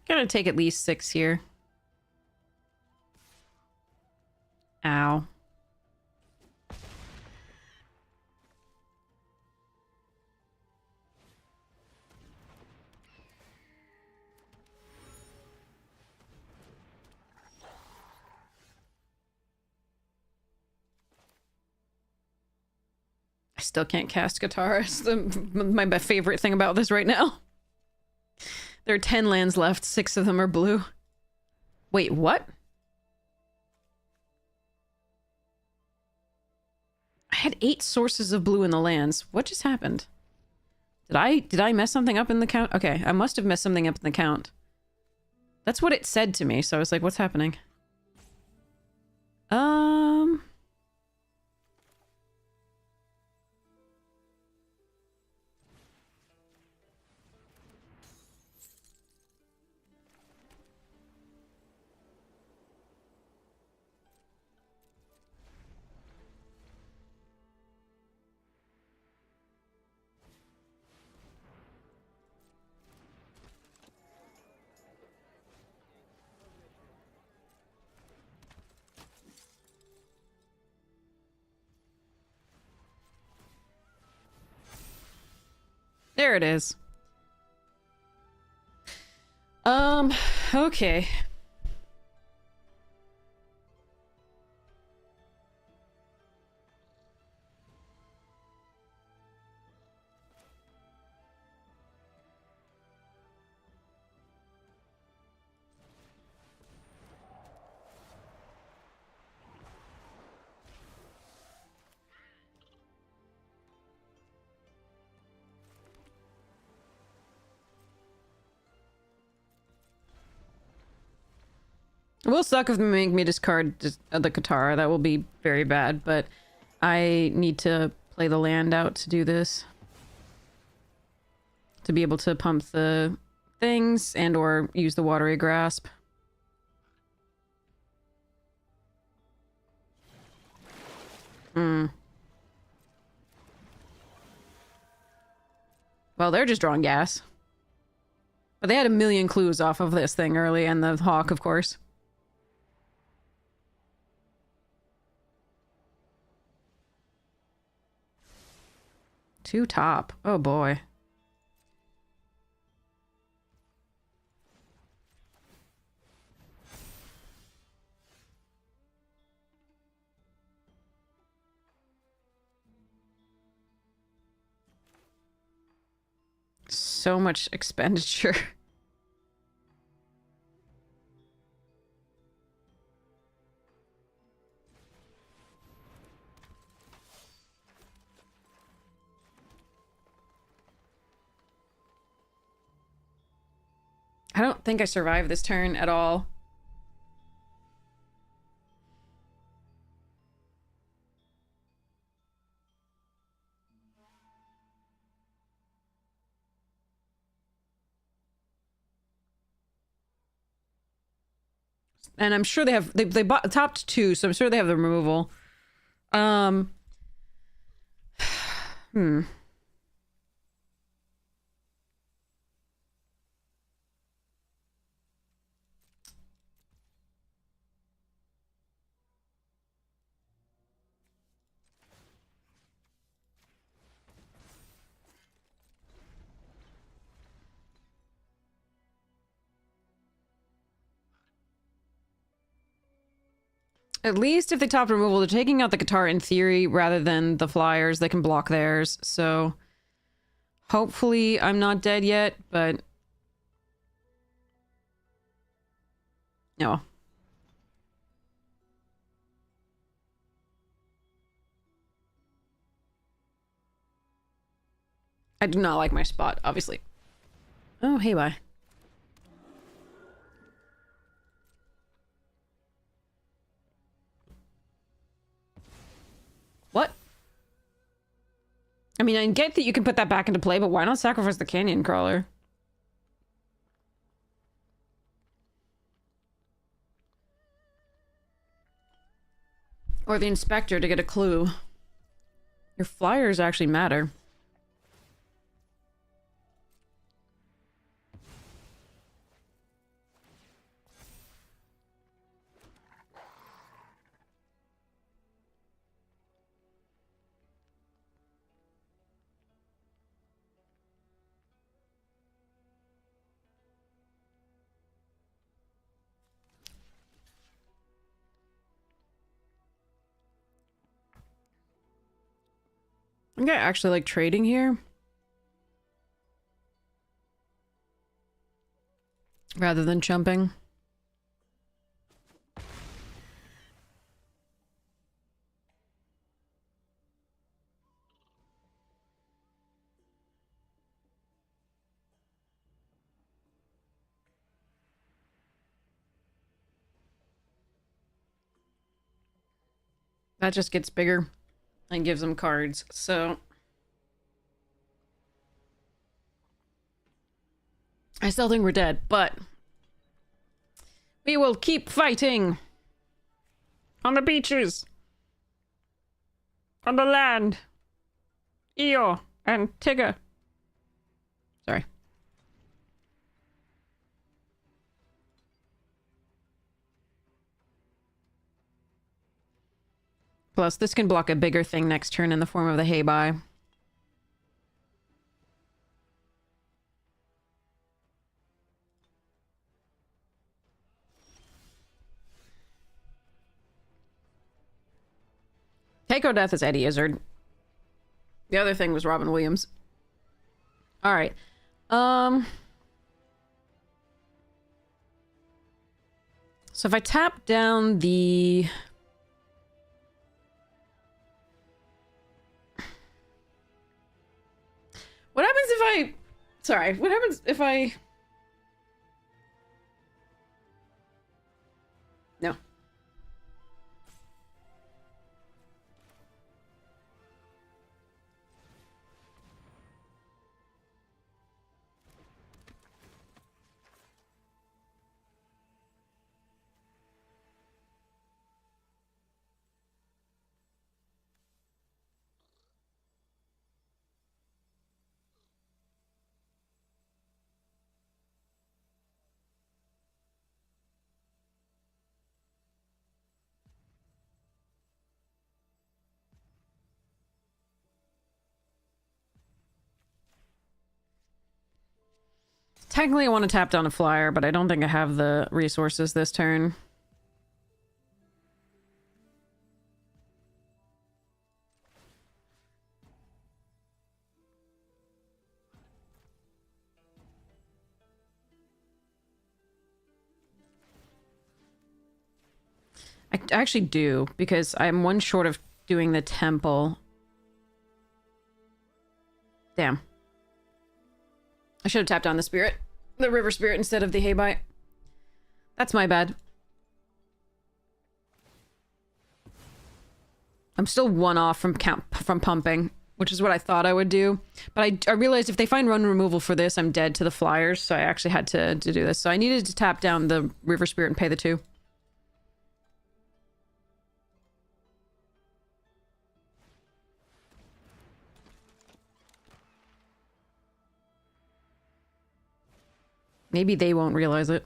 Gonna take at least 6 here. Ow. I still can't cast Katara. It's my favorite thing about this right now. There are 10 lands left. 6 of them are blue. Wait, what? I had 8 sources of blue in the lands. What just happened? Did I mess something up in the count? Okay, I must have messed something up in the count. That's what it said to me, so I was like, what's happening? There it is. Okay. It will suck if they make me discard the Katara. That will be very bad, but I need to play the land out to do this. To be able to pump the things and or use the Watery Grasp. Well, they're just drawing gas. But they had a million clues off of this thing early, and the Hawk, of course. 2 top. Oh boy. So much expenditure. I don't think I survived this turn at all. And I'm sure they have they bought topped 2, so I'm sure they have the removal. Hmm. At least if they top removal, they're taking out the guitar in theory rather than the flyers. They can block theirs. So hopefully I'm not dead yet, but no. I do not like my spot, obviously. Oh, hey, bye. What? I mean, I get that you can put that back into play, but why not sacrifice the Canyon Crawler? Or the Inspector to get a clue. Your flyers actually matter. I think I actually like trading here. Rather than jumping. That just gets bigger and gives them cards, so... I still think we're dead, but... we will keep fighting! On the beaches! On the land! Io and Tigger. Sorry. Plus, this can block a bigger thing next turn in the form of the Heibai. Keiko Death is Eddie Izzard. The other thing was Robin Williams. Alright. So if I tap down the... what happens if I... sorry, what happens if I... no. Technically, I want to tap down a flyer, but I don't think I have the resources this turn. I actually do, because I'm one short of doing the temple. Damn. I should have tapped on the spirit. The river spirit instead of the Haybite. That's my bad. I'm still one off from pumping, which is what I thought I would do. But I realized if they find run removal for this, I'm dead to the flyers, so I actually had to do this. So I needed to tap down the river spirit and pay the 2. Maybe they won't realize it.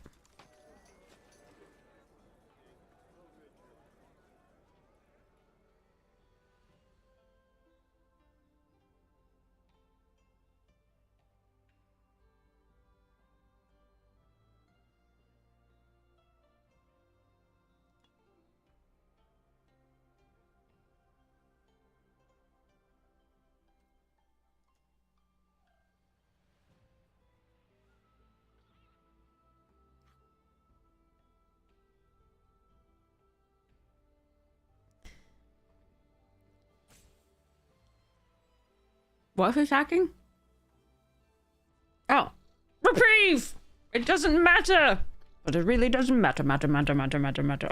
What is hacking? Oh. Reprieve! It doesn't matter! But it really doesn't matter.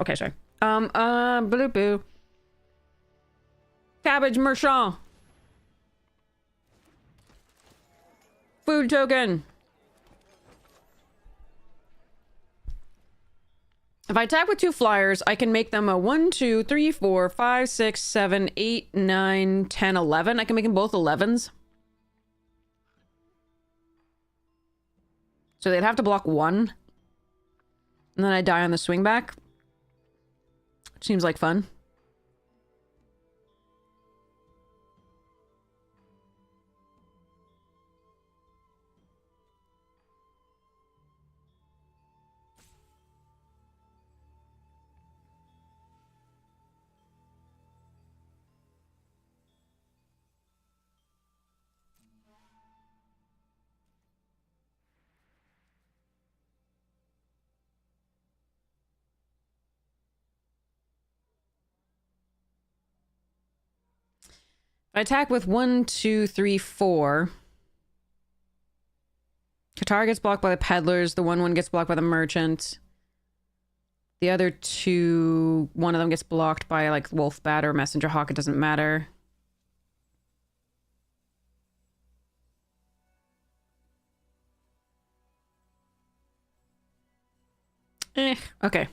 Okay, sorry. Bloop boo. Cabbage merchant. Food token. If I attack with 2 flyers, I can make them a 1, 2, 3, 4, 5, 6, 7, 8, 9, 10, 11. I can make them both 11s. So they'd have to block 1. And then I die on the swing back. Which seems like fun. I attack with 1, 2, 3, 4. Qatar gets blocked by the peddlers. The 1 gets blocked by the merchant. The other 2, one of them gets blocked by like Wolf Bat or Messenger Hawk. It doesn't matter. Okay.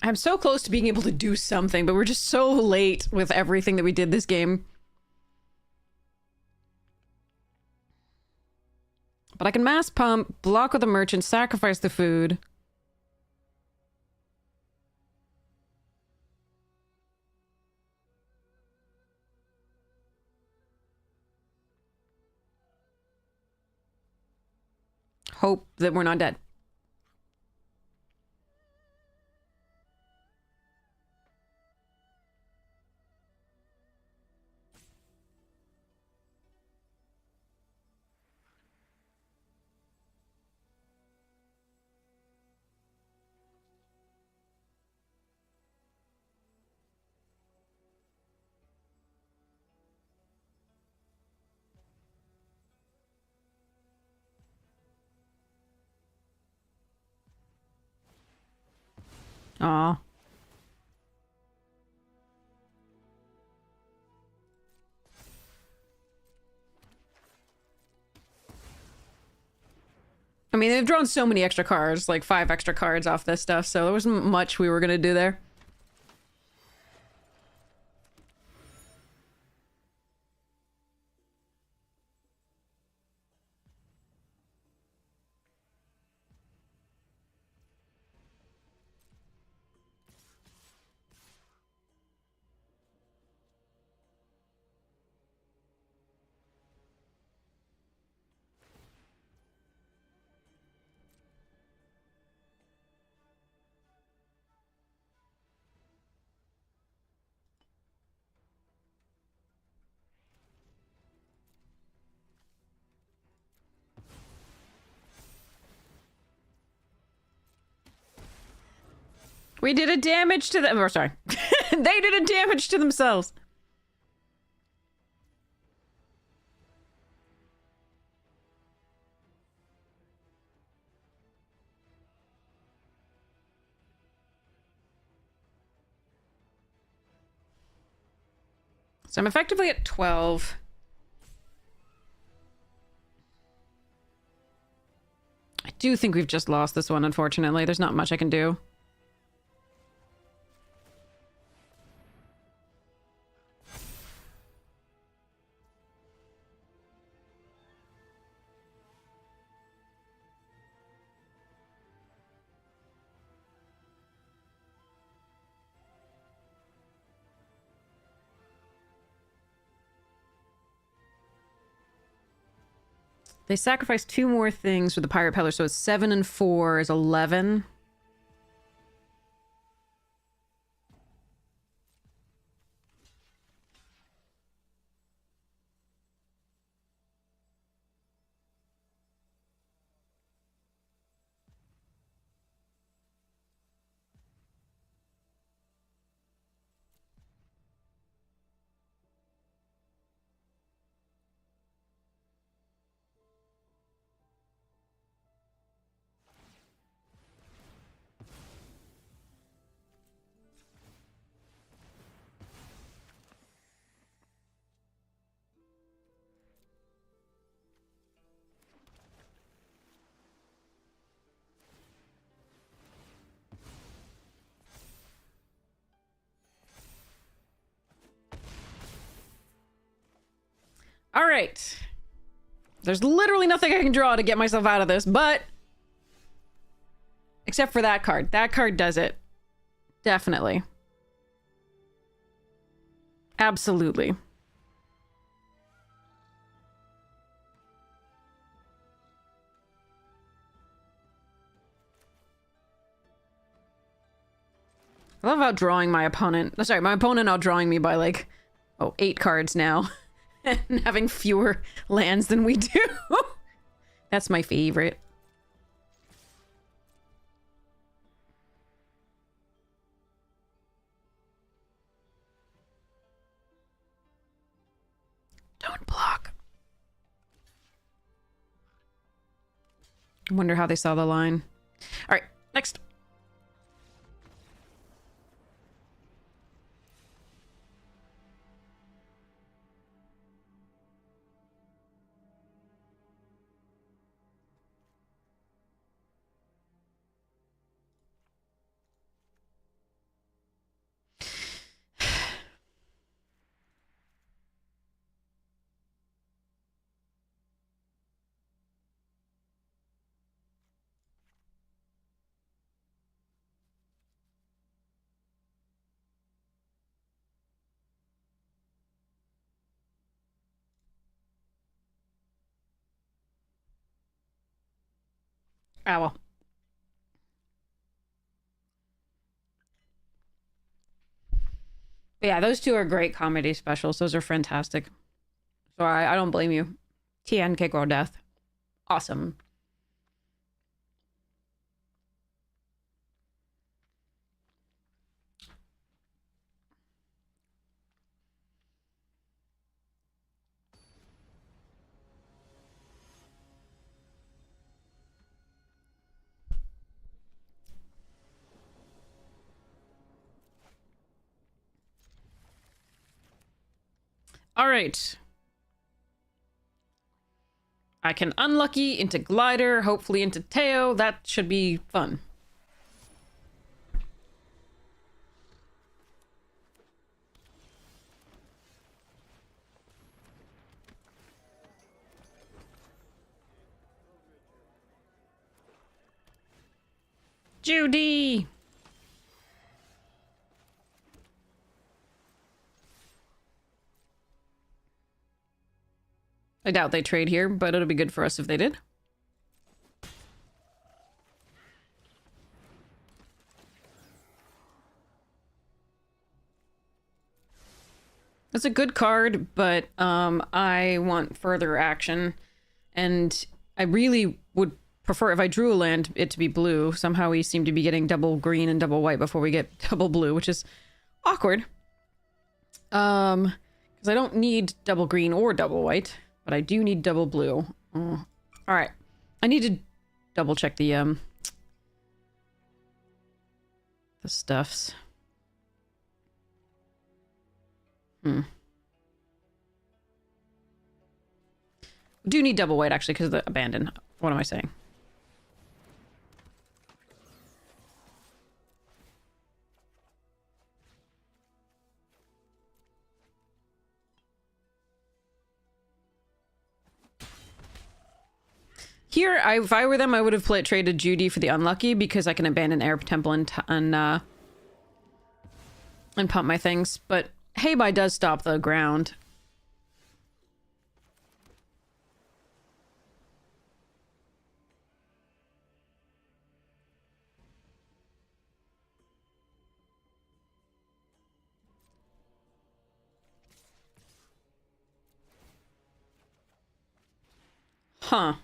I'm so close to being able to do something, but we're just so late with everything that we did this game. But I can mass pump, block with the merchant, sacrifice the food. Hope that we're not dead. Aw. I mean, they've drawn so many extra cards, like 5 extra cards off this stuff, so there wasn't much we were gonna do there. We did a damage to them. Or sorry. They did a damage to themselves. So I'm effectively at 12. I do think we've just lost this one, unfortunately. There's not much I can do. They sacrificed 2 more things for the Pirate Peddler, so it's 7 and 4 is 11. All right. There's literally nothing I can draw to get myself out of this, but... Except for that card. That card does it. Definitely. Absolutely. I love outdrawing my opponent. Sorry, my opponent outdrawing me by like, 8 cards now. And having fewer lands than we do. That's my favorite. Don't block. I wonder how they saw the line. All right, next. Ah, well. Yeah, those 2 are great comedy specials. Those are fantastic. So I don't blame you. Tien, Kiko, Death. Awesome. All right. I can unlucky into Glider, hopefully into Teo. That should be fun. Judy! I doubt they trade here, but it'll be good for us if they did. It's a good card, but I want further action. And I really would prefer if I drew a land it to be blue. Somehow we seem to be getting double green and double white before we get double blue, which is awkward. Because I don't need double green or double white, but I do need double blue. All right, I need to double check the stuffs. Do need double white actually because of the abandon. What am I saying? Here, if I were them, I would have traded Judy for the unlucky because I can abandon Air Temple and pump my things. But Heibai does stop the ground. Huh.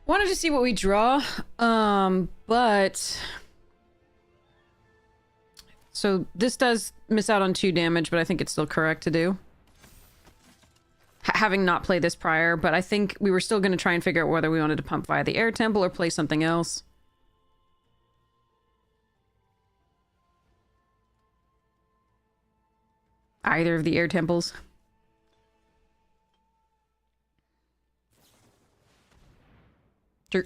Wanted to see what we draw, but... So this does miss out on 2 damage, but I think it's still correct to do. Having not played this prior, but I think we were still going to try and figure out whether we wanted to pump via the Air Temple or play something else. Either of the Air Temples. Sure.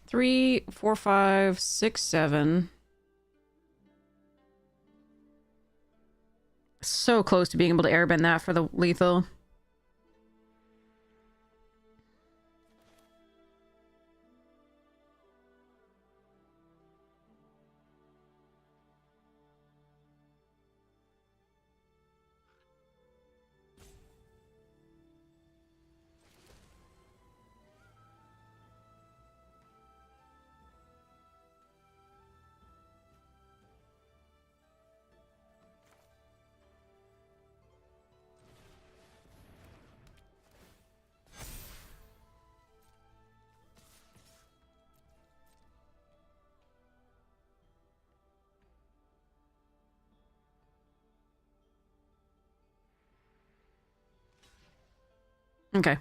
Three, 4, 5, 6, 7. So close to being able to airbend that for the lethal. Okay.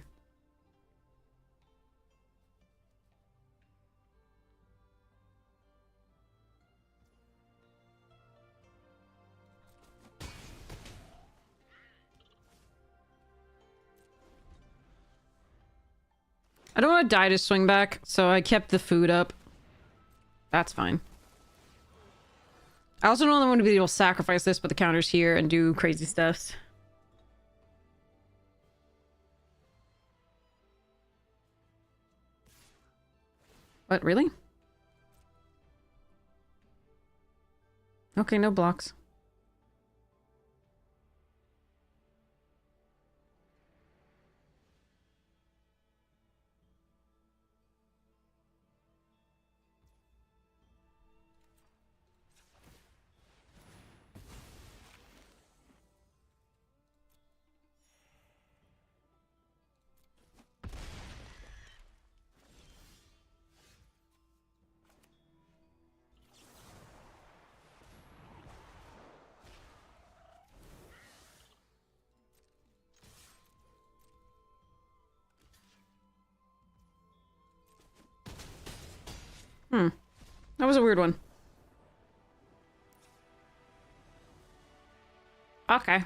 I don't want to die to swing back, so I kept the food up. That's fine. I also don't want to be able to sacrifice this, but the counter's here and do crazy stuffs. What, really? Okay, no blocks. That was a weird one. Okay.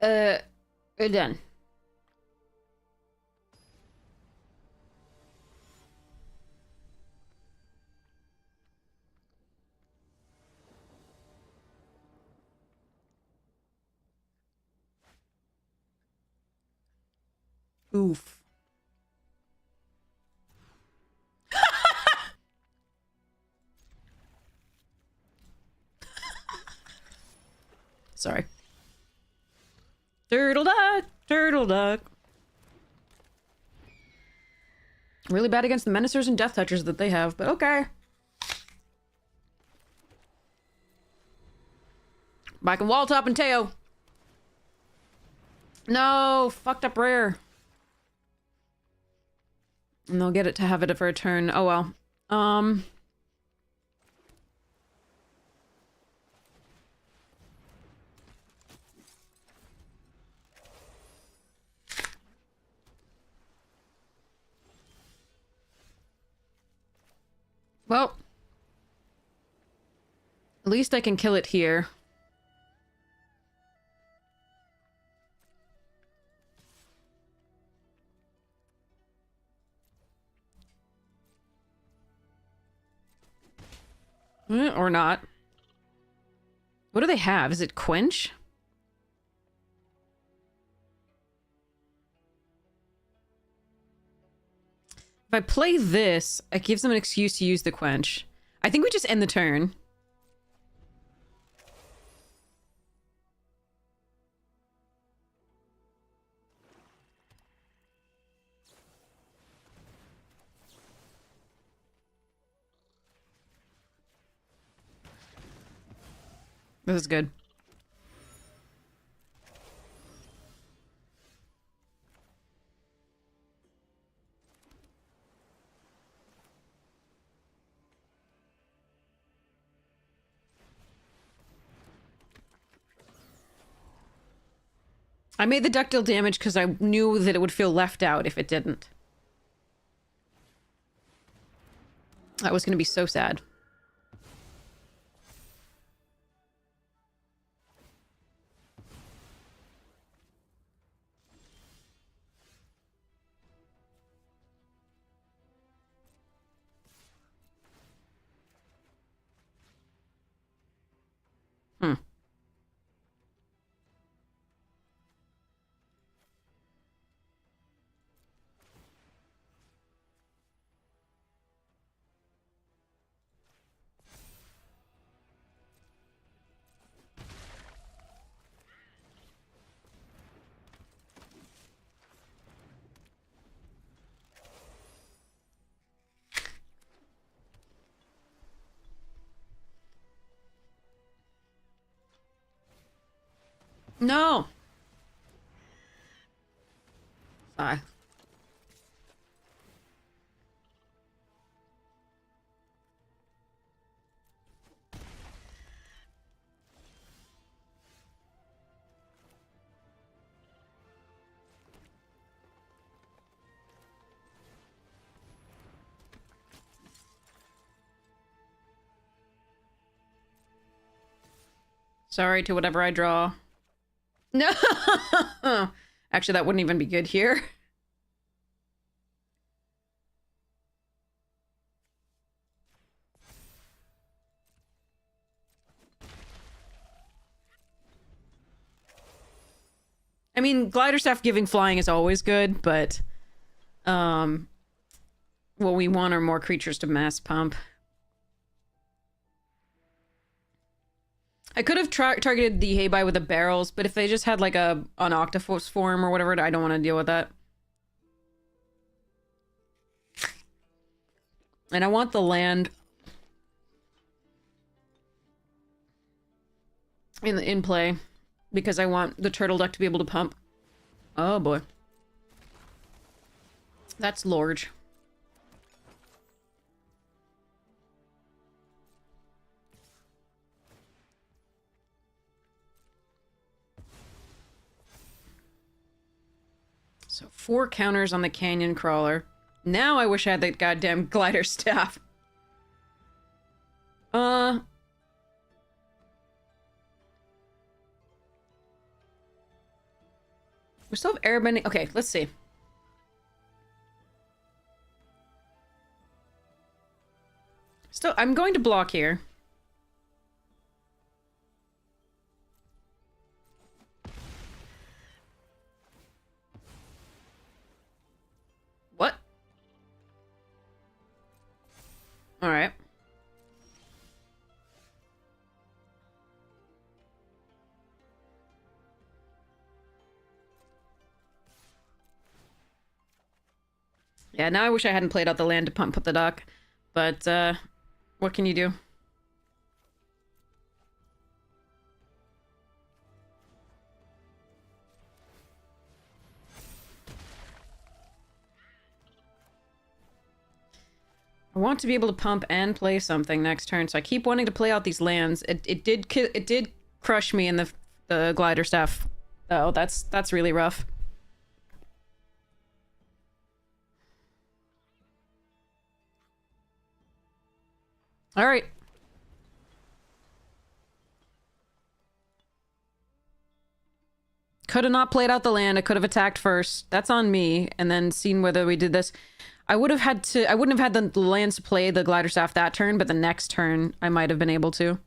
We're done. Oof. Sorry. Turtle duck, turtle duck. Really bad against the menacers and death touchers that they have, but okay. Back in Walltop and Teo. No, fucked up rare. And they'll get it to have it for a turn. Oh well. Well, at least I can kill it here. Or not. What do they have? Is it Quench? If I play this, it gives them an excuse to use the Quench. I think we just end the turn. This is good. I made the duck deal damage because I knew that it would feel left out if it didn't. That was going to be so sad. No. Sigh. Sorry to whatever I draw. No! Actually, that wouldn't even be good here. I mean, glider staff giving flying is always good, but what we want are more creatures to mass pump. I could have targeted the Heibai with the barrels, but if they just had like an octopus form or whatever, I don't want to deal with that. And I want the land in play because I want the turtle duck to be able to pump. Oh boy. That's large. So 4 counters on the Canyon Crawler. Now I wish I had that goddamn glider staff. We still have airbending. Okay, let's see. Still, I'm going to block here. What? All right. Yeah, now I wish I hadn't played out the land to pump up the dock. But, what can you do? I want to be able to pump and play something next turn, so I keep wanting to play out these lands. It did crush me in the glider staff. Oh, that's really rough. All right. Could have not played out the land. I could have attacked first. That's on me, and then seen whether we did this. I wouldn't have had the lands to play the glider staff that turn, but the next turn I might have been able to.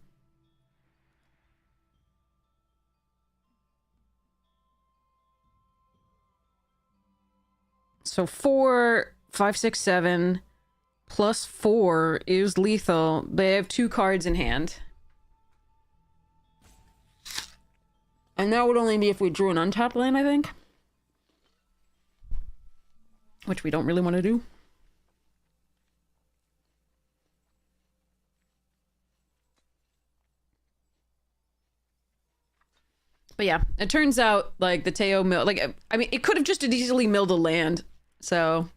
So 4, 5, 6, 7 plus 4 is lethal. They have 2 cards in hand. And that would only be if we drew an untapped land, I think. Which we don't really want to do. But yeah, it turns out, like, the Teo mill... Like, I mean, it could have just as easily milled a land. So...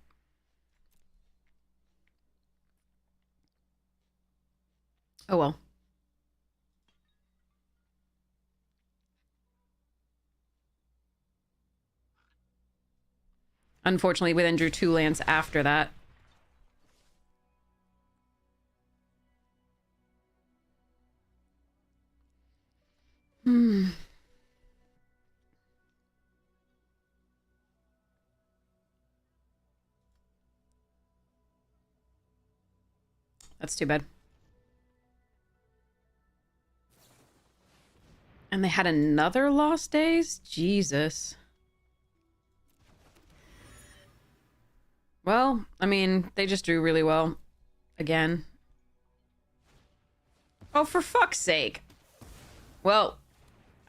Oh well. Unfortunately, we then drew 2 lands after that. That's too bad. And they had another Lost Days? Jesus. Well, I mean, they just drew really well. Again. Oh, for fuck's sake. Well,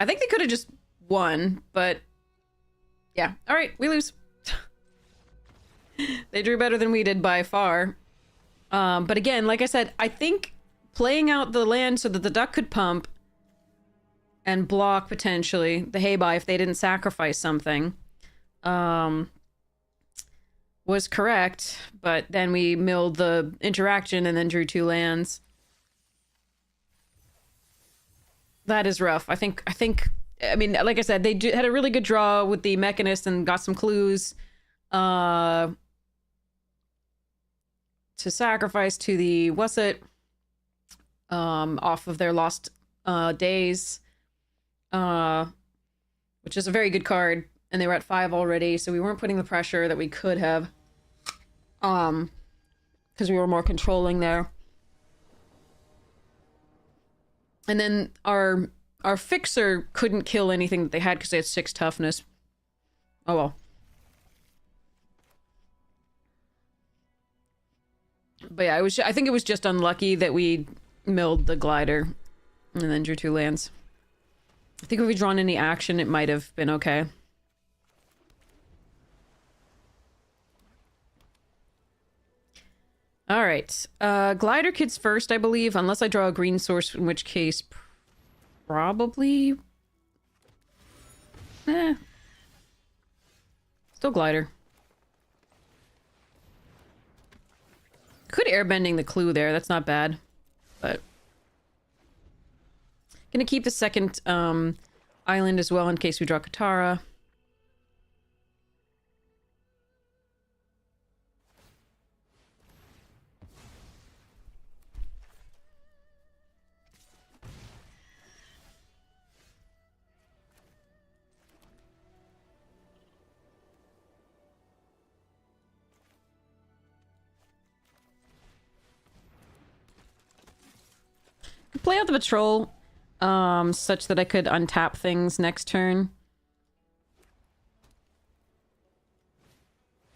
I think they could have just won, but... Yeah. Alright, we lose. They drew better than we did by far. But again, like I said, I think playing out the land so that the duck could pump and block, potentially, the Heibai if they didn't sacrifice something, was correct, but then we milled the interaction and then drew 2 lands. That is rough. I mean, like I said, they had a really good draw with the Mechanist and got some clues to sacrifice to the Wusset off of their Lost Days, which is a very good card, and they were at 5 already, so we weren't putting the pressure that we could have, because we were more controlling there. And then our fixer couldn't kill anything that they had because they had 6 toughness. Oh well. But yeah, I think it was just unlucky that we milled the glider and then drew 2 lands. I think if we'd drawn any action, it might have been okay. Alright. Glider Kids first, I believe, unless I draw a green source, in which case probably... Still Glider. Could airbending the clue there, that's not bad. But... Gonna keep the second island as well in case we draw Katara. play out the patrol such that I could untap things next turn.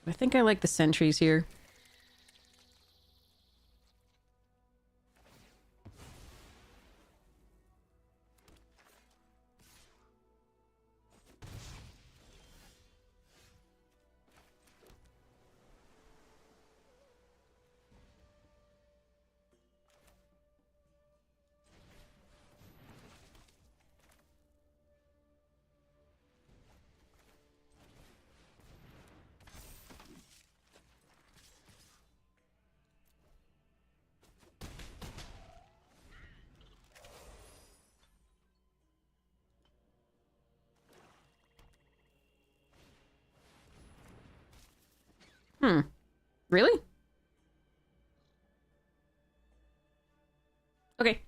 I think I like the sentries here. Really? Okay.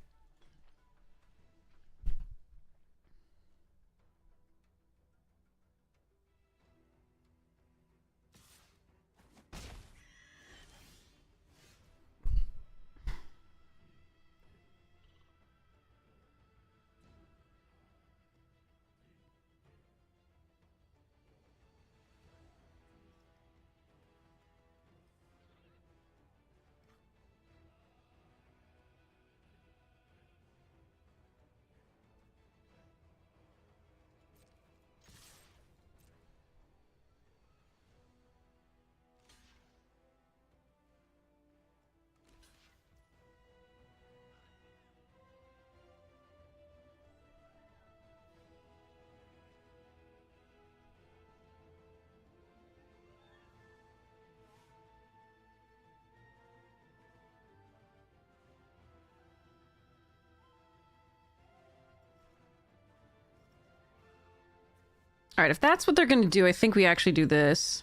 All right, if that's what they're going to do, I think we actually do this.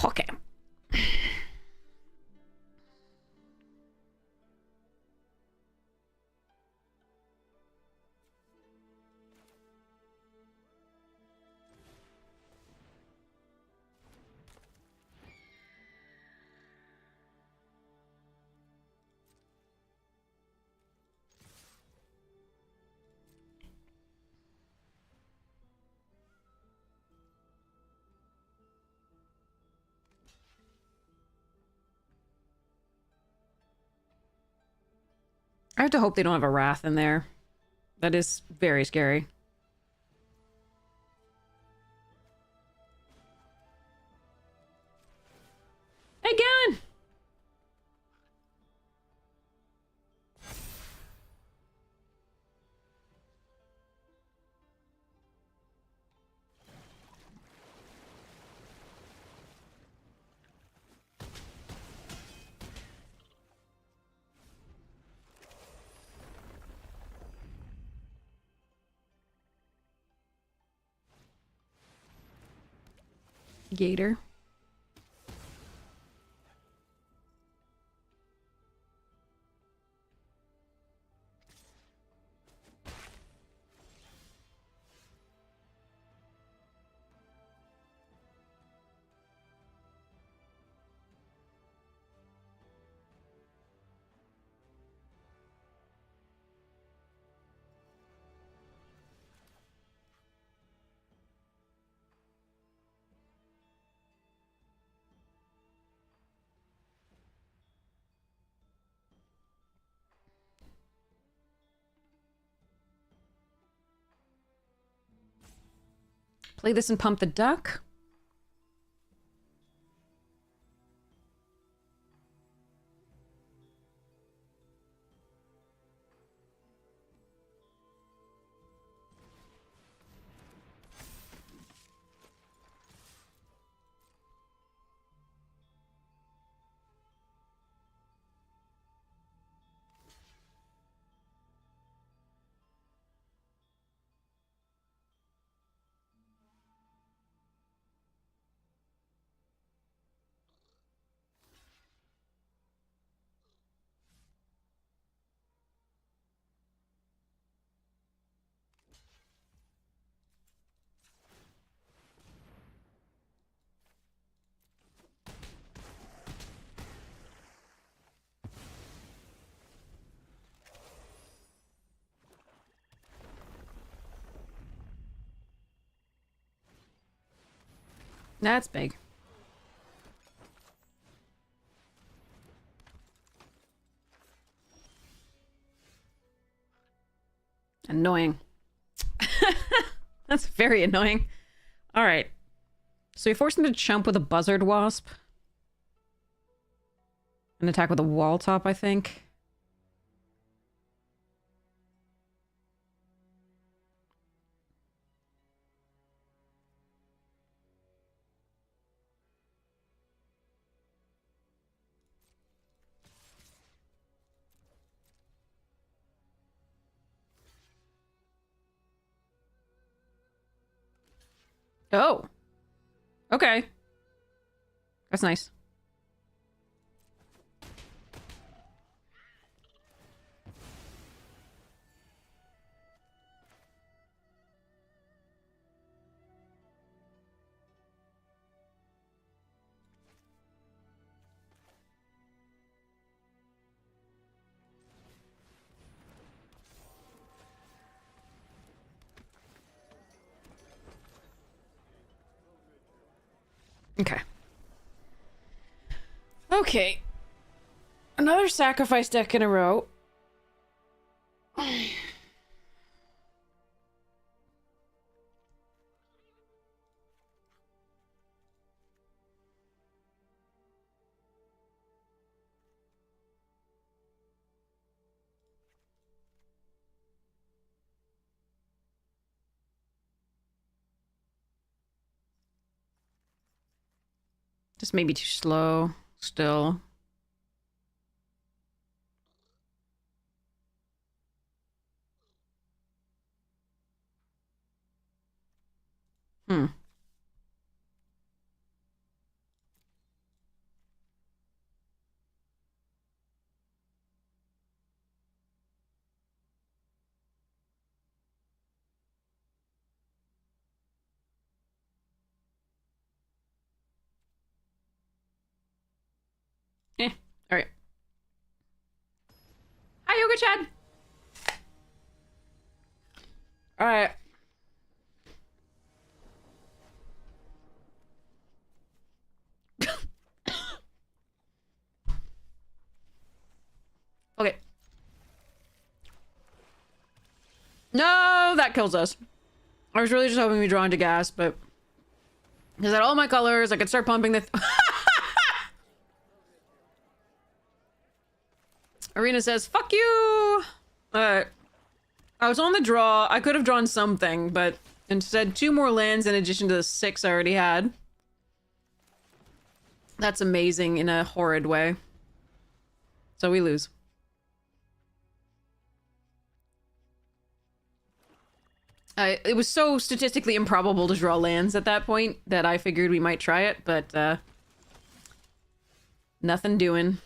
Okay. I have to hope they don't have a Wrath in there. That is very scary. Hey, Galen! Gator. Play this and pump the duck. That's big. Annoying. That's very annoying. All right. So we forced him to chump with a buzzard wasp. An attack with a wall top, I think. Oh. Okay. That's nice. Okay. Okay. Another sacrifice deck in a row. Just maybe too slow still. Hmm. Eh. All right. Hi, Yoga Chad. All right. Okay. No, that kills us. I was really just hoping we draw into gas, but because at all my colors, I could start pumping the. Arena says, "Fuck you." I was on the draw. I could have drawn something, but instead, 2 more lands in addition to the 6 I already had. That's amazing in a horrid way. So we lose. It was so statistically improbable to draw lands at that point that I figured we might try it, but nothing doing.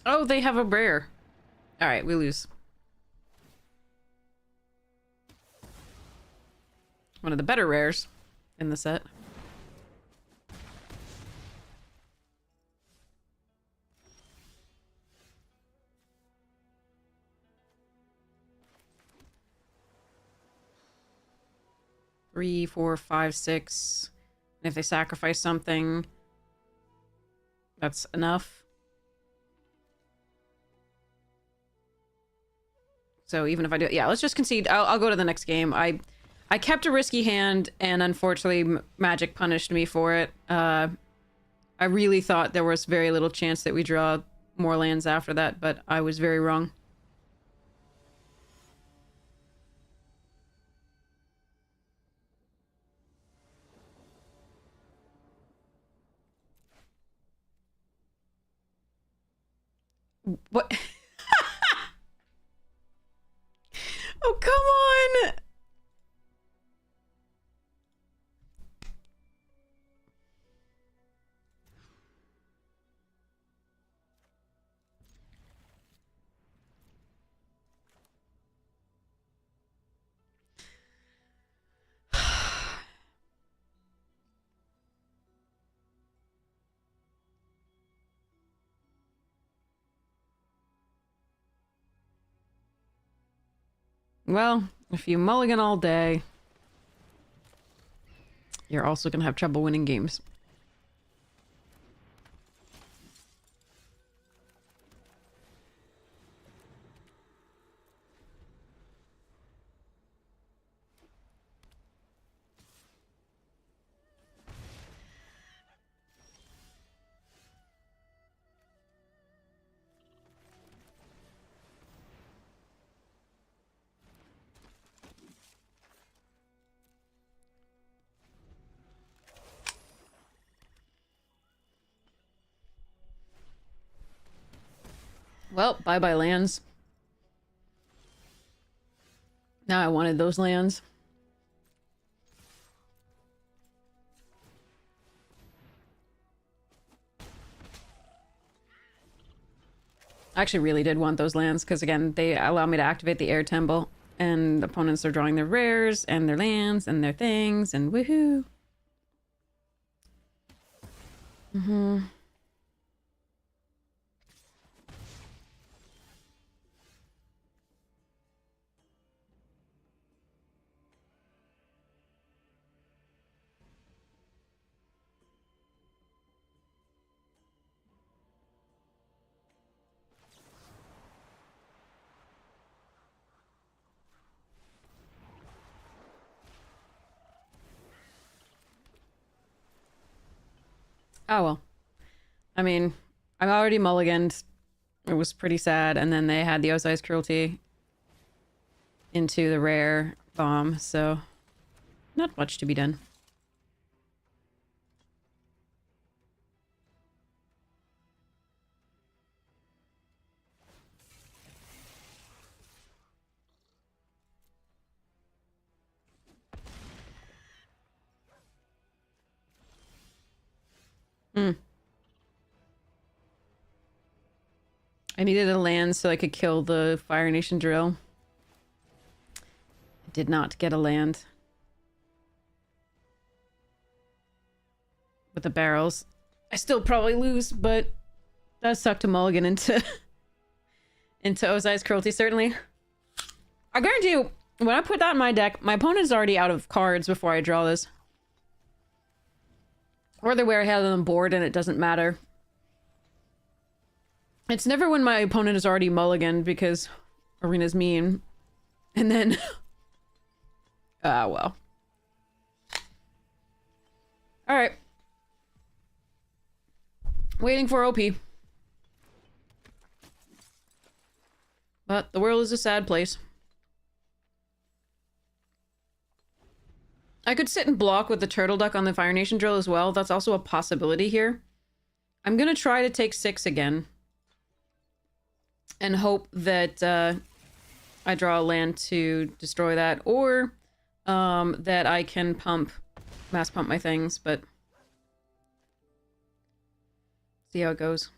Oh, they have a rare. All right, we lose. One of the better rares in the set. Three, 4, 5, 6. And if they sacrifice something, that's enough. So even if I do it, yeah, let's just concede. I'll go to the next game. I kept a risky hand, and unfortunately, Magic punished me for it. I really thought there was very little chance that we draw more lands after that, but I was very wrong. What? Oh, come on! Well, if you mulligan all day, you're also gonna have trouble winning games. Well, bye-bye lands. Now I wanted those lands. I actually really did want those lands, because again, they allow me to activate the air temple, and opponents are drawing their rares, and their lands, and their things, and woohoo! Mm-hmm. Oh well. I mean, I'm already mulliganed. It was pretty sad, and then they had the Ozai's Cruelty into the rare bomb, so not much to be done. Hmm. I needed a land so I could kill the Fire Nation drill. I did not get a land. With the barrels. I still probably lose, but that sucked to mulligan into into Ozai's Cruelty, certainly. I guarantee you, when I put that in my deck, my opponent's already out of cards before I draw this. Or they're way ahead on the board and it doesn't matter. It's never when my opponent is already mulliganed because Arena's mean. And then... ah, well. Alright. Waiting for OP. But the world is a sad place. I could sit and block with the Turtle Duck on the Fire Nation drill as well. That's also a possibility here. I'm gonna try to take 6 again. And hope that I draw a land to destroy that. Or that I can mass pump my things, but... see how it goes.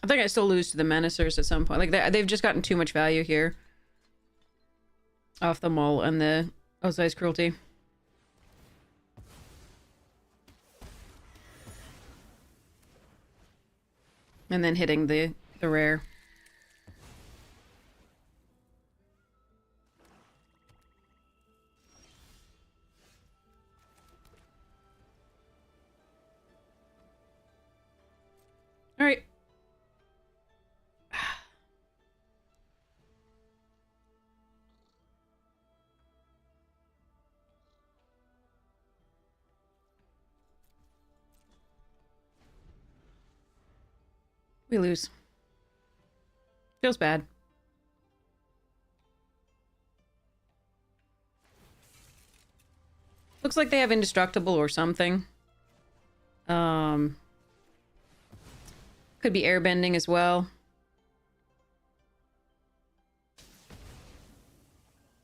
I think I still lose to the Menacers at some point. Like, they've just gotten too much value here. Off the Mull and the Ozai's Cruelty. And then hitting the rare. Alright. We lose. Feels bad. Looks like they have Indestructible or something. Could be airbending as well.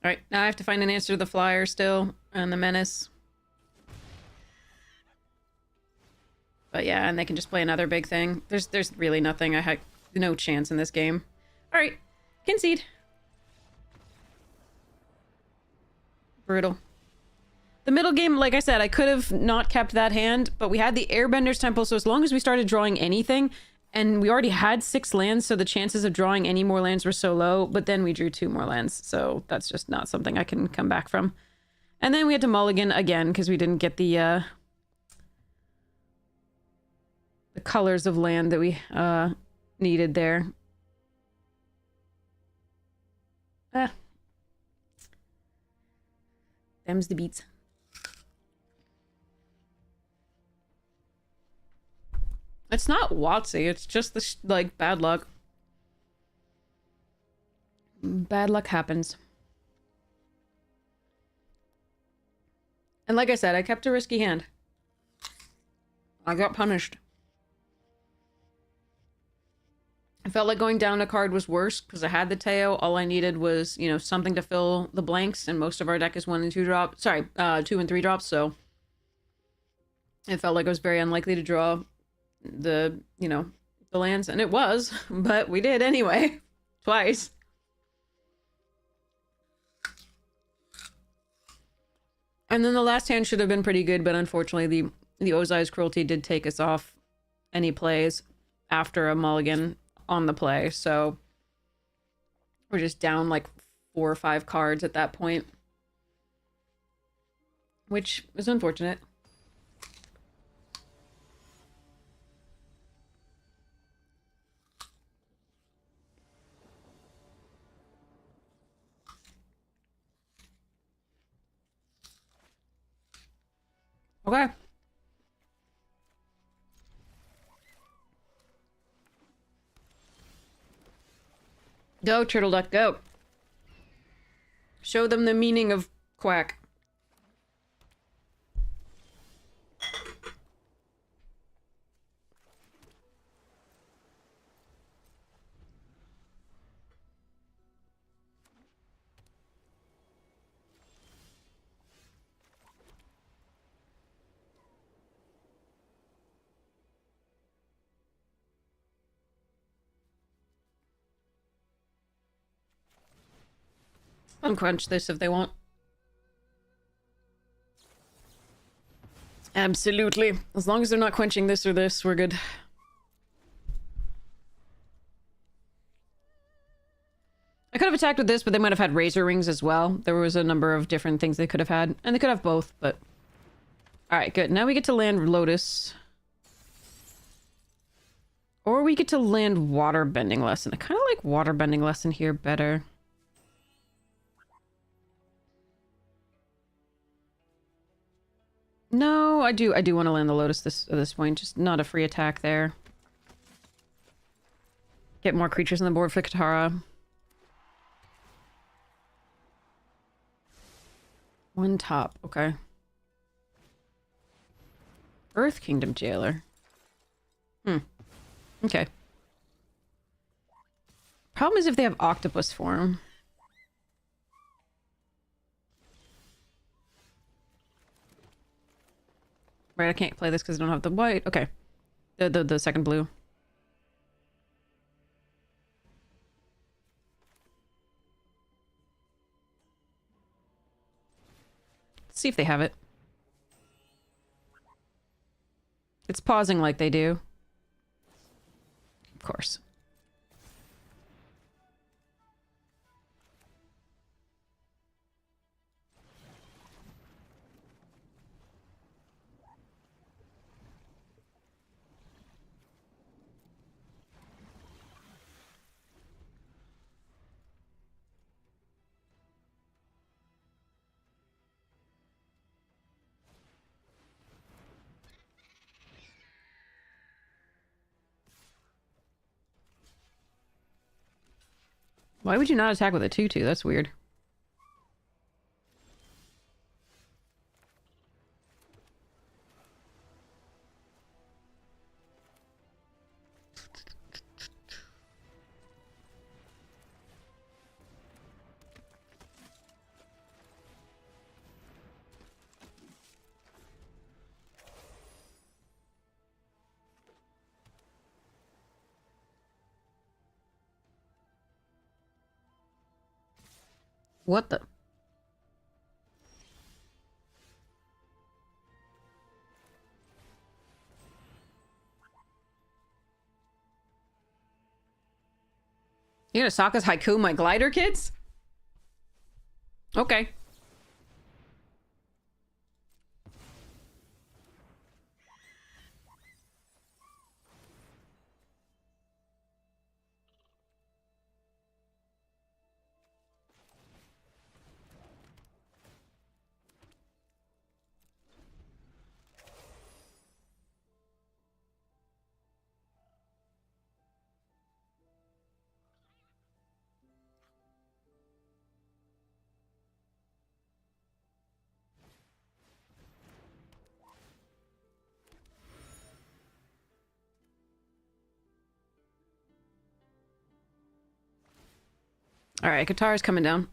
Alright, now I have to find an answer to the Flyer still, and the Menace. But yeah, and they can just play another big thing. There's really nothing. I had no chance in this game. Alright, concede. Brutal. The middle game, like I said, I could have not kept that hand, but we had the Airbender's Temple, so as long as we started drawing anything, and we already had 6 lands, so the chances of drawing any more lands were so low, but then we drew 2 more lands, so that's just not something I can come back from. And then we had to mulligan again, because we didn't get the colors of land that we needed there. Them's the beats. It's not WotC, it's just the like bad luck. Bad luck happens. And like I said, I kept a risky hand. I got punished. I felt like going down a card was worse because I had the Teo. All I needed was, you know, something to fill the blanks, and most of our deck is 1 and 2 drop. Sorry, 2 and 3 drops, so it felt like I was very unlikely to draw the, you know, the lands, and it was, but we did anyway. Twice. And then the last hand should have been pretty good, but unfortunately the Ozai's Cruelty did take us off any plays after a mulligan on the play, so we're just down like 4 or 5 cards at that point, which is unfortunate. Okay. Go, Turtle Duck, go. Show them the meaning of quack. Unquench this if they want. Absolutely. As long as they're not quenching this or this, we're good. I could have attacked with this, but they might have had Razor Rings as well. There was a number of different things they could have had. And they could have both, but... Alright, good. Now we get to land Lotus. Or we get to land Waterbending Lesson. I kind of like Waterbending Lesson here better. No, I do want to land the Lotus at this point. Just not a free attack there. Get more creatures on the board for Katara. 1 top, okay. Earth Kingdom Jailer. Okay. Problem is if they have Octopus form. Right, I can't play this because I don't have the white. Okay. The second blue. Let's see if they have it. It's pausing like they do. Of course. Why would you not attack with a 2/2? That's weird. What the? You gonna Sokka's haiku my glider, kids? Okay. All right, Katara's coming down.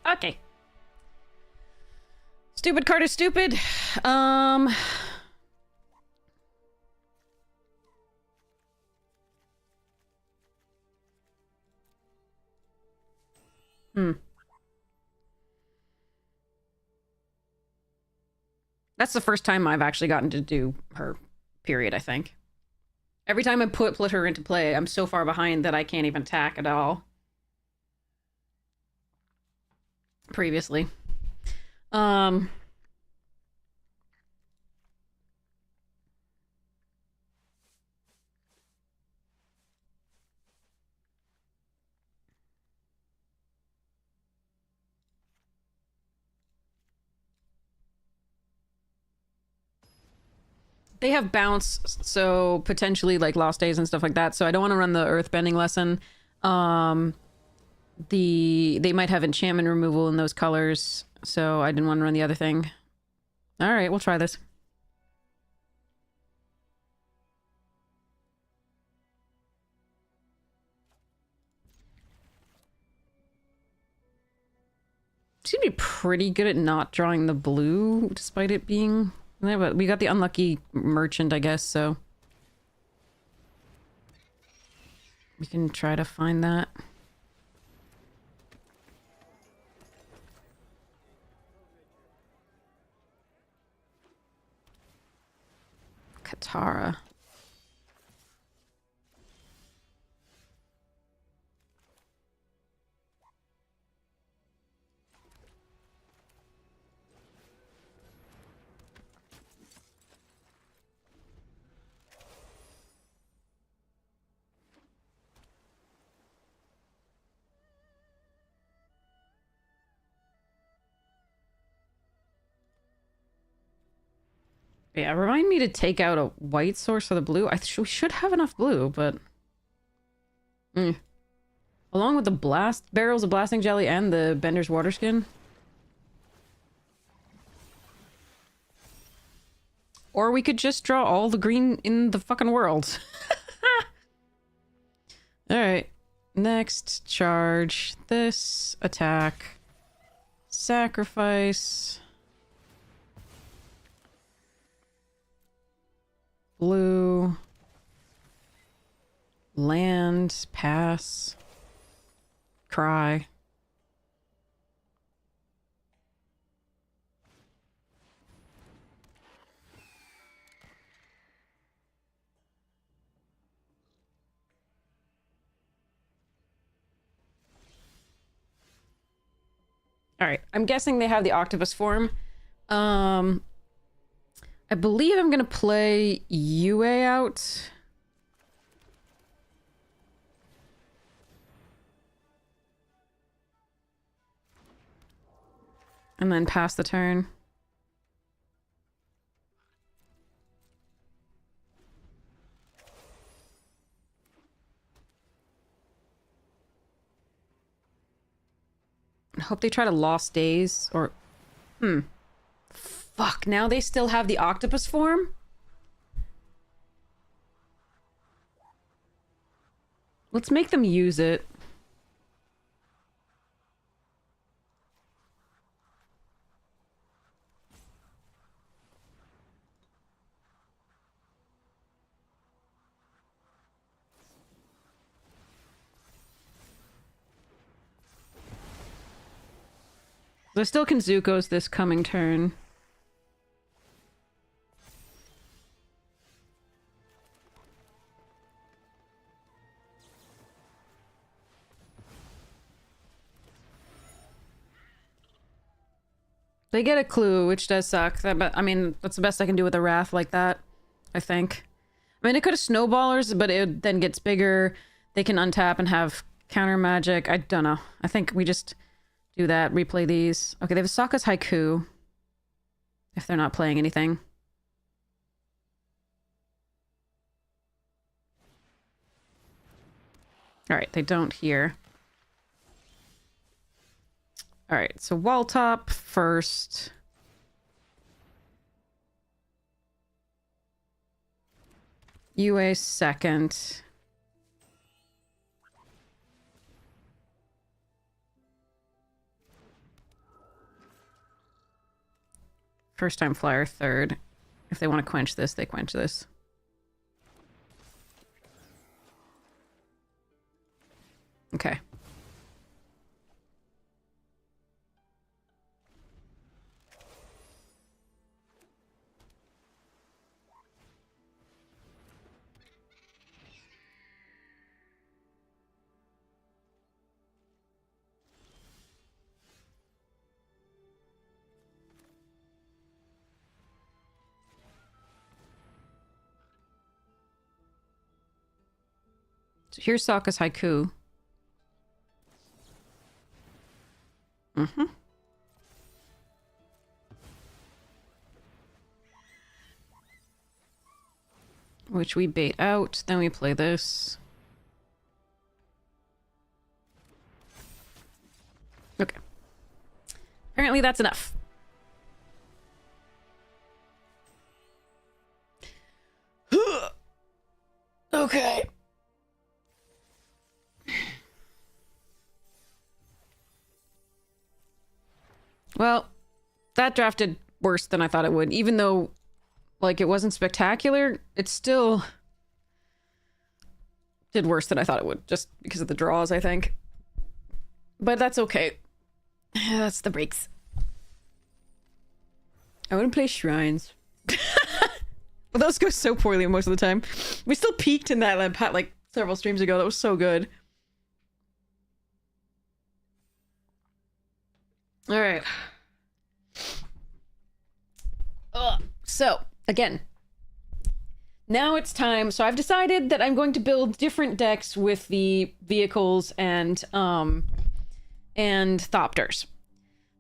Okay. Stupid card is stupid. That's the first time I've actually gotten to do her, period, I think. Every time I put her into play, I'm so far behind that I can't even attack at all. Previously. They have bounce, so potentially like lost days and stuff like that. So I don't want to run the earthbending lesson. They might have enchantment removal in those colors, so I didn't want to run the other thing. All right, we'll try this. Seem to be pretty good at not drawing the blue, despite it being... Yeah, but we got the unlucky merchant, I guess, so... we can try to find that. Katara. Yeah, remind me to take out a white source of the blue. We should have enough blue, but... Along with the barrels of blasting jelly and the Bender's water skin. Or we could just draw all the green in the fucking world. Alright. Next, charge. This, attack. Sacrifice. Blue. Land, pass. Cry. All right, I'm guessing they have the octopus form. I believe I'm gonna play Yue out. And then pass the turn. I hope they try to Lost Days or... Fuck, now they still have the octopus form? Let's make them use it. There still can Zuko's this coming turn. They get a clue, which does suck. But I mean, that's the best I can do with a Wrath like that, I think. I mean, it could have Snowballers, but it then gets bigger. They can untap and have counter magic. I don't know. I think we just do that, replay these. Okay, they have Sokka's Haiku. If they're not playing anything. Alright, they don't here. Alright, so Walltop first. UA second. First time flyer third. If they want to quench this, they quench this. Okay. So here's Sokka's Haiku. Which we bait out, then we play this. Okay. Apparently that's enough. Okay. Well, that drafted worse than I thought it would. Even though, like, it wasn't spectacular, it still did worse than I thought it would. Just because of the draws, I think. But that's okay. That's the breaks. I want to play Shrines. But those go so poorly most of the time. We still peaked in that like several streams ago. That was so good. All right. So, again, now it's time. So I've decided that I'm going to build different decks with the vehicles and Thopters.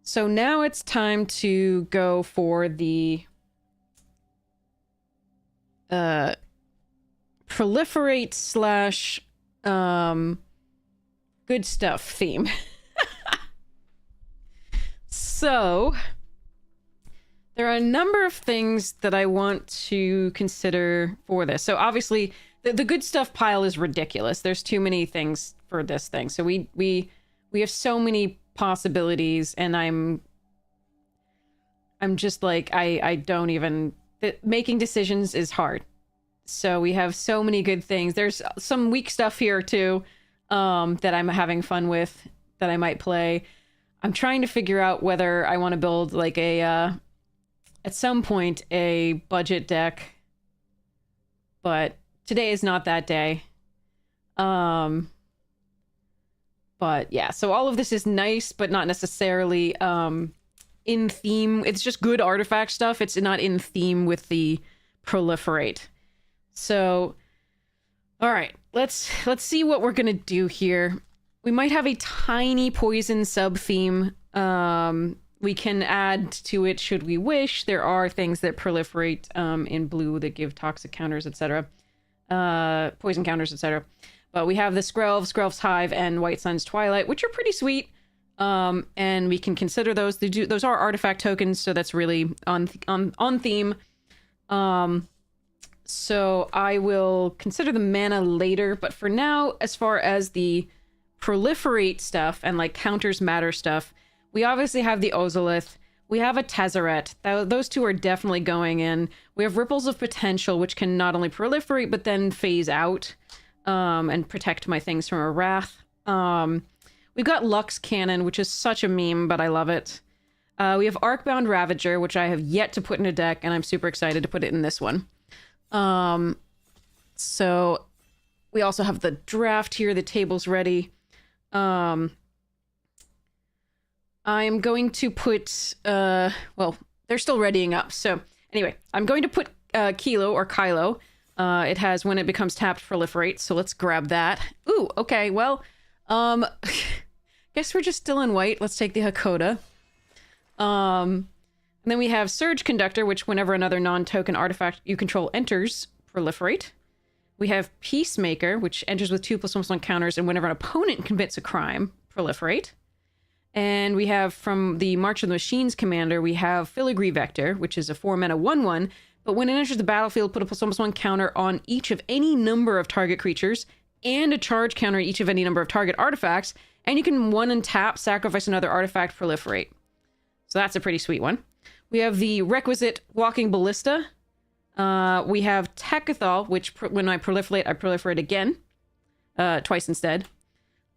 So now it's time to go for the proliferate slash good stuff theme. So there are a number of things that I want to consider for this. So obviously the good stuff pile is ridiculous. There's too many things for this thing. So we have so many possibilities, and I'm just like, I don't even... Making decisions is hard. So we have so many good things. There's some weak stuff here too, that I'm having fun with, that I might play. I'm trying to figure out whether I want to build like a, at some point, a budget deck. But today is not that day. But yeah, so all of this is nice, but not necessarily in theme. It's just good artifact stuff. It's not in theme with the proliferate. So, all right, let's see what we're gonna do here. We might have a tiny poison sub theme We can add to it should we wish. There are things that proliferate in blue that give toxic counters, etc. Poison counters, etc. But we have the Skrelv's Hive, and White Sun's Twilight, which are pretty sweet. And we can consider those. Those are artifact tokens, so that's really on theme. So I will consider the mana later, but for now, as far as the proliferate stuff and like counters matter stuff, we obviously have the Ozolith. We have a Tezzeret. Those two are definitely going in. We have Ripples of Potential, which can not only proliferate, but then phase out and protect my things from a Wrath. We've got Lux Cannon, which is such a meme, but I love it. We have Arcbound Ravager, which I have yet to put in a deck, and I'm super excited to put it in this one. So we also have the draft here. The table's ready. I'm going to put, well, they're still readying up. So anyway, I'm going to put Kilo or Kylo. It has when it becomes tapped proliferate. So let's grab that. Ooh, okay. Well, guess we're just still in white. Let's take the Hakoda. And then we have Surge Conductor, which whenever another non-token artifact you control enters, proliferate. We have Peacemaker, which enters with 2+1/+1 counters, and whenever an opponent commits a crime, proliferate. And we have from the March of the Machines commander, we have Filigree Vector, which is a 4-mana 1/1, but when it enters the battlefield, put a +1/+1 counter on each of any number of target creatures, and a charge counter on each of any number of target artifacts, and you can 1-and-tap, sacrifice another artifact, proliferate. So that's a pretty sweet one. We have the requisite Walking Ballista. We have Tekethal, which when I proliferate again. Twice instead.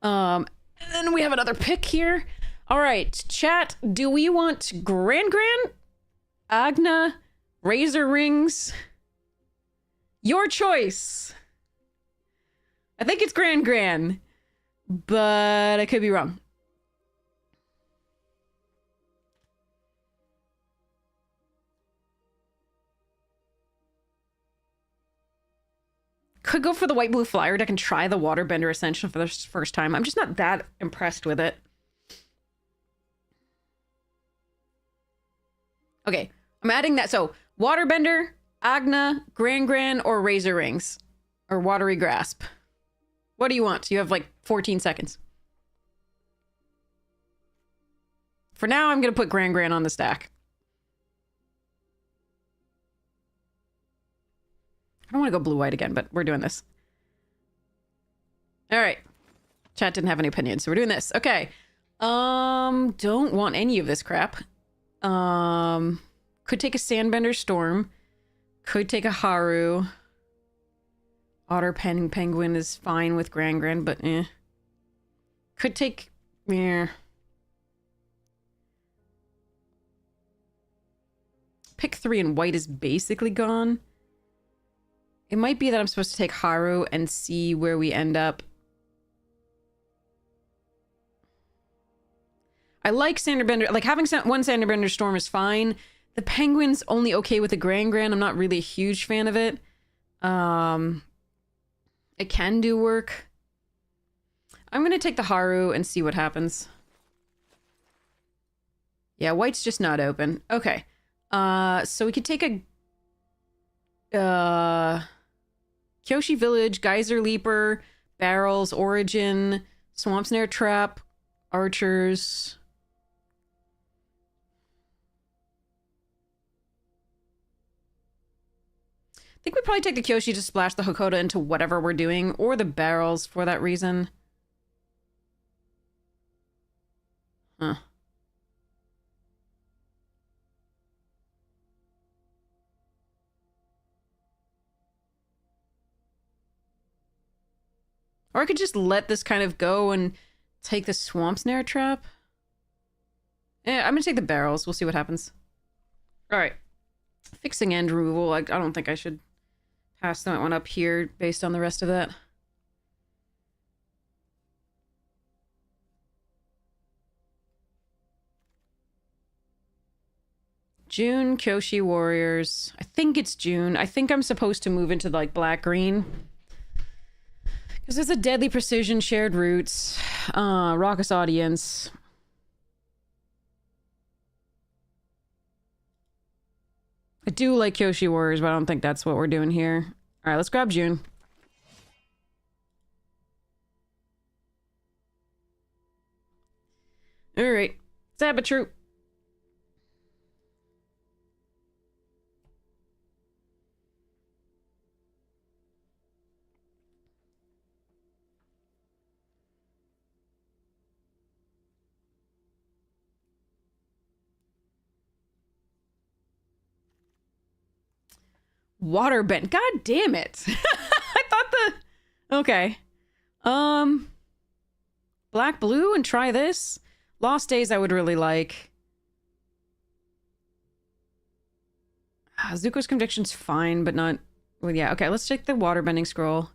And then we have another pick here. All right, chat, do we want Gran, Agna, Razor Rings? Your choice. I think it's Gran, but I could be wrong. Could go for the white blue flyer deck and try the Waterbender Ascension for the first time. I'm just not that impressed with it. Okay, I'm adding that. So Waterbender, Agna, Gran, or Razor Rings, or Watery Grasp. What do you want? You have like 14 seconds. For now, I'm gonna put Gran on the stack. I don't want to go blue-white again, but we're doing this. All right. Chat didn't have any opinions, so we're doing this. Okay. Don't want any of this crap. Could take a Sandbender Storm. Could take a Haru. Otter Penguin is fine with Gran, but eh. Could take... Pick 3 and white is basically gone. It might be that I'm supposed to take Haru and see where we end up. I like Sanderbender. Like, having one Sanderbender Storm is fine. The Penguin's only okay with the Gran. I'm not really a huge fan of it. It can do work. I'm going to take the Haru and see what happens. Yeah, white's just not open. Okay. So we could take a... Kyoshi Village, Geyser Leaper, Barrels, Origin, Swamp Snare Trap, Archers. I think we'd probably take the Kyoshi to splash the Hakoda into whatever we're doing, or the Barrels for that reason. Huh. Or I could just let this kind of go and take the Swamp Snare Trap. Yeah, I'm gonna take the Barrels. We'll see what happens. Alright. Fixing and removal. I don't think I should pass that one up here based on the rest of that. June, Kyoshi Warriors. I think it's June. I think I'm supposed to move into like black-green. Because there's a Deadly Precision, Shared Roots, Raucous Audience. I do like Kyoshi Warriors, but I don't think that's what we're doing here. All right, let's grab June. All right, Sabbath Troop. Waterbend. God damn it. I thought the... Okay. Black Blue and try this. Lost Days I would really like. Zuko's Conviction's fine, but not... Well, yeah, okay, let's take the Waterbending Scroll.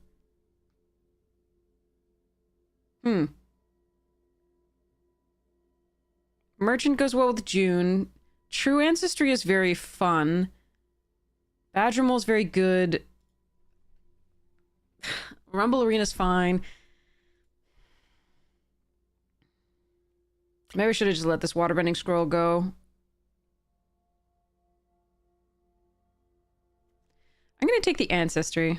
Merchant goes well with June. True Ancestry is very fun. Badgermole's very good. Rumble Arena's fine. Maybe I should have just let this Waterbending Scroll go. I'm gonna take the Ancestry.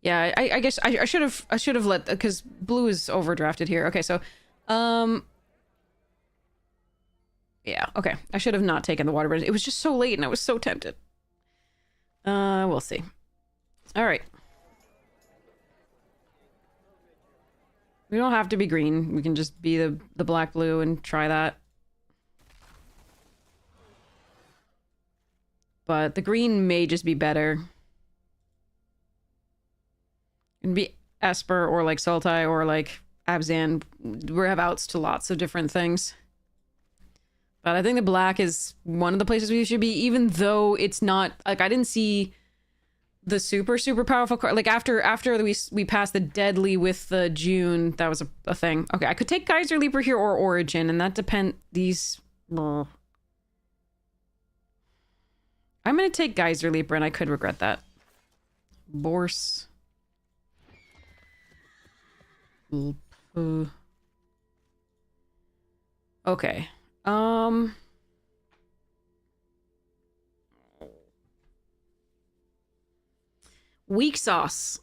Yeah, I guess I should have let, because blue is overdrafted here. Okay, so yeah, okay. I should have not taken the Waterbend. It was just so late and I was so tempted. We'll see. All right. We don't have to be green. We can just be the black blue and try that. But the green may just be better. It can be Esper or like Sultai or like Abzan. We have outs to lots of different things. But I think the black is one of the places we should be, even though it's not... Like, I didn't see the super powerful card. Like, after we passed the Deadly with the June, that was a thing. Okay, I could take Geyser Leaper here or Origin, and that depend... These... I'm gonna take Geyser Leaper, and I could regret that. Borse. Okay. Weak sauce.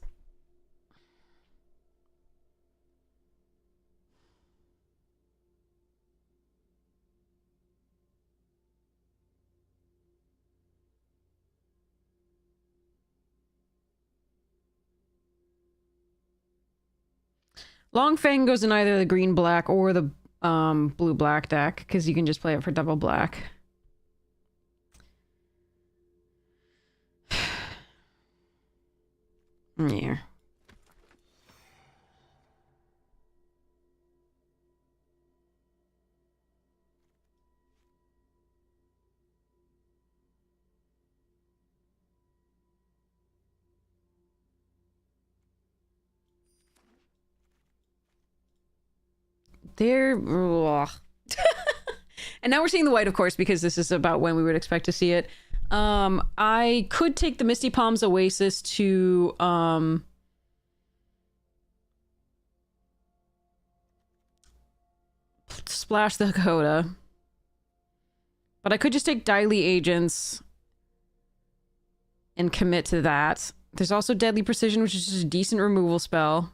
Longfang goes in either the green-black or the blue-black deck, because you can just play it for double black. Yeah. They're... And now we're seeing the white, of course, because this is about when we would expect to see it. I could take the Misty Palms Oasis to, splash the Dakota. But I could just take Daily Agents and commit to that. There's also Deadly Precision, which is just a decent removal spell.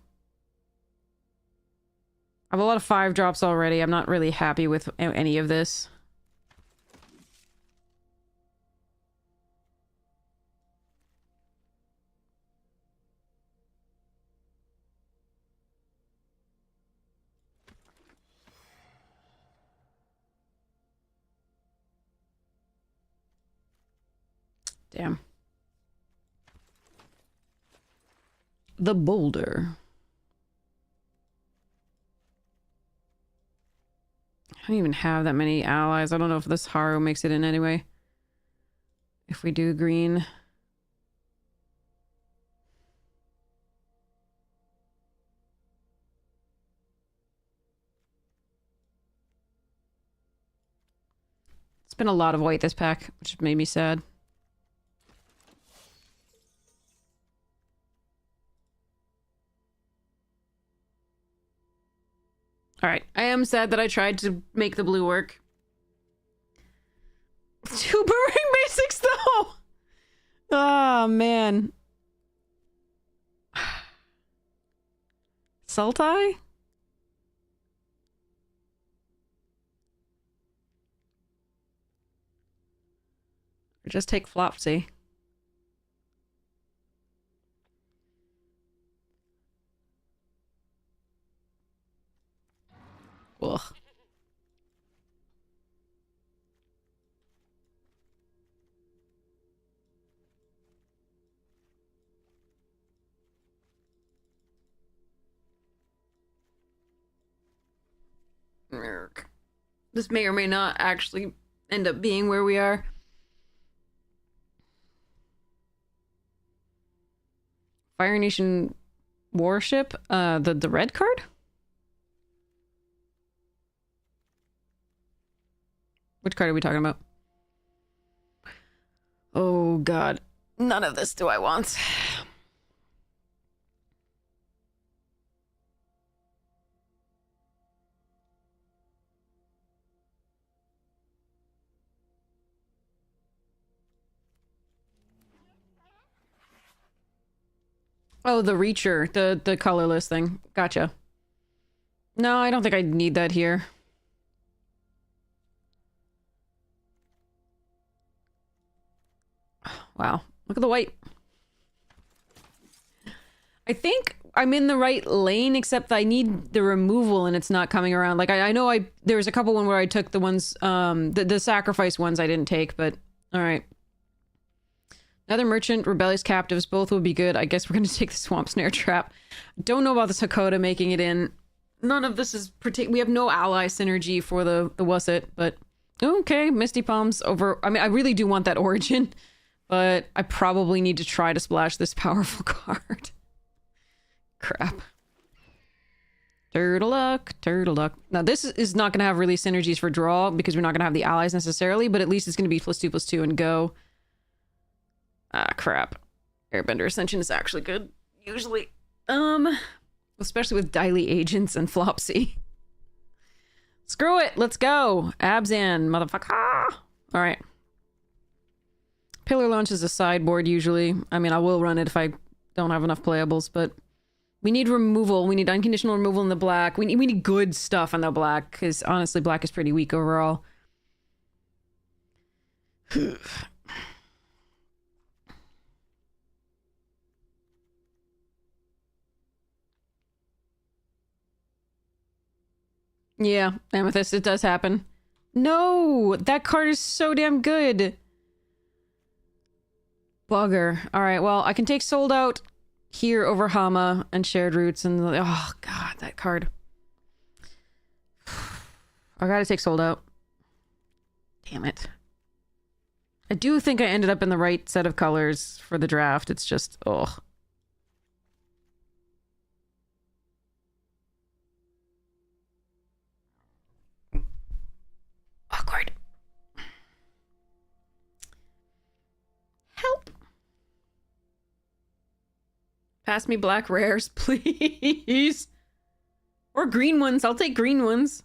I have a lot of 5-drops already. I'm not really happy with any of this. Damn. The Boulder. I don't even have that many allies. I don't know if this Haru makes it in anyway. If we do green. It's been a lot of white this pack, which made me sad. All right. I am sad that I tried to make the blue work. Two Boomerang basics, though! Oh, man. Sultai? Or just take Flopsy. Ugh. This may or may not actually end up being where we are. Fire Nation warship? The red card? Which card are we talking about? Oh, God. None of this do I want. Oh, the Reacher. The colorless thing. Gotcha. No, I don't think I need that here. Wow. Look at the white. I think I'm in the right lane, except I need the removal and it's not coming around. Like, I know there was a couple one where I took the ones, the sacrifice ones I didn't take, but all right. Another merchant, rebellious captives, both would be good. I guess we're going to take the swamp snare trap. Don't know about this Hakoda making it in. None of this is we have no ally synergy for the Wusset, but okay, Misty Palms over. I mean, I really do want that origin, but I probably need to try to splash this powerful card. Crap. Turtle luck, turtle luck. Now this is not going to have really synergies for draw because we're not going to have the allies necessarily, but at least it's going to be +2/+2 and go. Ah, crap. Airbender Ascension is actually good, usually. Especially with Daily Agents and Flopsy. Screw it, let's go. Abzan, motherfucker. All right. Pillar Launch is a sideboard usually. I mean, I will run it if I don't have enough playables, but we need removal. We need unconditional removal in the black. We need good stuff in the black, because honestly, black is pretty weak overall. Yeah, Amethyst, it does happen. No! That card is so damn good! Bugger. Alright, well, I can take Sold Out here over Hama and Shared Roots and... Oh, God, that card. I gotta take Sold Out. Damn it. I do think I ended up in the right set of colors for the draft. It's just... Ugh. Awkward. Help. Pass me black rares, please. Or green ones. I'll take green ones.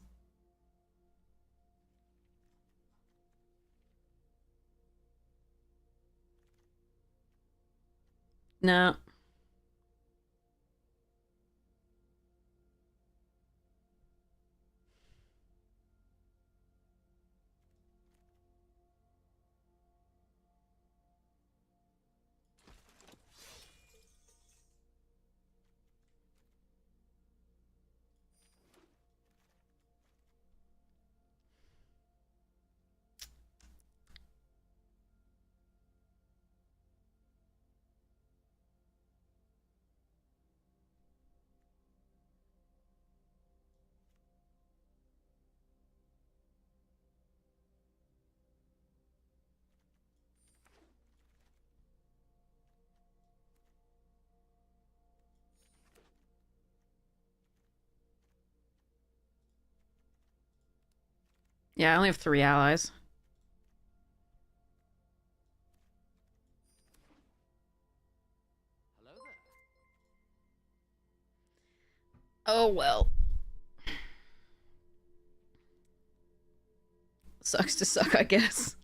No. Yeah, I only have 3 allies. Hello there. Oh, well. Sucks to suck, I guess.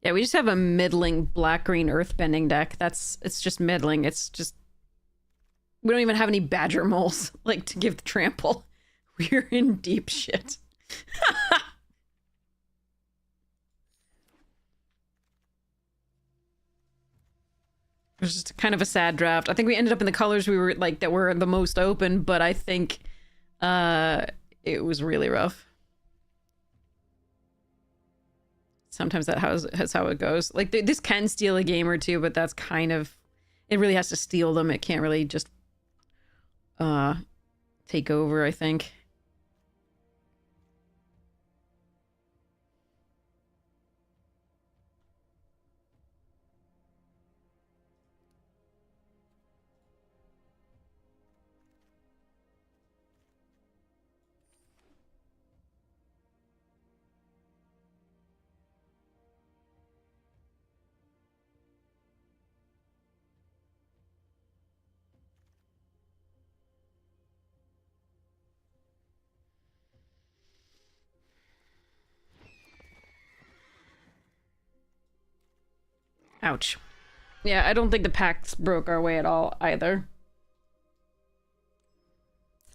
Yeah, we just have a middling black-green earthbending deck. It's just middling. It's just... We don't even have any badger moles, like, to give the trample. We're in deep shit. It was just kind of a sad draft. I think we ended up in the colors we were, like, that were the most open, but I think, it was really rough. Sometimes that's how it goes. Like, this can steal a game or two, but that's kind of... It really has to steal them. It can't really just take over, I think. Ouch. Yeah, I don't think the packs broke our way at all, either.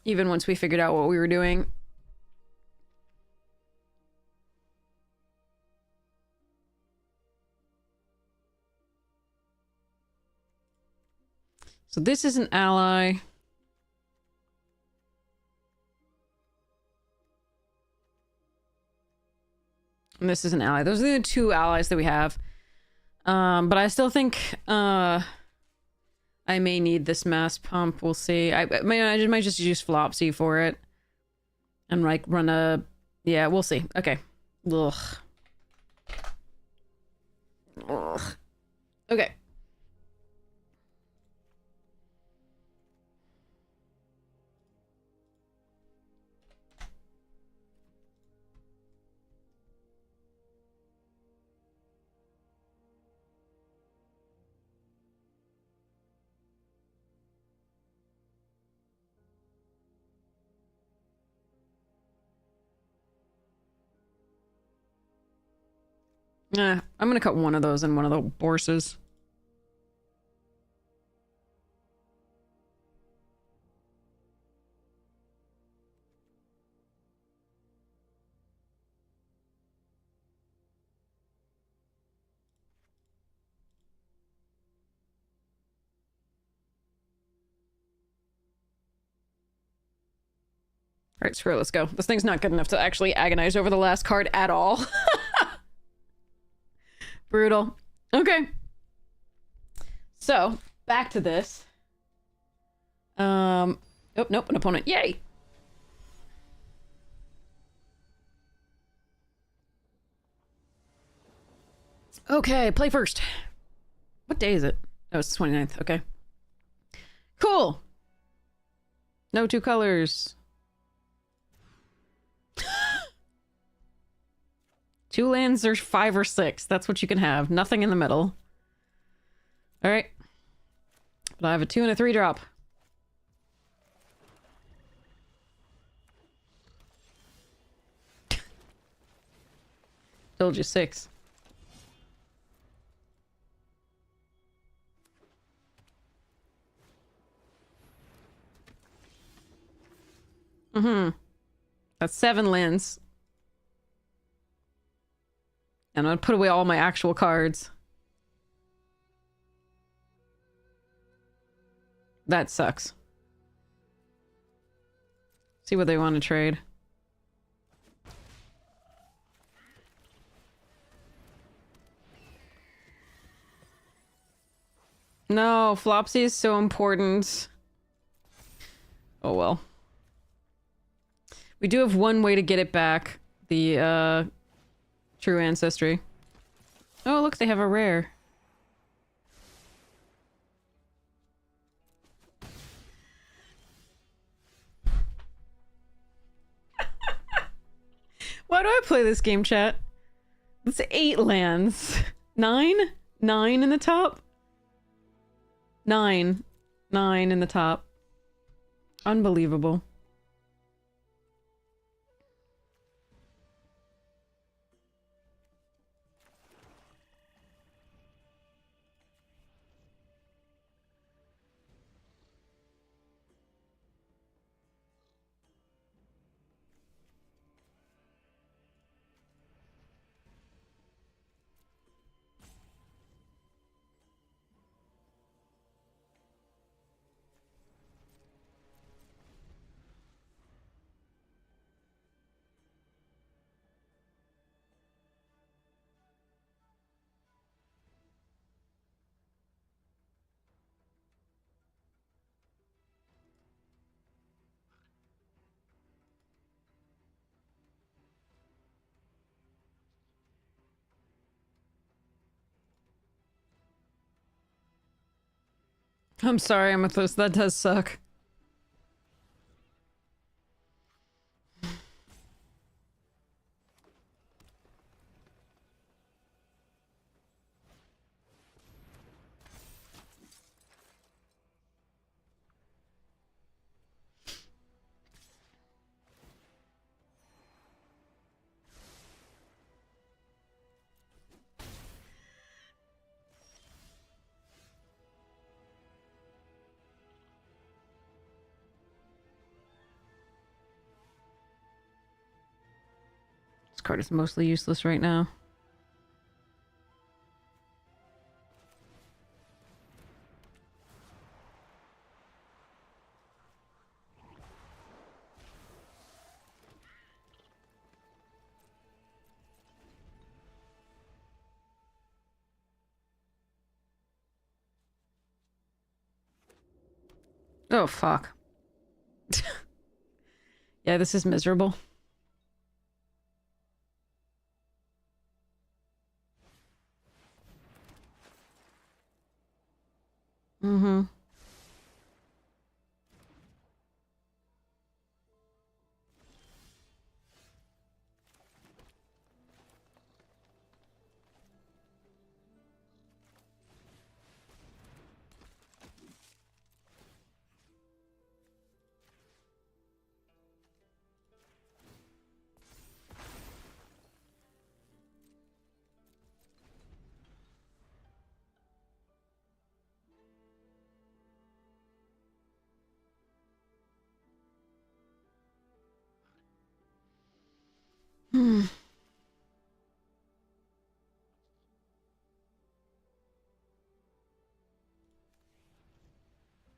Even once we figured out what we were doing. So this is an ally. And this is an ally. Those are the two allies that we have. But I still think, I may need this mass pump. We'll see. I might just use Flopsy for it. And, like, run a... Yeah, we'll see. Okay. Ugh. Ugh. Okay. I'm gonna cut one of those and one of the Borses. Alright, screw it, let's go. This thing's not good enough to actually agonize over the last card at all. Brutal. Okay. So, back to this. Oh, nope, an opponent. Yay! Okay, play first. What day is it? Oh, it's the 29th. Okay. Cool! No two colors. Two lands or 5 or 6. That's what you can have. Nothing in the middle. Alright. But I have a 2 and a 3 drop. Told you 6. That's 7 lands. And I'm gonna put away all my actual cards. That sucks. See what they want to trade. No, Flopsy is so important. Oh well. We do have one way to get it back, the true ancestry. Oh, look, they have a rare. Why do I play this game, chat? It's 8 lands. 9? 9 in the top? 9. 9 in the top. Unbelievable. I'm sorry, Amethyst. That does suck. This card is mostly useless right now. Oh, fuck. Yeah, this is miserable. Mm-hmm. Hmm.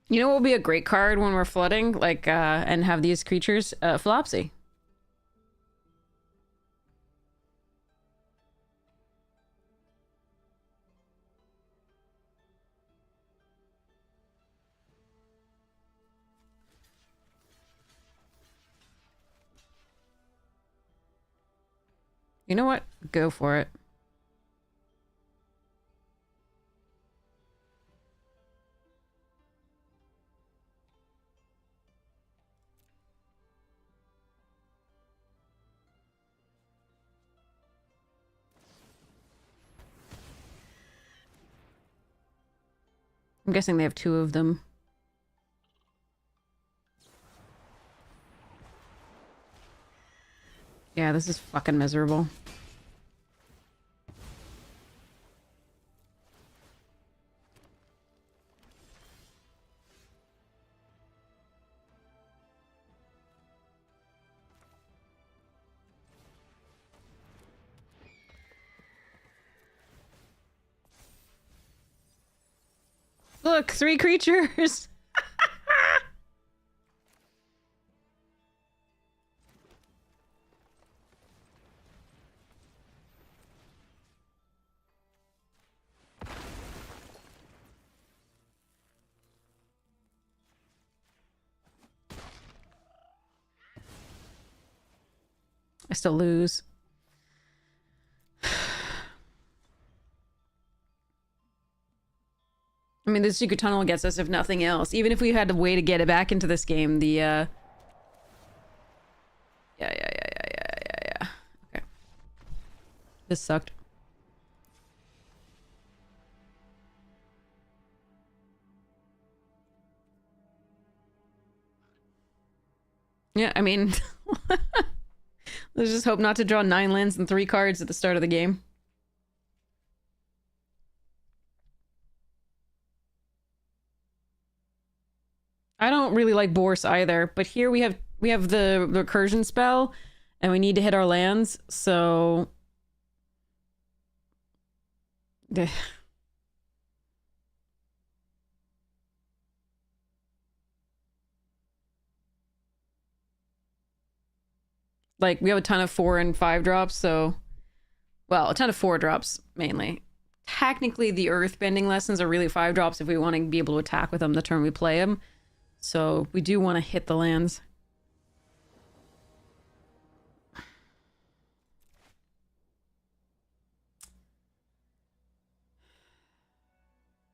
You know what will be a great card when we're flooding, like, and have these creatures? Flopsy. You know what? Go for it. I'm guessing they have 2 of them. Yeah, this is fucking miserable. Look, 3 creatures! I still lose. I mean, the secret tunnel gets us if nothing else. Even if we had a way to get it back into this game, the, Yeah. Okay. This sucked. Yeah, I mean... Let's just hope not to draw 9 lands and 3 cards at the start of the game. I don't really like Bourse either, but here we have the recursion spell, and we need to hit our lands, so... Like, we have a ton of 4 and 5 drops, so... Well, a ton of 4 drops, mainly. Technically, the Earthbending Lessons are really 5 drops if we want to be able to attack with them the turn we play them. So, we do want to hit the lands.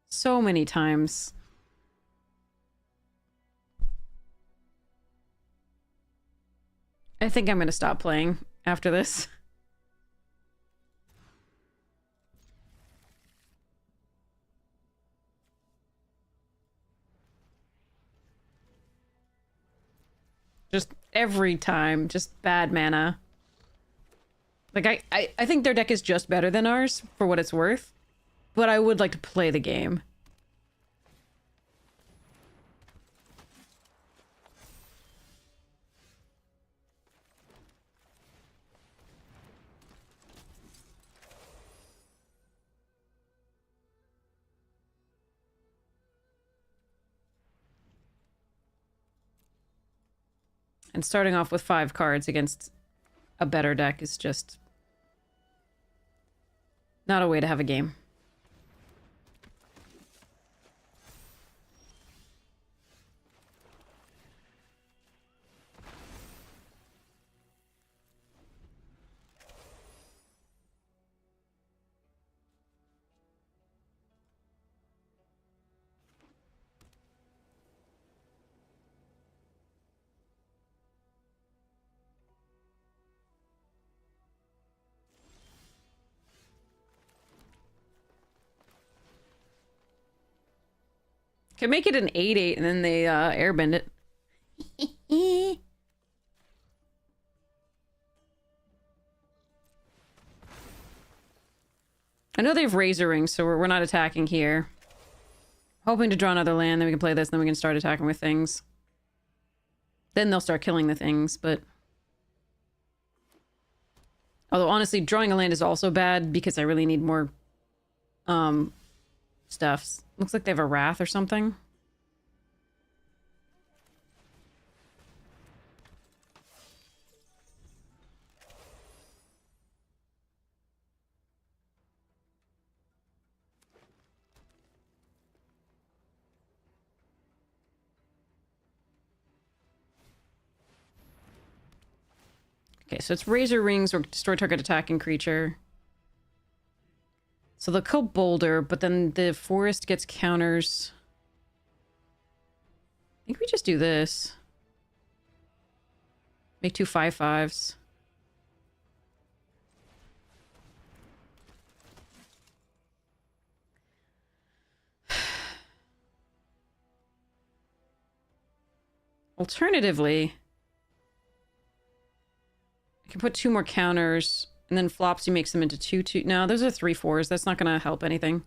So many times. I think I'm going to stop playing after this. Just every time, just bad mana. Like, I think their deck is just better than ours, for what it's worth. But I would like to play the game. And starting off with 5 cards against a better deck is just not a way to have a game. Can make it an 8/8 and then they airbend it. I know they have Razor Rings, so we're not attacking here. Hoping to draw another land, then we can play this, then we can start attacking with things. Then they'll start killing the things, but... Although, honestly, drawing a land is also bad because I really need more... stuffs. Looks like they have a Wrath or something. Okay, so it's Razor Rings or destroy target attacking creature. So they'll kill Boulder, but then the forest gets counters. I think we just do this. Make 2 5/5s. Alternatively, I can put 2 more counters. And then Flopsy makes them into 2/2. No, those are 3/4s. That's not going to help anything.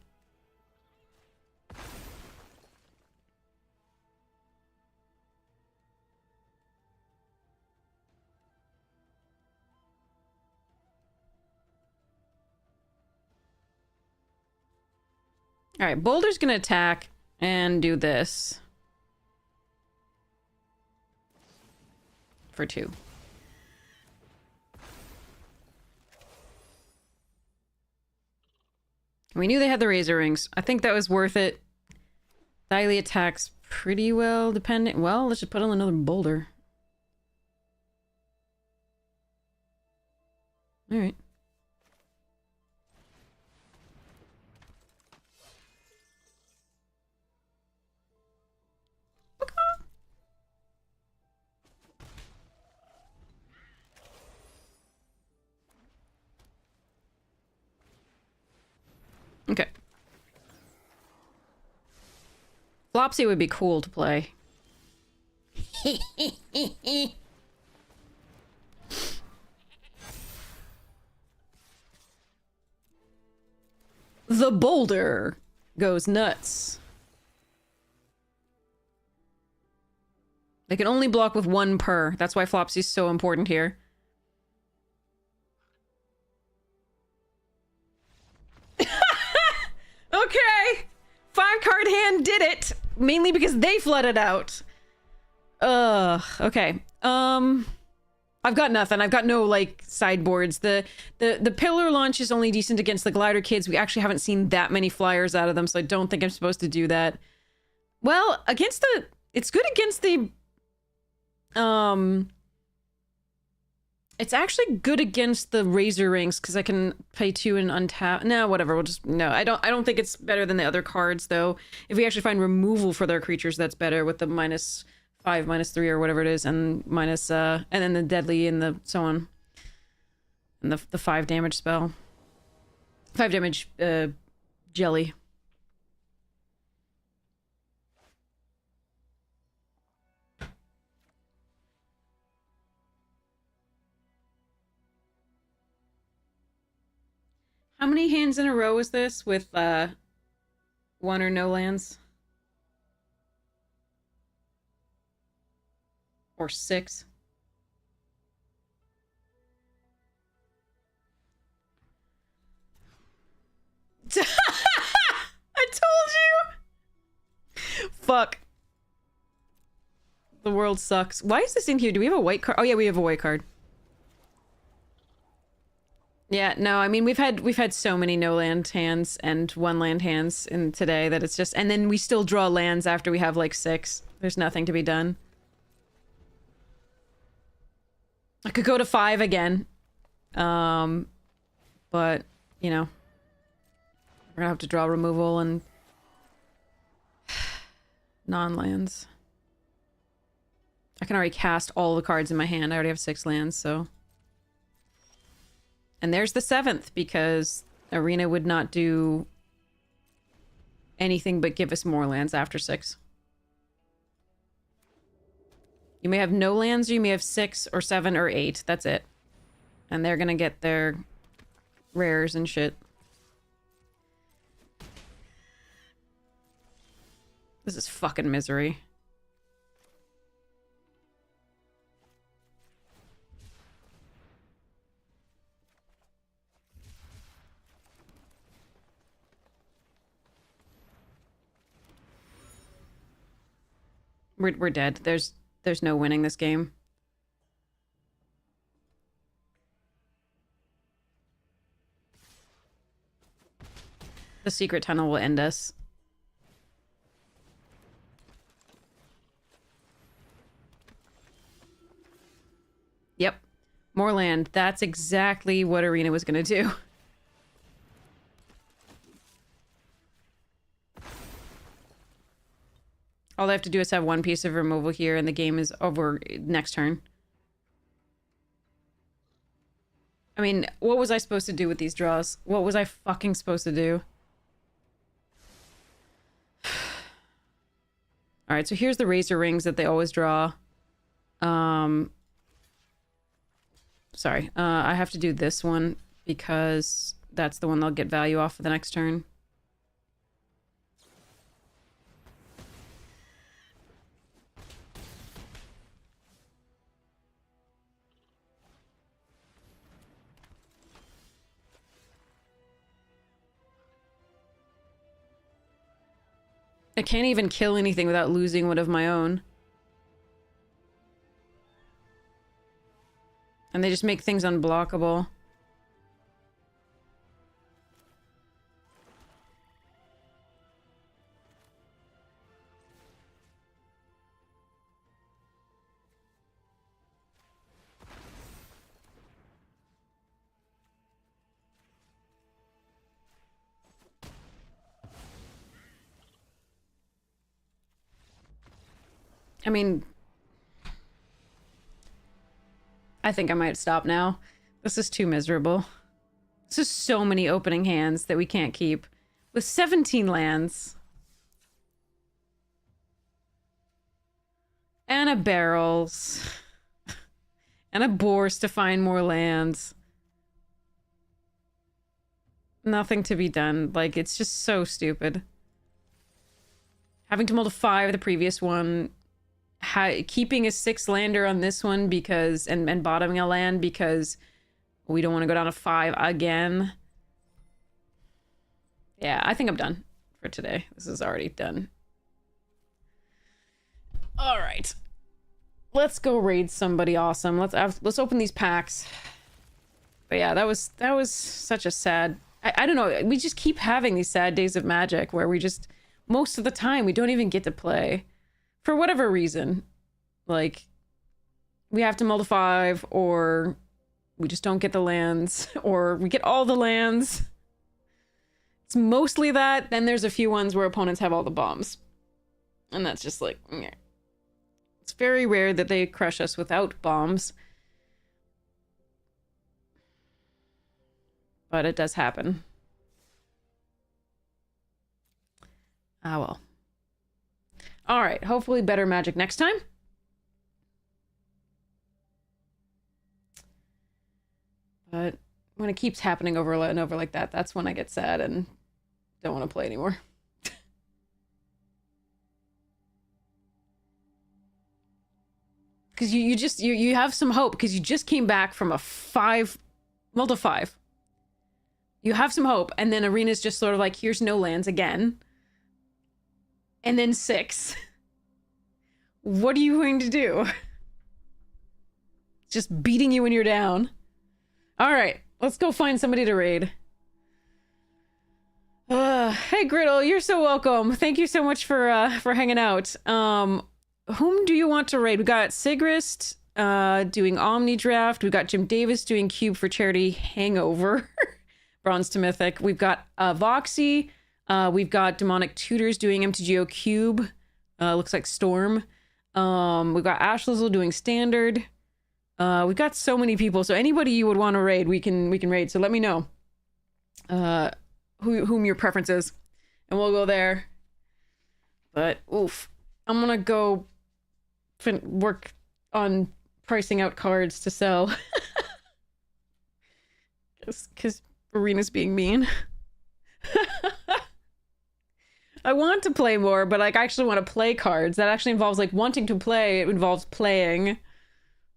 Alright, Boulder's going to attack and do this. For 2. We knew they had the Razor Rings. I think that was worth it. Thyli attacks pretty well, depending... Well, let's just put on another Boulder. All right. Okay. Flopsy would be cool to play. The boulder goes nuts. They can only block with one per. That's why Flopsy's so important here. Okay! 5-card hand did it! Mainly because they flooded out. Okay. I've got nothing. I've got no, like, sideboards. The pillar launch is only decent against the glider kids. We actually haven't seen that many flyers out of them, so I don't think I'm supposed to do that. Well, against the... It's good against the... It's actually good against the Razor Rings, because I can pay 2 and untap... No, whatever, we'll just... No, I don't think it's better than the other cards, though. If we actually find removal for their creatures, that's better with the -5, -3, or whatever it is, and minus, and then the deadly and the so on. And the 5 damage spell. 5 damage, jelly. How many hands in a row is this with, 1 or no lands? Or 6? I told you! Fuck. The world sucks. Why is this in here? Do we have a white card? Oh yeah, we have a white card. Yeah, no, I mean we've had so many no land hands and 1 land hands in today that it's just, and then we still draw lands after we have like 6. There's nothing to be done. I could go to 5 again. But, you know, we're gonna have to draw removal and non-lands. I can already cast all the cards in my hand. I already have 6 lands, so. And there's the 7th, because Arena would not do anything but give us more lands after 6. You may have no lands, or you may have 6 or 7 or 8. That's it. And they're gonna get their rares and shit. This is fucking misery. We're dead. There's no winning this game. The secret tunnel will end us. Yep. More land. That's exactly what Arena was gonna do. All they have to do is have 1 piece of removal here, and the game is over next turn. I mean, what was I supposed to do with these draws? What was I fucking supposed to do? Alright, so here's the Razor Rings that they always draw. Sorry. I have to do this one, because that's the one they'll get value off for the next turn. I can't even kill anything without losing one of my own. And they just make things unblockable. I mean, I think I might stop now. This is too miserable. This is so many opening hands that we can't keep. With 17 lands. And a barrels. And a boars to find more lands. Nothing to be done. Like, it's just so stupid. Having to mull to 5 the previous one. Keeping a 6-lander on this one because... And bottoming a land because we don't want to go down to 5 again. Yeah, I think I'm done for today. This is already done. All right. Let's go raid somebody awesome. Let's open these packs. But yeah, that was such a sad... I don't know. We just keep having these sad days of Magic where we just... Most of the time, we don't even get to play. For whatever reason. Like, we have to mull to 5, or we just don't get the lands, or we get all the lands. It's mostly that. Then there's a few ones where opponents have all the bombs. And that's just like... Meh. It's very rare that they crush us without bombs. But it does happen. Ah, well. All right. Hopefully better Magic next time. But when it keeps happening over and over like that, that's when I get sad and don't want to play anymore. Because you have some hope because you just came back from a 5, mull to 5. You have some hope, and then Arena's just sort of like, here's no lands again. And then 6. What are you going to do? Just beating you when you're down. All right, let's go find somebody to raid. Hey Griddle, you're so welcome. Thank you so much for hanging out. Whom do you want to raid? We got Sigrist doing Omni Draft. We've got Jim Davis doing Cube for Charity Hangover. Bronze to Mythic. We've got Voxy. We've got Demonic Tutors doing MTGO Cube. Looks like Storm. We've got Ashlizzle doing Standard. We've got so many people. So anybody you would want to raid, we can raid. So let me know whom your preference is, and we'll go there. But oof, I'm gonna go work on pricing out cards to sell. Because Arena's being mean. I want to play more, but like I actually want to play cards. That actually involves like wanting to play. It involves playing.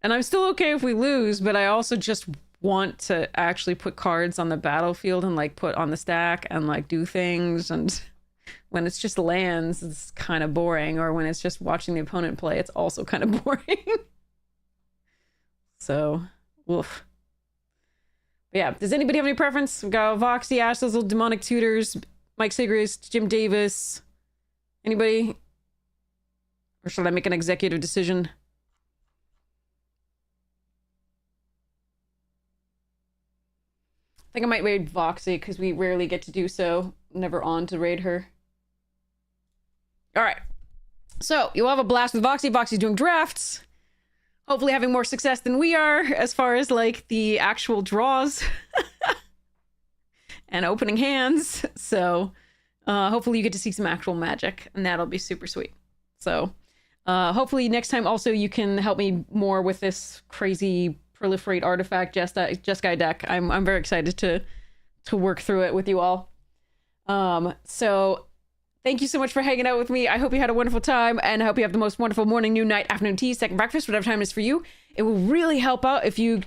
And I'm still okay if we lose, but I also just want to actually put cards on the battlefield and like put on the stack and like do things. And when it's just lands, it's kind of boring. Or when it's just watching the opponent play, it's also kind of boring. So, woof. But yeah, does anybody have any preference? We've got Voxy, Ashlizzle, Demonic Tutors, Mike Sigrist, Jim Davis. Anybody? Or should I make an executive decision? I think I might raid Voxy because we rarely get to do so. Never on to raid her. All right. So you'll have a blast with Voxy. Voxy's doing drafts. Hopefully having more success than we are as far as like the actual draws and opening hands. So hopefully you get to see some actual Magic, and that'll be super sweet. So hopefully next time also you can help me more with this crazy Proliferate Artifact Jeskai deck. I'm very excited to work through it with you all. So thank you so much for hanging out with me. I hope you had a wonderful time, and I hope you have the most wonderful morning, noon, night, afternoon tea, second breakfast, whatever time it is for you. It will really help out if you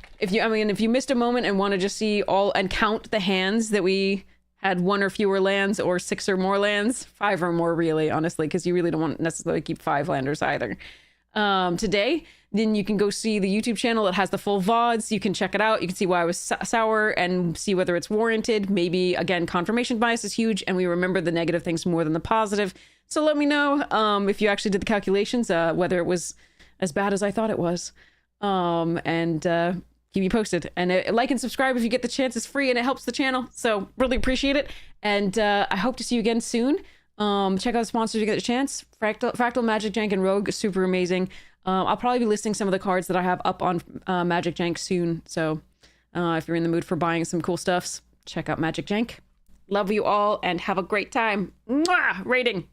missed a moment and want to just see all and count the hands that we had 1 or fewer lands, or 6 or more lands, 5 or more really, honestly, because you really don't want to necessarily keep 5 landers either. Today, then you can go see the YouTube channel. It has the full VODs. You can check it out. You can see why I was sour and see whether it's warranted. Maybe, again, confirmation bias is huge, and we remember the negative things more than the positive. So let me know if you actually did the calculations, whether it was as bad as I thought it was. And keep me posted. And like and subscribe if you get the chance. It's free, and it helps the channel. So really appreciate it. And I hope to see you again soon. Check out the sponsors if you get a chance. Fractal, Magic Jank, and Rogue, super amazing. I'll probably be listing some of the cards that I have up on Magic Jank soon. So if you're in the mood for buying some cool stuffs, check out Magic Jank. Love you all and have a great time. Mwah! Rating.